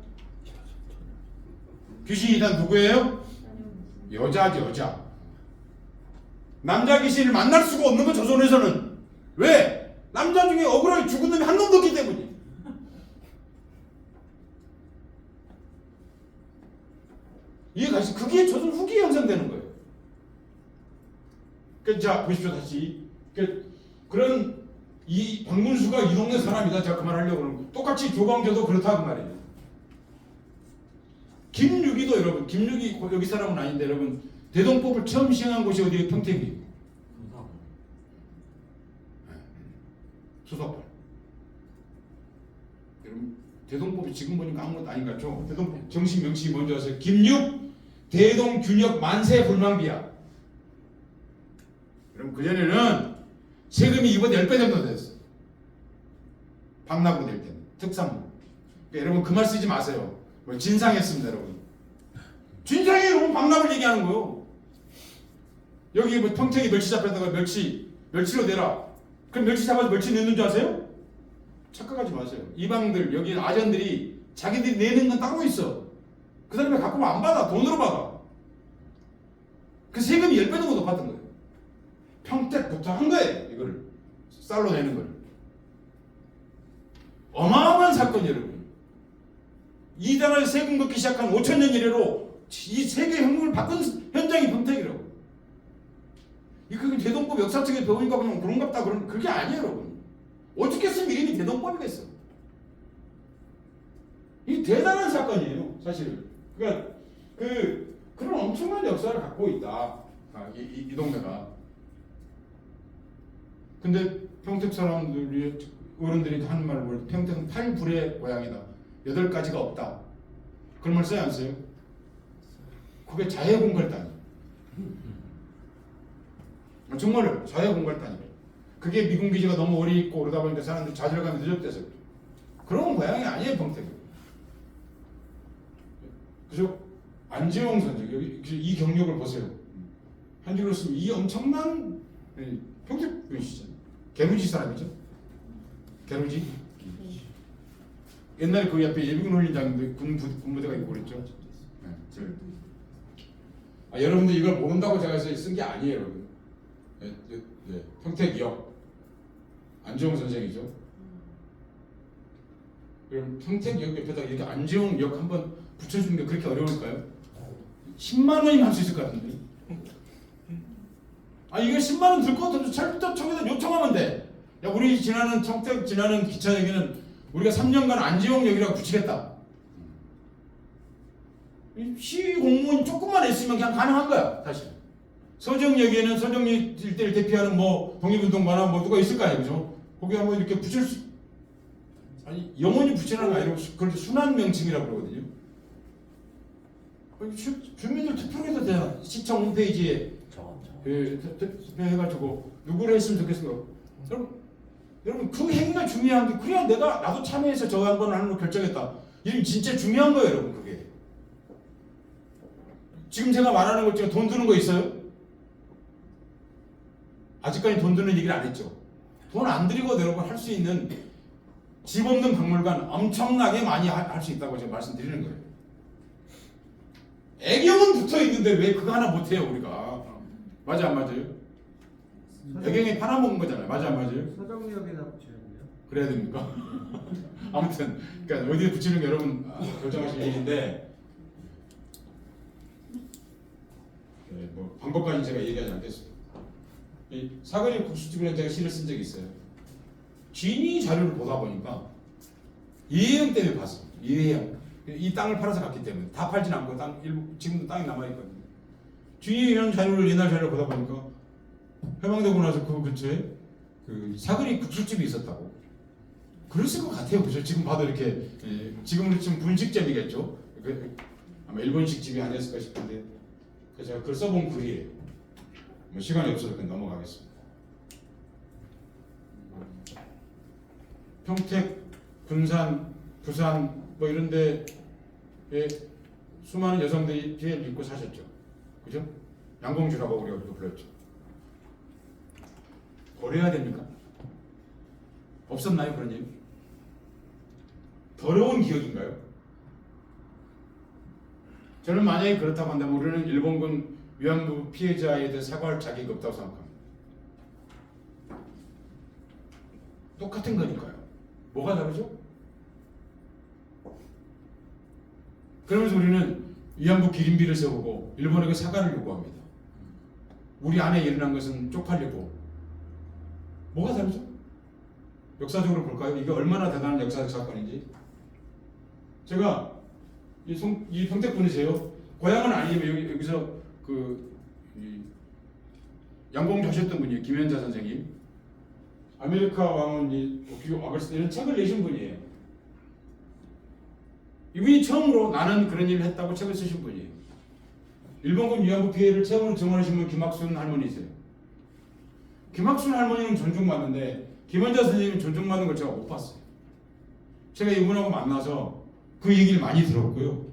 귀신이 다 누구예요? 여자죠 여자. 남자 귀신을 만날 수가 없는 거 조선에서는. 왜? 남자 중에 억울하게 죽은 놈이 한 놈도 없기 때문이에요. 이해가시? 그게 조선 후기에 형성되는 거예요. 자 보십시오 다시. 그런 이 박문수가 이 동네 사람이다. 제가 그 말 하려고 그러는 거예요. 똑같이 조광조도 그렇다 그 말이에요. 김유기도 여러분, 김유기 여기 사람은 아닌데 여러분 대동법을 처음 시행한 곳이 어디예요? 평택이에요. 수석발. 여러분 대동법이 지금 보니까 아무것도 아닌 것 같죠? 대동법 정식 명칭이 뭔지 아세요? 김육 대동균역 만세 불망비야. 그럼 그전에는 세금이 이보다 10배 정도 됐어. 박나고 될 때는 특산물. 그러니까 여러분 그 말 쓰지 마세요. 뭐 진상했습니다, 여러분. 진상이 여러분 박나물 얘기하는 거요. 여기 뭐 평택이 멸치 잡혔다가 멸치로 내라. 그럼 멸치 잡아서 멸치 내는 줄 아세요? 착각하지 마세요. 이방들 여기 아전들이 자기들이 내는 건 따로 있어. 그 사람이 갖고 안 받아. 돈으로 받아. 그 세금이 10배 정도 높았던 거예요. 평택부터 한 거예요. 이거를 쌀로 내는 걸. 어마어마한 사건이에요, 여러분. 이 나라에 세금 걷기 시작한 5,000년 이래로 이 세계 혁명을 바꾼 현장이 평택이라고. 이그 대동법 역사책에 배우니까 그냥 그런갑다 그런 그게 아니에요, 여러분. 어떻게 쓰면 이름이 대동법이겠어. 이 대단한 사건이에요, 사실. 그러니까 그런 엄청난 역사를 갖고 있다. 이 동네가. 근데 평택 사람들이 어른들이 하는 말을 보면 평택은 8불의 고향이다. 8가지가 없다. 그런 말 써요 안 써요? 그게 자해공갈단이에요. 정말로 자해공갈단이에요. 그게 미군 기지가 너무 오래 있고 그러다 보니까 사람들이 좌절감이 누적돼서 그런 고향이 아니에요 평택은. 그죠? 안재홍 선생 여기 이 경력을 보세요. 한 줄로 쓰면 이 엄청난 평택 분이시죠. 개루지 사람이죠. 개루지. 옛날에 그 옆에 예비군 훈련장인데 군부대가 있고 그랬죠. 네, 여러분들 이걸 모른다고 제가 쓴 게 아니에요, 여러분. 평택역 안재홍 선생이죠. 그럼 평택역 옆에다 이렇게 안재홍 역 한번 붙여주는 게 그렇게 어려울까요? 10만 원이면 할 수 있을 것 같은데. 이게 10만 원 들 것 같아도 철도청에다 요청하면 돼. 야, 우리 평택 지나는 기차역에는 우리가 3년간 안재홍역이라고 붙이겠다. 시 공무원이 조금만 있으면 그냥 가능한 거야, 사실. 서정역에는 서정 일대를 대표하는 뭐 독립운동가나 뭐 누가 있을 거 아니에요, 그죠? 거기 한번 이렇게 붙일 수, 영원히 붙이는 거 아니고 그걸 순환 명칭이라고 그러거든요. 주민들 투표해도 돼요. 시청 홈페이지에 투표해가지고 누구를 했으면 좋겠어요. 여러분 그 행위가 중요한 게 그래야 나도 참여해서 저 한 번 하는 걸 결정했다. 이게 진짜 중요한 거예요, 여러분. 그게 지금 제가 말하는 것 중에 돈 드는 거 있어요? 아직까지 돈 드는 얘기를 안 했죠. 돈 안 들이고 여러분 할 수 있는 집 없는 박물관 엄청나게 많이 할 수 있다고 제가 말씀드리는 거예요. 애경은 붙어 있는데 왜 그거 하나 못 해요, 우리가? 맞아 안 맞아요? 애경이 팔아먹은 거잖아요. 맞아 안 맞아요? 서정역에다 붙여야 돼요. 그래야 됩니까? 아무튼 그러니까 어디에 붙이는 게 여러분 결정하실 일인데 뭐 방법까지 제가 얘기하지 않겠습니다. 이 사거리 국수집이라는 제가 시를 쓴 적이 있어요. 진위 자료를 보다 보니까 이해영 때문에 봤어. 이해영 이 땅을 팔아서 갔기 때문에 다 팔진 않고 지금도 땅이 남아 있거든요. 진위영 자료를 옛날 자료를 보다 보니까 해방되고 나서 그 근처에 그 사거리 국수집이 있었다고. 그랬을 것 같아요, 그죠? 지금 봐도 이렇게 지금은 지금 분식점이겠죠. 아마 일본식 집이 아니었을까 싶은데 그래서 제가 글 써본 글이에요. 뭐 시간이 없어서 그냥 넘어가겠습니다. 평택, 군산, 부산 뭐 이런데 수많은 여성들이 피해를 입고 사셨죠, 그죠? 양공주라고 우리가 불렀죠. 버려야 됩니까? 없었나요 그런 일? 더러운 기억인가요? 저는 만약에 그렇다고 한다면 우리는 일본군 위안부 피해자에 대해 사과할 자격이 없다고 생각합니다. 똑같은 거니까요. 뭐가 다르죠? 그러면서 우리는 위안부 기린비를 세우고 일본에게 사과를 요구합니다. 우리 안에 일어난 것은 쪽팔리고 뭐가 다르죠? 역사적으로 볼까요? 이게 얼마나 대단한 역사적 사건인지. 제가 이 평택분이세요. 고향은 아니면 여기서 양봉주 하셨던 분이에요. 김현자 선생님. 아메리카 왕은 오키오 아글스 이런 책을 내신 분이에요. 이분이 처음으로 나는 그런 일을 했다고 책을 쓰신 분이에요. 일본군 위안부 피해를 처음으로 증언하신 분 김학순 할머니세요. 김학순 할머니는 존중받는데 김현자 선생님은 존중받는 걸 제가 못 봤어요. 제가 이분하고 만나서 그 얘기를 많이 들었고요.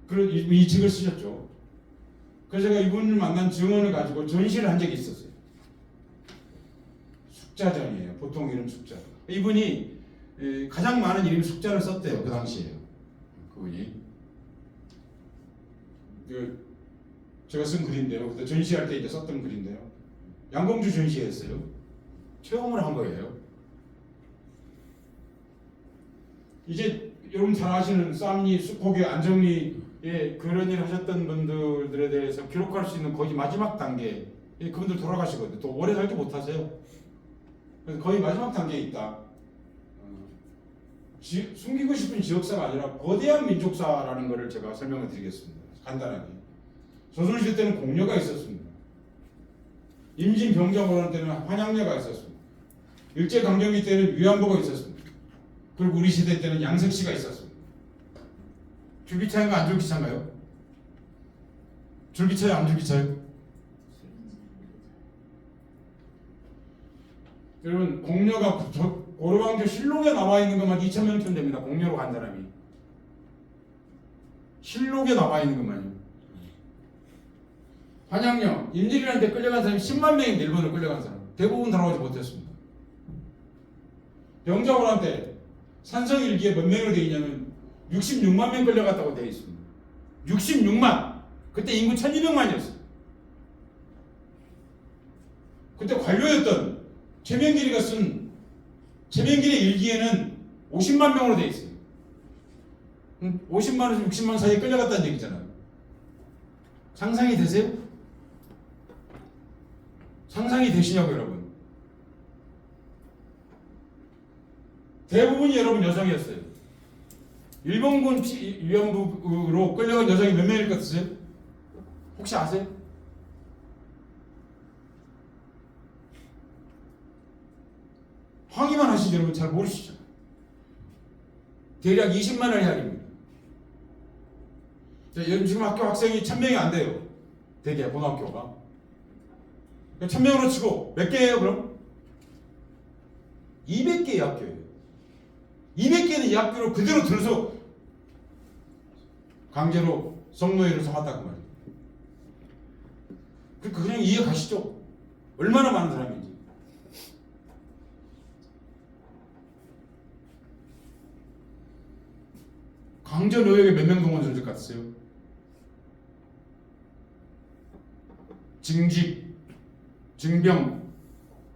그리고 이 책을 쓰셨죠. 그래서 제가 이분을 만난 증언을 가지고 전시를 한 적이 있었어요. 숙자전이에요. 보통 이름 숙자. 이분이 가장 많은 이름 숙자를 썼대요. 그 당시에요. 그분이. 제가 쓴 글인데요. 그때 전시할 때 이제 썼던 글인데요. 양봉주 전시했어요. 체험을 한 거예요. 이제 여러분 잘 아시는 쌈리, 수포교, 안정리에 그런 일 하셨던 분들에 대해서 기록할 수 있는 거의 마지막 단계. 그분들 돌아가시거든요. 또 오래 살지 못하세요. 그래서 거의 마지막 단계에 있다. 숨기고 싶은 지역사가 아니라 거대한 민족사라는 것을 제가 설명을 드리겠습니다. 간단하게. 조선시대 때는 공려가 있었습니다. 임진병자호란 때는 환양려가 있었습니다. 일제강점기 때는 위안부가 있었습니다. 그리고 우리 시대 때는 양석시가 있었습니다. 줄기차인가 안 줄기차인가요? 줄기차요 안 줄기차요? 여러분 공려가 고려왕조 실록에 나와 있는 것만 2,000명쯤 됩니다. 공려로 간 사람이. 실록에 나와 있는 것만요. 한양령, 임진이라는 데 끌려간 사람이 10만 명이 일본으로 끌려간 사람. 대부분 돌아오지 못했습니다. 병자호란 때 산성일기에 몇 명으로 되어 있냐면 66만 명 끌려갔다고 되어 있습니다. 66만! 그때 인구 1200만이었어요. 그때 관료였던 최명길이가 쓴 최명길의 일기에는 50만 명으로 되어 있어요. 50만에서 60만 사이에 끌려갔다는 얘기잖아요. 상상이 되세요? 상상이 되시냐고요, 여러분? 대부분이 여러분 여성이었어요. 일본군 위안부로 끌려간 여성이 몇 명일 것 같으세요? 혹시 아세요? 확인만 하시죠, 여러분. 잘 모르시죠? 대략 20만 원이 할입니다. 지금 학교 학생이 1000명이 안 돼요. 대개 고등학교가. 1000명으로 치고 몇 개예요, 그럼? 200개의 학교예요. 200개는 이 학교로 그대로 들어서 강제로 성노예를 삼았다 그 말이에요. 그냥 이해 가시죠? 얼마나 많은 사람인지. 강제노예에 몇 명 동원 전적 같으세요? 징집, 징병,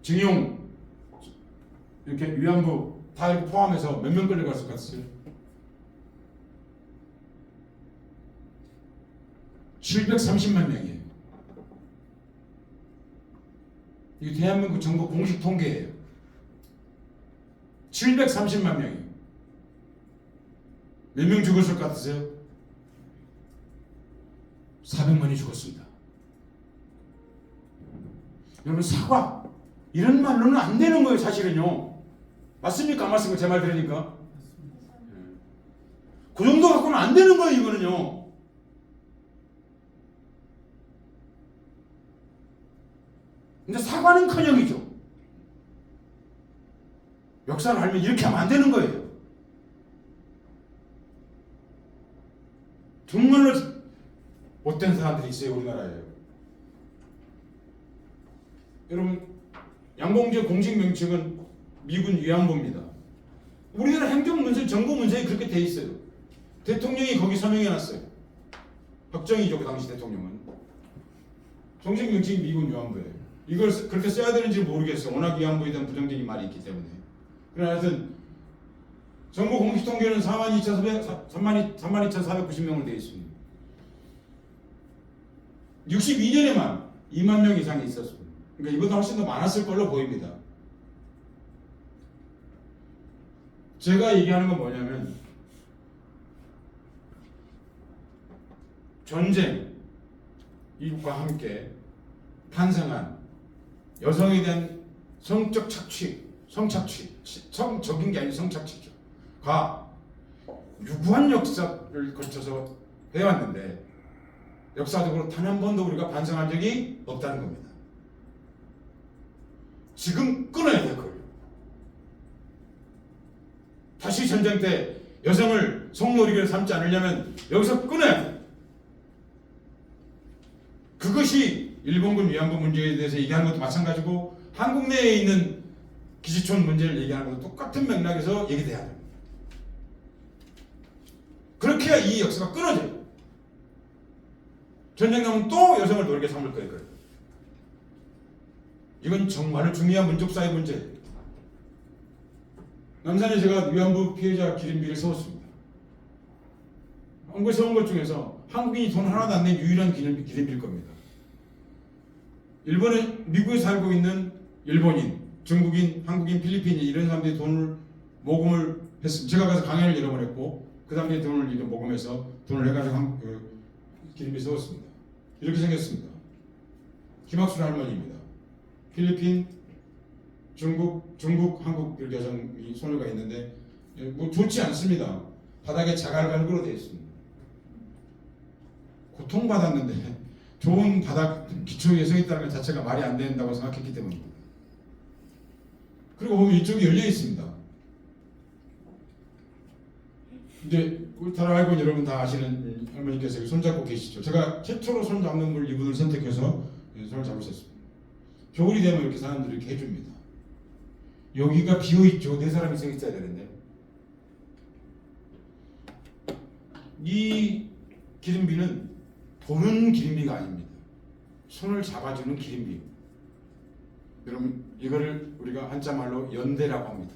징용 이렇게 위안부 다 이렇게 포함해서 몇 명 끌려갔을 것 같으세요? 730만 명이에요. 이게 대한민국 정부 공식 통계예요. 730만 명이에요. 몇 명 죽었을 것 같으세요? 400만이 죽었습니다. 여러분 사과 이런 말로는 안 되는 거예요. 사실은요. 맞습니까? 안 맞습니까? 제 말 들으니까 그 정도 갖고는 안 되는 거예요. 이거는요. 근데 사과는커녕이죠. 역사를 알면 이렇게 하면 안 되는 거예요. 정말로 못된 사람들이 있어요. 우리나라에. 여러분 양봉지의 공식 명칭은 미군 위안부입니다. 우리나라 행정문서, 정부문서에 그렇게 돼 있어요. 대통령이 거기 서명해놨어요. 박정희죠, 그 당시 대통령은. 정식 명칭이 미군 위안부예요. 이걸 그렇게 써야 되는지 모르겠어요. 워낙 위안부에 대한 부정적인 말이 있기 때문에. 그러나 하여튼 정부 공식 통계는 32,490명으로 되어 있습니다. 62년에만 2만 명 이상이 있었습니다. 그러니까 이보다 훨씬 더 많았을 걸로 보입니다. 제가 얘기하는 건 뭐냐면 전쟁 이웃과 함께 탄생한 여성에 대한 성적 착취, 성착취, 성적인 게 아니라 성착취죠. 가 유구한 역사를 거쳐서 해왔는데 역사적으로 단 한 번도 우리가 반성한 적이 없다는 겁니다. 지금 끊어야 될 거예요. 다시 전쟁 때 여성을 성노리를 삼지 않으려면 여기서 끊어야 돼요. 그것이 일본군 위안부 문제에 대해서 얘기하는 것도 마찬가지고 한국 내에 있는 기지촌 문제를 얘기하는 것도 똑같은 맥락에서 얘기돼야 돼요. 그렇게 해야 이 역사가 끊어져요. 전쟁 나면 또 여성을 노리게 삼을 거예요. 이건 정말로 중요한 민족사회 문제예요. 남산에 제가 위안부 피해자 기림비를 세웠습니다. 한국에 세운 것 중에서 한국인이 돈 하나도 안 낸 유일한 기림비일 겁니다. 미국에 살고 있는 일본인, 중국인, 한국인, 필리핀인 이런 사람들이 돈을 모금을 했습니다. 제가 가서 강연을 여러 번 했고 그 사람들이 돈을 이렇게 모금해서 돈을 해가지고 기림비 세웠습니다. 이렇게 생겼습니다. 김학순 할머니입니다. 필리핀, 중국, 한국 이렇게 여성이 소녀가 있는데 뭐 좋지 않습니다. 바닥에 자갈갈구로 되어 있습니다. 고통받았는데 좋은 바닥 기초에 서 있다는 것 자체가 말이 안 된다고 생각했기 때문입니다. 그리고 보면 이쪽이 열려 있습니다. 이제 울타라이건 여러분 다 아시는 할머니께서 손잡고 계시죠. 제가 최초로 손잡는 분 이분을 선택해서 손을 잡으셨습니다. 겨울이 되면 이렇게 사람들이 이렇게 해줍니다. 여기가 비어있죠. 4사람이 서 있어야 되는데 이 기름비는 보는 기름비가 아닙니다. 손을 잡아주는 기름비. 여러분 이거를 우리가 한자말로 연대라고 합니다.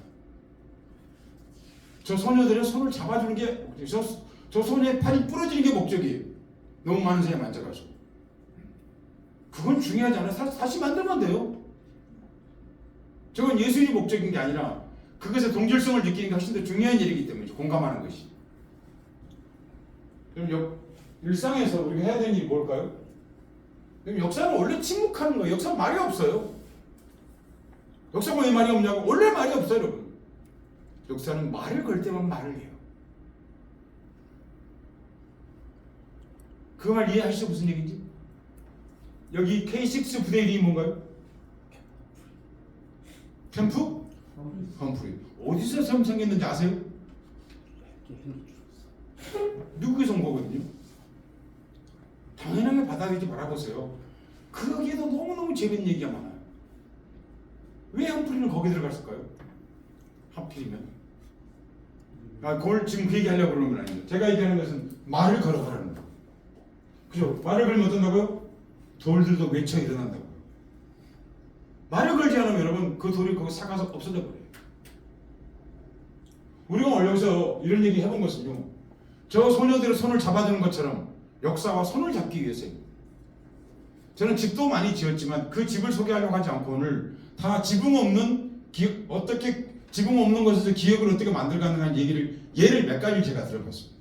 저 소녀들은 손을 잡아주는 게 목적이에요. 저 소녀의 팔이 부러지는 게 목적이에요. 너무 많은 사람이 만져가지고. 그건 중요하지 않아요. 다시 만들면 돼요. 저건 예술이 목적인 게 아니라 그것의 동질성을 느끼는 게 훨씬 더 중요한 일이기 때문이죠. 공감하는 것이. 그럼 일상에서 우리가 해야 되는 일이 뭘까요? 그럼 역사는 원래 침묵하는 거예요. 역사는 말이 없어요. 역사가 왜 말이 없냐고? 원래 말이 없어요, 여러분. 역사는 말을 걸 때만 말을 해요. 그 말 이해하시죠? 무슨 얘기인지? 여기 K6 부대 이름이 뭔가요? 캠프? 험프리. 어디서 처음 생겼는지 아세요? 미국에서 온 거거든요. 당연하게 받아들이지 말아보세요. 거기에도 너무너무 재밌는 얘기가 많아요. 왜 험프리는 거기 들어갔을까요? 하필이면. 그걸 지금 그 얘기하려고 그러는 건 아니에요. 제가 얘기하는 것은 말을 걸어보라는 거예요. 그죠? 말을 걸면 어떤다고요? 돌들도 외쳐 일어난다고요. 말을 걸지 않으면 여러분 그 돌이 거기 삭아서 없어져 버려요. 우리가 원래서 이런 얘기 해본 것은요. 저 소녀들의 손을 잡아주는 것처럼 역사와 손을 잡기 위해서입니다. 저는 집도 많이 지었지만 그 집을 소개하려고 하지 않고 오늘 다 지붕 없는 어떻게 지붕 없는 것에서 기억을 어떻게 만들어가는 예를 몇 가지 제가 들어봤습니다.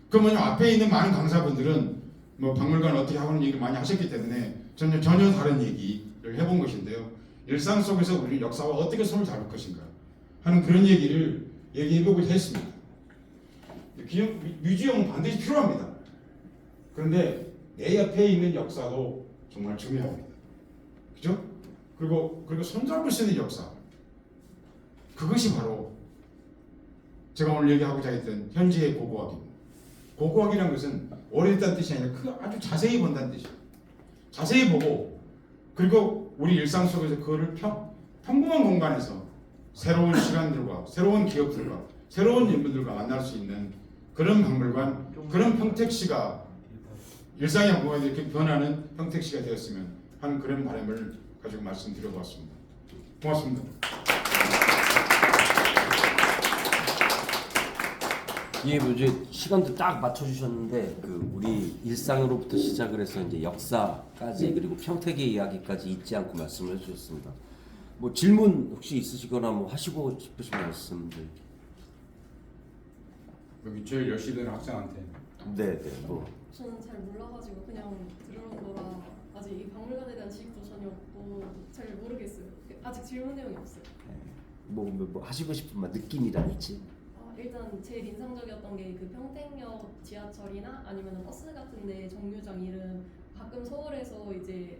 그 뭐냐면 앞에 있는 많은 강사분들은 뭐 박물관 어떻게 하는 얘기를 많이 하셨기 때문에 전혀 다른 얘기를 해본 것인데요. 일상 속에서 우리 역사와 어떻게 손을 잡을 것인가 하는 그런 얘기를 얘기해보고 했습니다. 뮤지엄은 반드시 필요합니다. 그런데 내 옆에 있는 역사도 정말 중요합니다. 그죠? 그리고 손잡을 수 있는 역사. 그것이 바로 제가 오늘 얘기하고자 했던 현지의 고고학입니다. 고고학이라는 것은 오래됐다는 뜻이 아니라 아주 자세히 본다는 뜻이에요. 자세히 보고 그리고 우리 일상 속에서 그거를 평범한 공간에서 새로운 시간들과 새로운 기억들과 새로운 인물들과 만날 수 있는 그런 박물관, 그런 평택시가 일상의 한국에 이렇게 변하는 평택시가 되었으면 하는 그런 바람을 가지고 말씀드려보았습니다. 고맙습니다. 예, 뭐 이제 시간도 딱 맞춰주셨는데 그 우리 일상으로부터 시작을 해서 이제 역사까지 그리고 평택의 이야기까지 잊지 않고 말씀을 해주셨습니다. 뭐 질문 혹시 있으시거나 뭐 하시고 싶으신 말씀들. 여기 제일 열심히 되는 학생한테 네, 뭐 저는 잘 몰라가지고 그냥 들어온 거라 아직 이 박물관에 대한 지식도 전혀 없고 잘 모르겠어요. 아직 질문 내용이 없어요. 뭐 하시고 싶은 막 느낌이랄지. 일단 제일 인상적이었던 게 그 평택역 지하철이나 아니면 버스 같은데 정류장 이름 가끔 서울에서 이제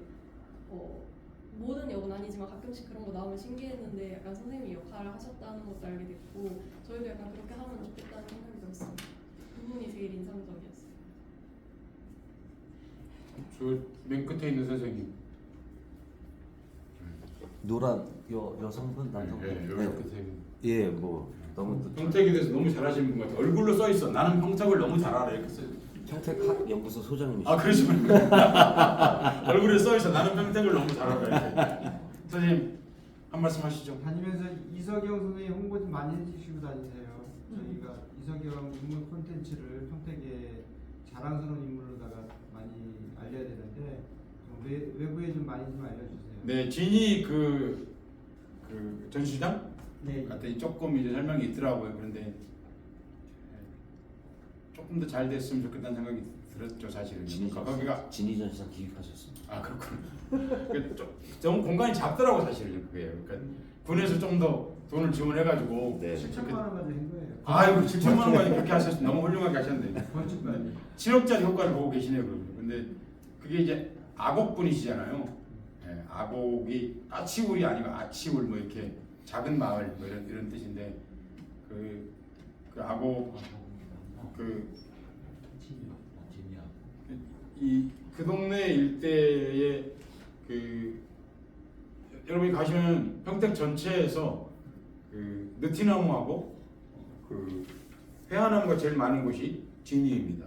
모든 역은 아니지만 가끔씩 그런 거 나오면 신기했는데 약간 선생님이 역할을 하셨다는 것도 알게 됐고 저희도 약간 그렇게 하면 좋겠다는 생각이 들었습니다. 그 부분이 제일 인상적이었어요. 저 맨 끝에 있는 선생님. 노란 여성분 남성분. 네, 여기 끝에 있는. 예, 뭐 너무 또 평택에 대해서 너무 잘하시는 분 같아요. 얼굴로 써 있어. 나는 평택을 너무 잘 알아 이렇게 써. 평택학연구소 소장님이시죠. 아 그러시구나. 얼굴에 써 있어. 나는 평택을 너무 잘 알아 이렇게. 선생님 한 말씀 하시죠. 다니면서 이석영 선생님 홍보 좀 많이 해주시고 다니세요. 저희가 이석영 인물 콘텐츠를 평택의 자랑스러운 인물로다가 많이 알려야 되는데 좀 외부에 좀 많이 좀 알려주세요. 네, 진이 그 전시장 네. 갔더니 조금 이제 설명이 있더라고요. 그런데 조금 더 잘 됐으면 좋겠다는 생각이 들었죠, 사실은. 거기가 진이전시장 기획하셨습니다. 아 그렇군. 좀 공간이 작더라고 사실은 그게. 그러니까 군에서 좀 더 돈을 지원해가지고. 네. 7천만 원 가지고 한 거예요. 아이고 7천만 원까지 그렇게 하셨. 너무 훌륭하게 하셨네. 건축까지. 7억짜리 효과를 보고 계시네요, 그러면. 근데 그게 이제 아곡분이시잖아요. 예, 아곡이 까치울이 아니고 아치울 뭐 이렇게 작은 마을 뭐 이런 뜻인데 그 아곡 그 동네 일대에 여러분이 가시면 평택 전체에서 그 느티나무하고 그 회화나무가 제일 많은 곳이 진이입니다.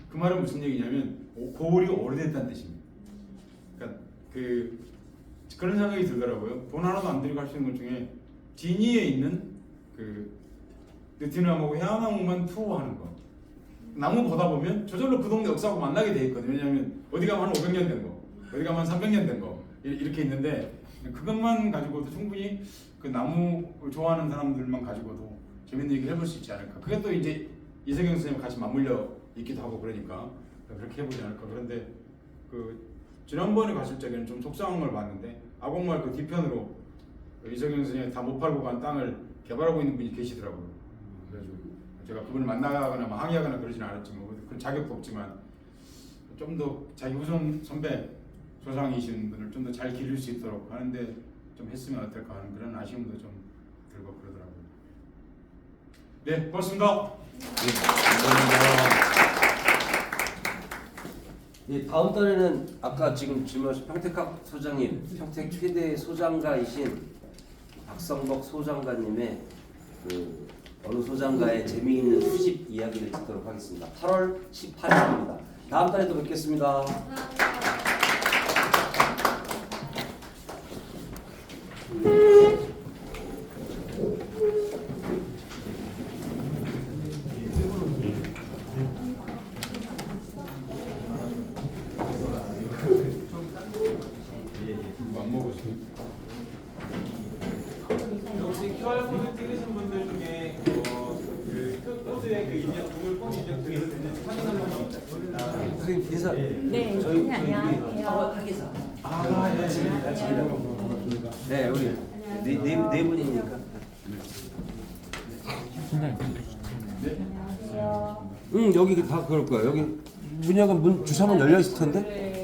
그 말은 무슨 얘기냐면 고을이 오래됐다는 뜻입니다. 그러니까 그런 생각이 들더라고요. 돈 하나도 안 들이고 할 수 있는 것 중에 진이에 있는 그 느티나무하고 회화나무만 투어하는 거. 나무 보다 보면 저절로 그 동네 역사하고 만나게 돼 있거든요. 왜냐하면 어디 가면 한 500년 된 거, 어디 가면 한 300년 된 거 이렇게 있는데 그것만 가지고도 충분히 그 나무 좋아하는 사람들만 가지고도 재밌는 얘기를 해볼 수 있지 않을까. 그게 또 이제 이석영 선생님 같이 맞물려 있기도 하고 그러니까 그렇게 해보지 않을까. 그런데 그 지난번에 갔을 적에는 좀 속상한 걸 봤는데 아곡마을 그 뒤편으로 이석영 선생님이 다 못 팔고 간 땅을 개발하고 있는 분이 계시더라고요. 그래가지고 제가 그분을 만나거나 뭐 항의하거나 그러지는 않았지만 그런 자격도 없지만 좀 더 자기 후손 선배 조상이신 분을 좀 더 잘 기를 수 있도록 하는데 좀 했으면 어떨까 하는 그런 아쉬움도 좀 들고 그러더라고요. 네, 고맙습니다. 네, 감사합니다. 예, 다음 달에는 아까 지금 질문하신 평택학 소장님, 평택 최대 소장가이신 박성복 소장가님의 그 어느 소장가의 재미있는 수집 이야기를 듣도록 하겠습니다. 8월 18일입니다. 다음 달에 또 뵙겠습니다. 감사합니다. 안 먹었어요. 혹시 QR코드 찍으신 분들 중에 그 코드에 그 인증, 구글 폼 인증 등에서 됐는지 확인한 분 있나요? 선생님 인사. 네, 선생님 안녕하세요. 학예사. 안녕하세요. 네, 우리 네 분이니까. 안녕하세요. 여기 다 그럴 거야. 여기 문약은 주사문 열려 있을 텐데.